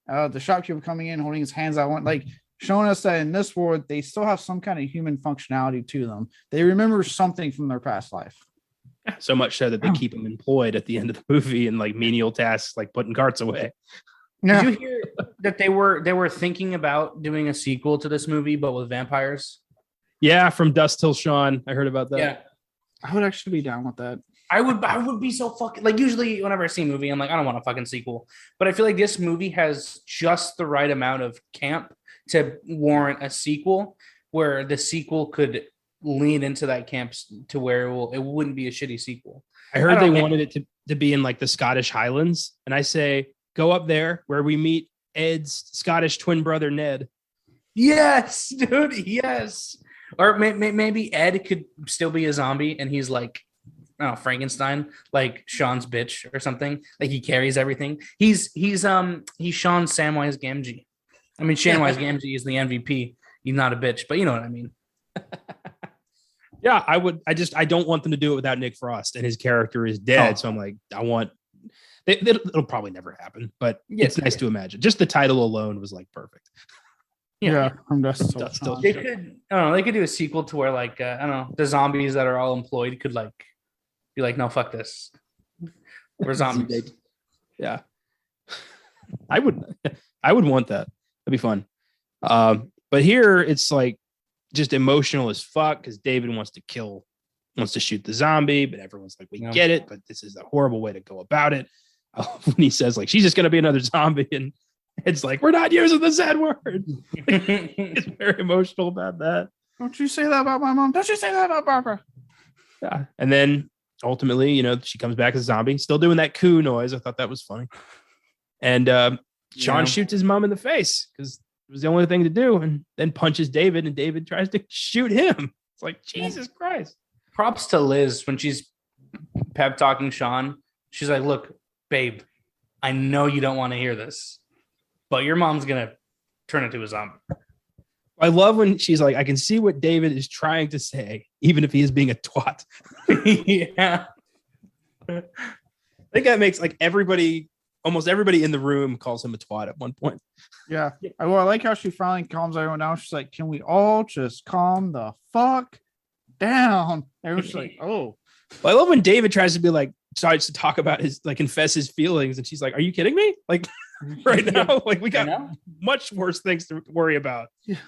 the shopkeeper coming in holding his hands out, like showing us that in this world they still have some kind of human functionality to them. They remember something from their past life. So much so that they keep them employed at the end of the movie in like menial tasks, like putting carts away. Yeah. Did you hear that they were thinking about doing a sequel to this movie, but with vampires? Yeah, From Dusk Till Dawn. I heard about that. Yeah, I would actually be down with that. I would be so fucking, like, usually whenever I see a movie, I'm like, I don't want a fucking sequel. But I feel like this movie has just the right amount of camp to warrant a sequel, where the sequel could lean into that camp to where it wouldn't be a shitty sequel. I heard they wanted it to be in like the Scottish Highlands. And I say, go up there where we meet Ed's Scottish twin brother, Ned. Yes, dude. Yes. Or maybe Ed could still be a zombie and he's like, Frankenstein, like Sean's bitch or something. Like he carries everything. He's Sean Samwise Gamgee. I mean, Samwise Gamgee is the MVP. He's not a bitch, but you know what I mean. Yeah, I would. I don't want them to do it without Nick Frost, and his character is dead. So I'm like, it'll probably never happen, but it's nice to imagine. Just the title alone was like perfect. Yeah, from Dust Till They could, they could do a sequel to where like the zombies that are all employed could like be like, no, fuck this. We're zombies. Yeah, I would want that. That'd be fun. But here it's like just emotional as fuck because David wants to shoot the zombie, but everyone's like, we get it, but this is a horrible way to go about it. When he says like, she's just gonna be another zombie, and it's like, we're not using the Z word. It's very emotional about that. Don't you say that about my mom. Don't you say that about Barbara. Yeah. And then ultimately, she comes back as a zombie, still doing that coo noise. I thought that was funny. And Sean shoots his mom in the face because it was the only thing to do, and then punches David, and David tries to shoot him. It's like, Jesus Christ. Props to Liz when she's pep talking Sean. She's like, look, babe, I know you don't want to hear this, but your mom's going to turn into a zombie. I love when she's like, I can see what David is trying to say, even if he is being a twat. Yeah. I think that makes like almost everybody in the room calls him a twat at one point. Yeah. I like how she finally calms everyone down. She's like, can we all just calm the fuck down? Everyone's like, oh. Well, I love when David tries to be like, starts to talk about his, like, confess his feelings. And she's like, are you kidding me? Like, right now, like, we got much worse things to worry about. Yeah.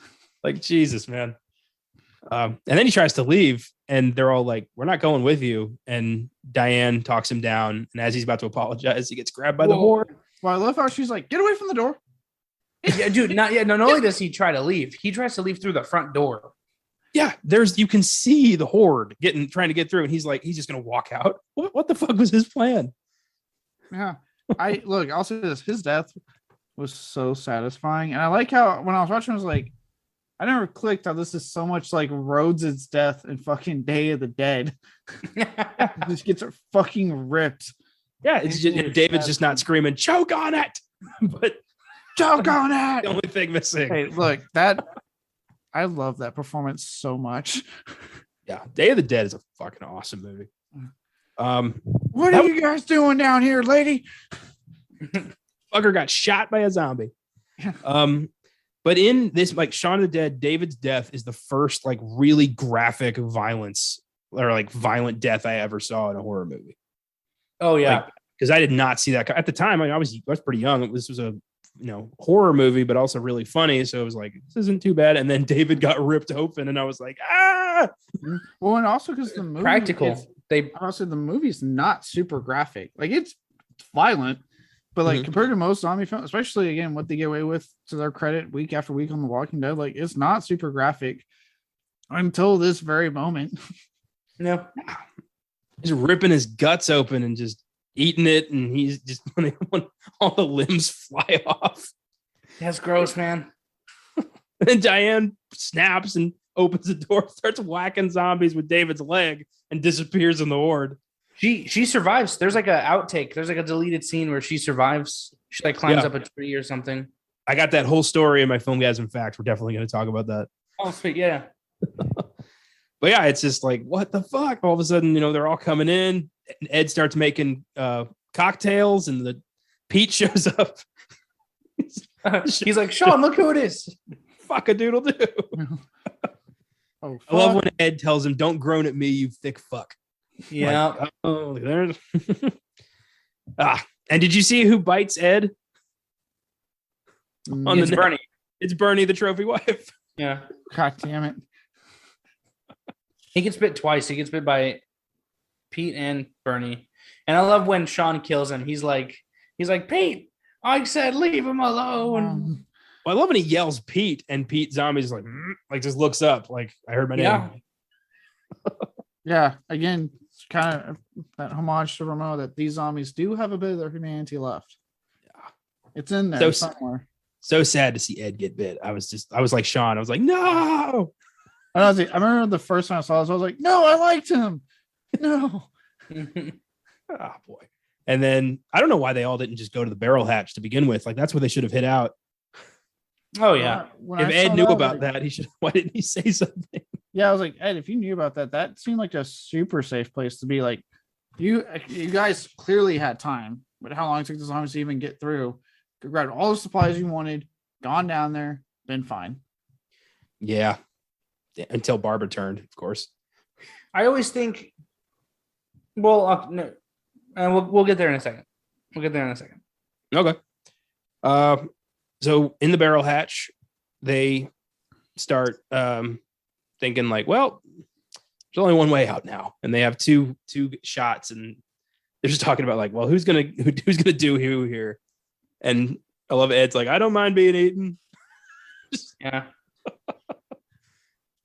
Like, Jesus, man. And then he tries to leave, and they're all like, we're not going with you. And Diane talks him down. And as he's about to apologize, he gets grabbed by the horde. Well, I love how she's like, get away from the door. Yeah, dude. Not only does he try to leave, he tries to leave through the front door. Yeah, you can see the horde trying to get through, and he's like, he's just gonna walk out. What the fuck was his plan? Yeah. I'll say this. His death was so satisfying. And I like how when I was watching, I was like, I never clicked how this is so much like Rhodes's death in fucking Day of the Dead. Just gets fucking ripped. Yeah, it's just, David's just not screaming, choke on it. But choke on it. The only thing missing. Hey, look, I love that performance so much. Yeah, Day of the Dead is a fucking awesome movie. What are you guys doing down here, lady? Fucker got shot by a zombie. But in this, like, Shaun of the Dead, David's death is the first like really graphic violence or like violent death I ever saw in a horror movie. Oh yeah, because I did not see that at the time. I was pretty young. This was a horror movie, but also really funny. So it was like, this isn't too bad. And then David got ripped open, and I was like, ah. Well, and also because the movie practical. The movie's not super graphic. Like it's violent, but like compared to most zombie films, especially again what they get away with to their credit week after week on The Walking Dead, like it's not super graphic until this very moment. No, he's ripping his guts open and just eating it, and he's just when all the limbs fly off. That's gross, man. And Diane snaps and opens the door, starts whacking zombies with David's leg, and disappears in the horde. She survives. There's like a outtake. There's like a deleted scene where she survives. She like climbs up a tree or something. I got that whole story in my Filmgazm facts. We're definitely going to talk about that. Oh, sweet, yeah. But yeah, it's just like, what the fuck? All of a sudden, they're all coming in. And Ed starts making cocktails, and the Pete shows up. He's like, Shaun, look who it is. Fuck a doodle do. Oh, I love when Ed tells him, don't groan at me, you thick fuck. Yeah. Like, oh, there's and did you see who bites Ed? It's Bernie. It's Bernie, the trophy wife. Yeah. God damn it. He gets bit twice. He gets bit by Pete and Bernie. And I love when Shaun kills him. He's like, Pete, I said leave him alone. Well, I love when he yells Pete, and Pete Zombie's like just looks up, like, I heard my name. Yeah. Again, it's kind of that homage to Ramon that these zombies do have a bit of their humanity left. Yeah. It's in there somewhere. So sad to see Ed get bit. I was like Shaun. I was like, no. I remember the first time I saw this, I was like, no, I liked him. No. Oh boy. And then I don't know why they all didn't just go to the barrel hatch to begin with. Like, that's where they should have hit out. Oh yeah. If Ed knew about that, he should. Why didn't he say something? Yeah, I was like, Ed, if you knew about that, that seemed like a super safe place to be. Like, you guys clearly had time, but how long it took the zombies to even get through? Could grab all the supplies you wanted, gone down there, been fine. Yeah, until Barbara turned, of course. I always think. Well, no, we'll get there in a second. Okay. So in the barrel hatch, they start thinking like, well, there's only one way out now, and they have two shots, and they're just talking about like, well, who's gonna do who here? And I love Ed's like, I don't mind being eaten. Yeah.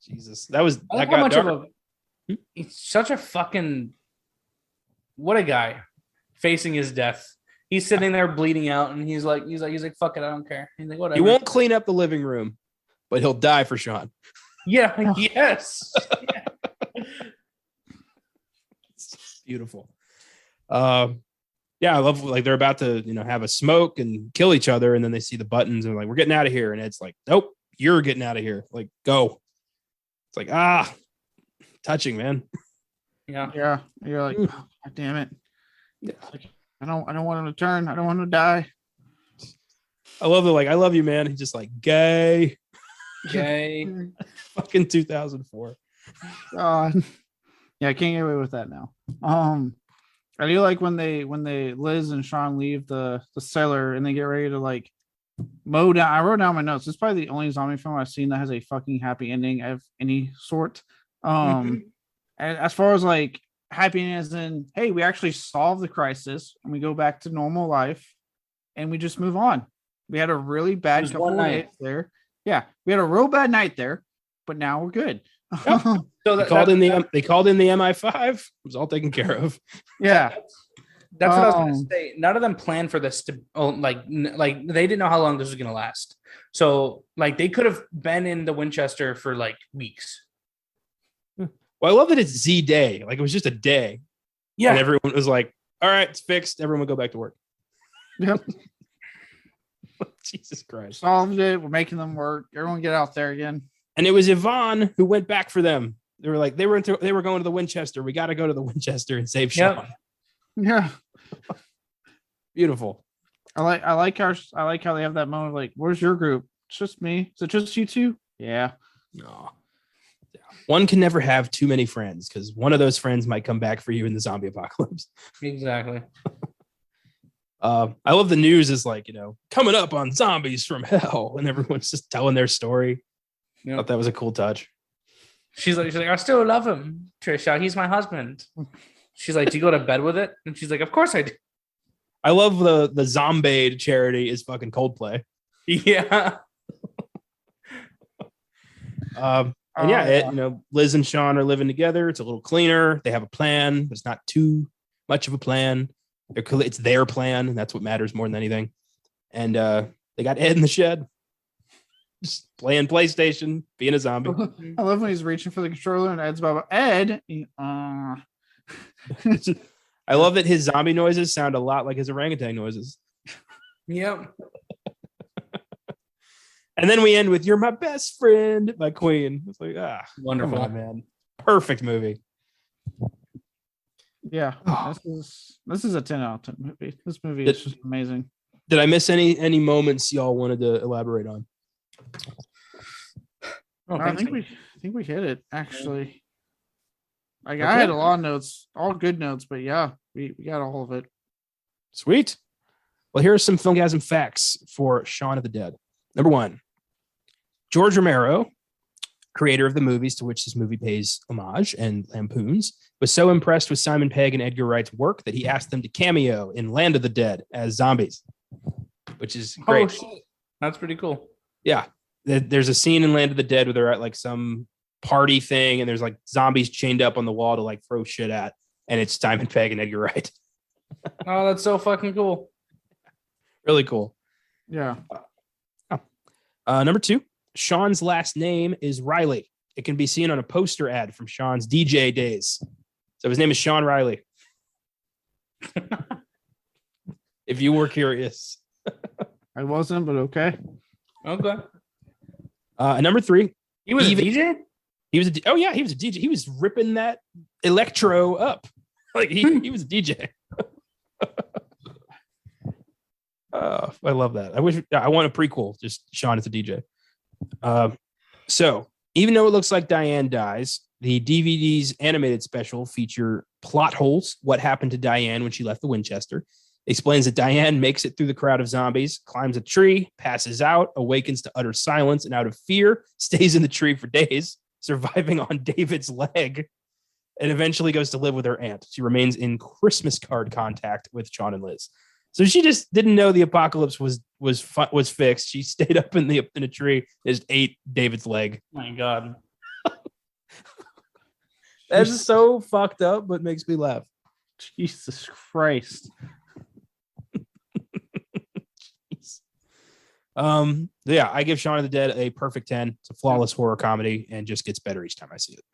Jesus, that got dark. He's such a fucking what a guy facing his death. He's sitting there bleeding out, and he's like, fuck it, I don't care. He's like, whatever. He won't clean up the living room, but he'll die for Shaun. Yeah. Yes. Yeah. It's beautiful. Yeah, I love like they're about to have a smoke and kill each other, and then they see the buttons and like, we're getting out of here, and Ed's like, nope, you're getting out of here. Like, go. It's like, touching, man. Yeah. You're like, oh, God damn it. Yeah. Like, I don't want him to turn. I don't want him to die. I love it. Like, I love you, man. He's just like, gay. Fucking 2004. God. Yeah, I can't get away with that now. I do like when they Liz and Sean leave the cellar and they get ready to like mow down. I wrote down my notes. It's probably the only zombie film I've seen that has a fucking happy ending of any sort. And as far as like happiness and hey, we actually solve the crisis and we go back to normal life and we just move on. We had a really bad couple of days there. Yeah, we had a real bad night there, but now we're good. Yep. So they called in the MI5. It was all taken care of. Yeah. That's what I was going to say. None of them planned for this to like they didn't know how long this was going to last. So like they could have been in the Winchester for like weeks. Well, I love that it's Z day. Like it was just a day. Yeah. And everyone was like, all right, it's fixed. Everyone go back to work. Yep. Jesus Christ. Solved it. We're making them work. Everyone get out there again. And it was Yvonne who went back for them. They were like, they were going to the Winchester. We got to go to the Winchester and save Sean. Yeah. Beautiful. I like how they have that moment like, where's your group? It's just me. Is it just you two? Yeah. No. Yeah. One can never have too many friends because one of those friends might come back for you in the zombie apocalypse. Exactly. I love the news is like, coming up on Zombies from Hell, and everyone's just telling their story. I thought that was a cool touch. She's like, I still love him, Trisha. He's my husband. She's like, do you go to bed with it? And she's like, of course I do. I love the Zombie charity is fucking Coldplay. Yeah. Liz and Sean are living together. It's a little cleaner. They have a plan. It's not too much of a plan. It's their plan, and that's what matters more than anything. And they got Ed in the shed, just playing PlayStation, being a zombie. I love when he's reaching for the controller and Ed's about Ed. I love that his zombie noises sound a lot like his orangutan noises. Yep. And then we end with "You're My Best Friend" by Queen. It's like, wonderful, come on, man. Perfect movie. Yeah, this is a 10 out of 10 movie. This movie is just amazing. Did I miss any moments y'all wanted to elaborate on? I think we hit it actually. Like I had a lot of notes, all good notes, but yeah, we got all of it. Sweet. Well, here are some Filmgazm facts for Shaun of the Dead. Number 1, George Romero, creator of the movies to which this movie pays homage and lampoons, was so impressed with Simon Pegg and Edgar Wright's work that he asked them to cameo in Land of the Dead as zombies, which is great. Oh, shit. That's pretty cool. Yeah. There's a scene in Land of the Dead where they're at like some party thing and there's like zombies chained up on the wall to like throw shit at, and it's Simon Pegg and Edgar Wright. Oh, that's so fucking cool. Really cool. Yeah. Number 2, Sean's last name is Riley. It can be seen on a poster ad from Sean's DJ days. So his name is Sean Riley. If you were curious. I wasn't, but okay. Okay. Number 3. He was a DJ? He was he was a DJ. He was ripping that electro up. Like he was a DJ. I love that. I want a prequel, just Sean as a DJ. So even though it looks like Diane dies, the DVD's animated special feature plot holes. What happened to Diane when she left the Winchester? Explains that Diane makes it through the crowd of zombies, climbs a tree, passes out, awakens to utter silence, and out of fear, stays in the tree for days, surviving on David's leg, and eventually goes to live with her aunt. She remains in Christmas card contact with Sean and Liz. So she just didn't know the apocalypse was fixed. She stayed up in a tree and just ate David's leg. My God. That's so fucked up, but makes me laugh. Jesus Christ. Yeah, I give Shaun of the Dead a perfect 10. It's a flawless horror comedy and just gets better each time I see it.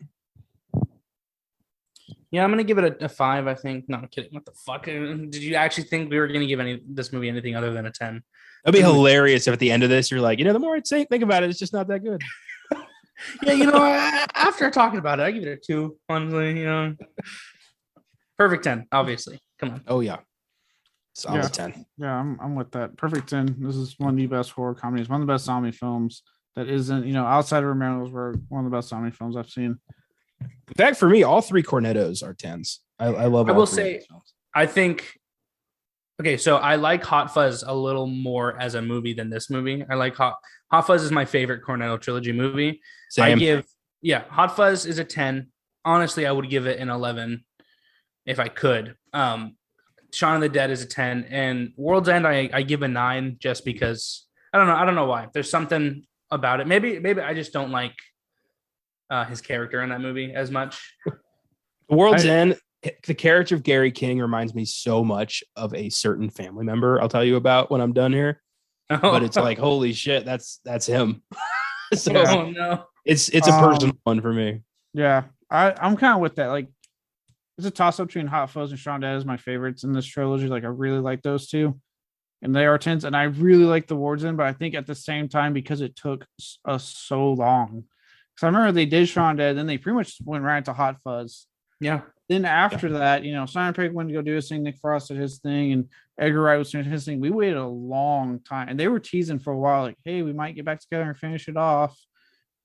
Yeah, I'm gonna give it a 5. I think. No, I'm kidding. What the fuck? Did you actually think we were gonna give this movie anything other than a 10? It'd be hilarious if at the end of this you're like, the more I think about it, it's just not that good. Yeah, after talking about it, I give it a 2. Honestly, perfect 10. Obviously, come on. Oh yeah, solid 10. Yeah, I'm with that. Perfect 10. This is one of the best horror comedies, one of the best zombie films that isn't, outside of Romero's work, one of the best zombie films I've seen. In fact, for me, all 3 Cornettos are 10s. I love. I will say, I think. Okay, so I like Hot Fuzz a little more as a movie than this movie. I like Hot Fuzz is my favorite Cornetto Trilogy movie. Same. Hot Fuzz is a 10. Honestly, I would give it an 11 if I could. Shaun of the Dead is a 10, and World's End I give a 9 just because I don't know why. There's something about it. Maybe I just don't like his character in that movie as much. World's End, the character of Gary King reminds me so much of a certain family member I'll tell you about when I'm done here. But it's like, holy shit, that's him. So no. It's a personal one for me. Yeah, I'm kind of with that. Like, it's a toss up between Hot Fuzz and Shaun of the Dead as my favorites in this trilogy. Like, I really like those two, and they are 10s. And I really like the World's End, but I think at the same time, because it took us so long. Because I remember they did Shaun of the Dead, then they pretty much went right into Hot Fuzz. Yeah. Then after that, Simon Pegg went to go do his thing, Nick Frost did his thing, and Edgar Wright was doing his thing. We waited a long time, and they were teasing for a while, like, "Hey, we might get back together and finish it off.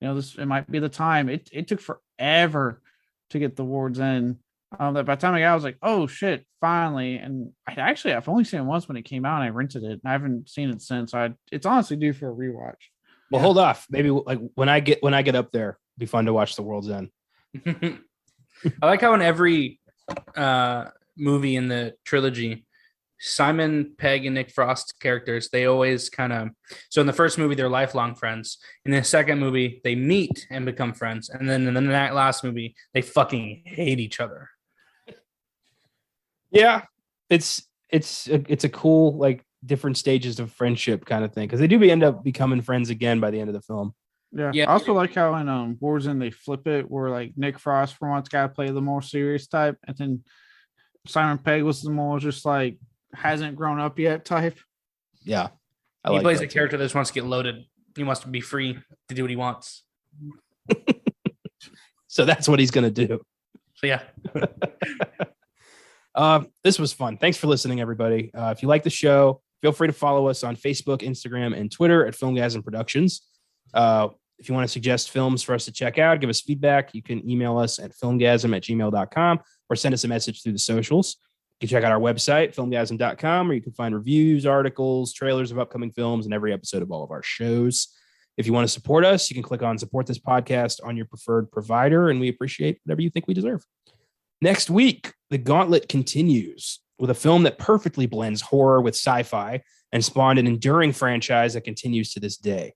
It might be the time." It took forever to get the World's End. That by the time I got, I was like, "Oh shit, finally!" And I've only seen it once when it came out, and I rented it. I haven't seen it since. It's honestly due for a rewatch. Well, hold off. Maybe like when I get up there, it'd be fun to watch the World's End. I like how in every movie in the trilogy, Simon Pegg and Nick Frost characters, they always so in the first movie, they're lifelong friends. In the second movie, they meet and become friends. And then in the last movie, they fucking hate each other. Yeah, it's a cool, like, different stages of friendship kind of thing. Because they do end up becoming friends again by the end of the film. Yeah. I also like how in World's End they flip it, where like Nick Frost for once got to play the more serious type, and then Simon Pegg was the more just like hasn't grown up yet type. Yeah, he plays a character that just wants to get loaded. He wants to be free to do what he wants. So that's what he's gonna do. So yeah. This was fun. Thanks for listening, everybody. If you like the show, feel free to follow us on Facebook, Instagram, and Twitter at Filmgazm Productions. If you want to suggest films for us to check out, give us feedback, you can email us at filmgazm@gmail.com or send us a message through the socials. You can check out our website, filmgazm.com, where you can find reviews, articles, trailers of upcoming films, and every episode of all of our shows. If you want to support us, you can click on Support This Podcast on your preferred provider, and we appreciate whatever you think we deserve. Next week, the gauntlet continues with a film that perfectly blends horror with sci-fi and spawned an enduring franchise that continues to this day.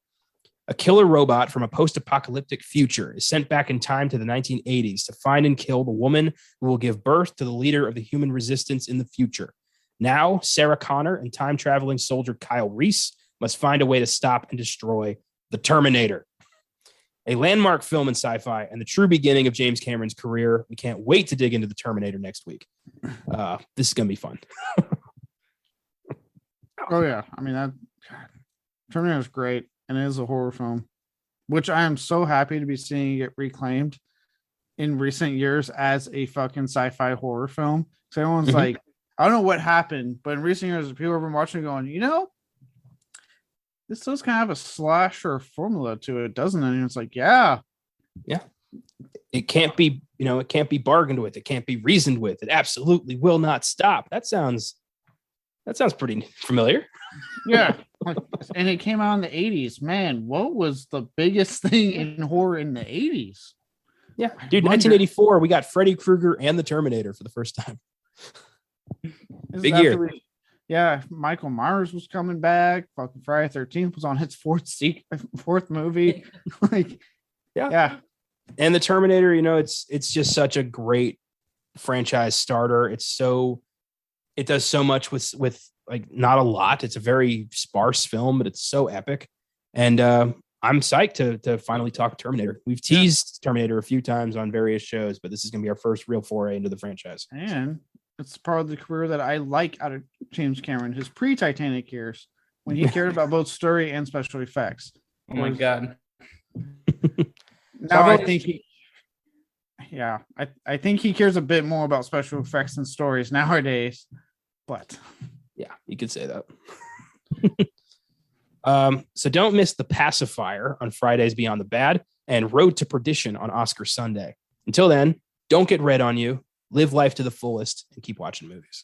A killer robot from a post-apocalyptic future is sent back in time to the 1980s to find and kill the woman who will give birth to the leader of the human resistance in the future. Now, Sarah Connor and time-traveling soldier Kyle Reese must find a way to stop and destroy the Terminator. A landmark film in sci-fi and the true beginning of James Cameron's career. We can't wait to dig into the Terminator next week. This is going to be fun. Oh, yeah. I mean, Terminator is great. And it is a horror film, which I am so happy to be seeing it reclaimed in recent years as a fucking sci-fi horror film. So everyone's like, I don't know what happened, but in recent years, people have been watching going, this does kind of have a slasher formula to it, doesn't it? And it's like, yeah. It can't be, it can't be bargained with. It can't be reasoned with. It absolutely will not stop. That sounds pretty familiar. Yeah. And it came out in the 80s. Man, what was the biggest thing in horror in the 80s? Yeah, dude, 1984, we got Freddy Krueger and the Terminator for the first time. Big year. Yeah, Michael Myers was coming back. Fucking Friday 13th was on its fourth movie. Yeah. And the Terminator, it's just such a great franchise starter. It does so much with like not a lot. It's a very sparse film, but it's so epic. And I'm I'm psyched to finally talk Terminator. We've teased Terminator a few times on various shows, but this is going to be our first real foray into the franchise. And it's part of the career that I like out of James Cameron, his pre-Titanic years, when he cared about both story and special effects. Oh my God. Now I think I think he cares a bit more about special effects and stories nowadays, but yeah, you could say that. So don't miss The Pacifier on Fridays Beyond the Bad and Road to Perdition on Oscar Sunday. Until then, don't get red on you, live life to the fullest, and keep watching movies.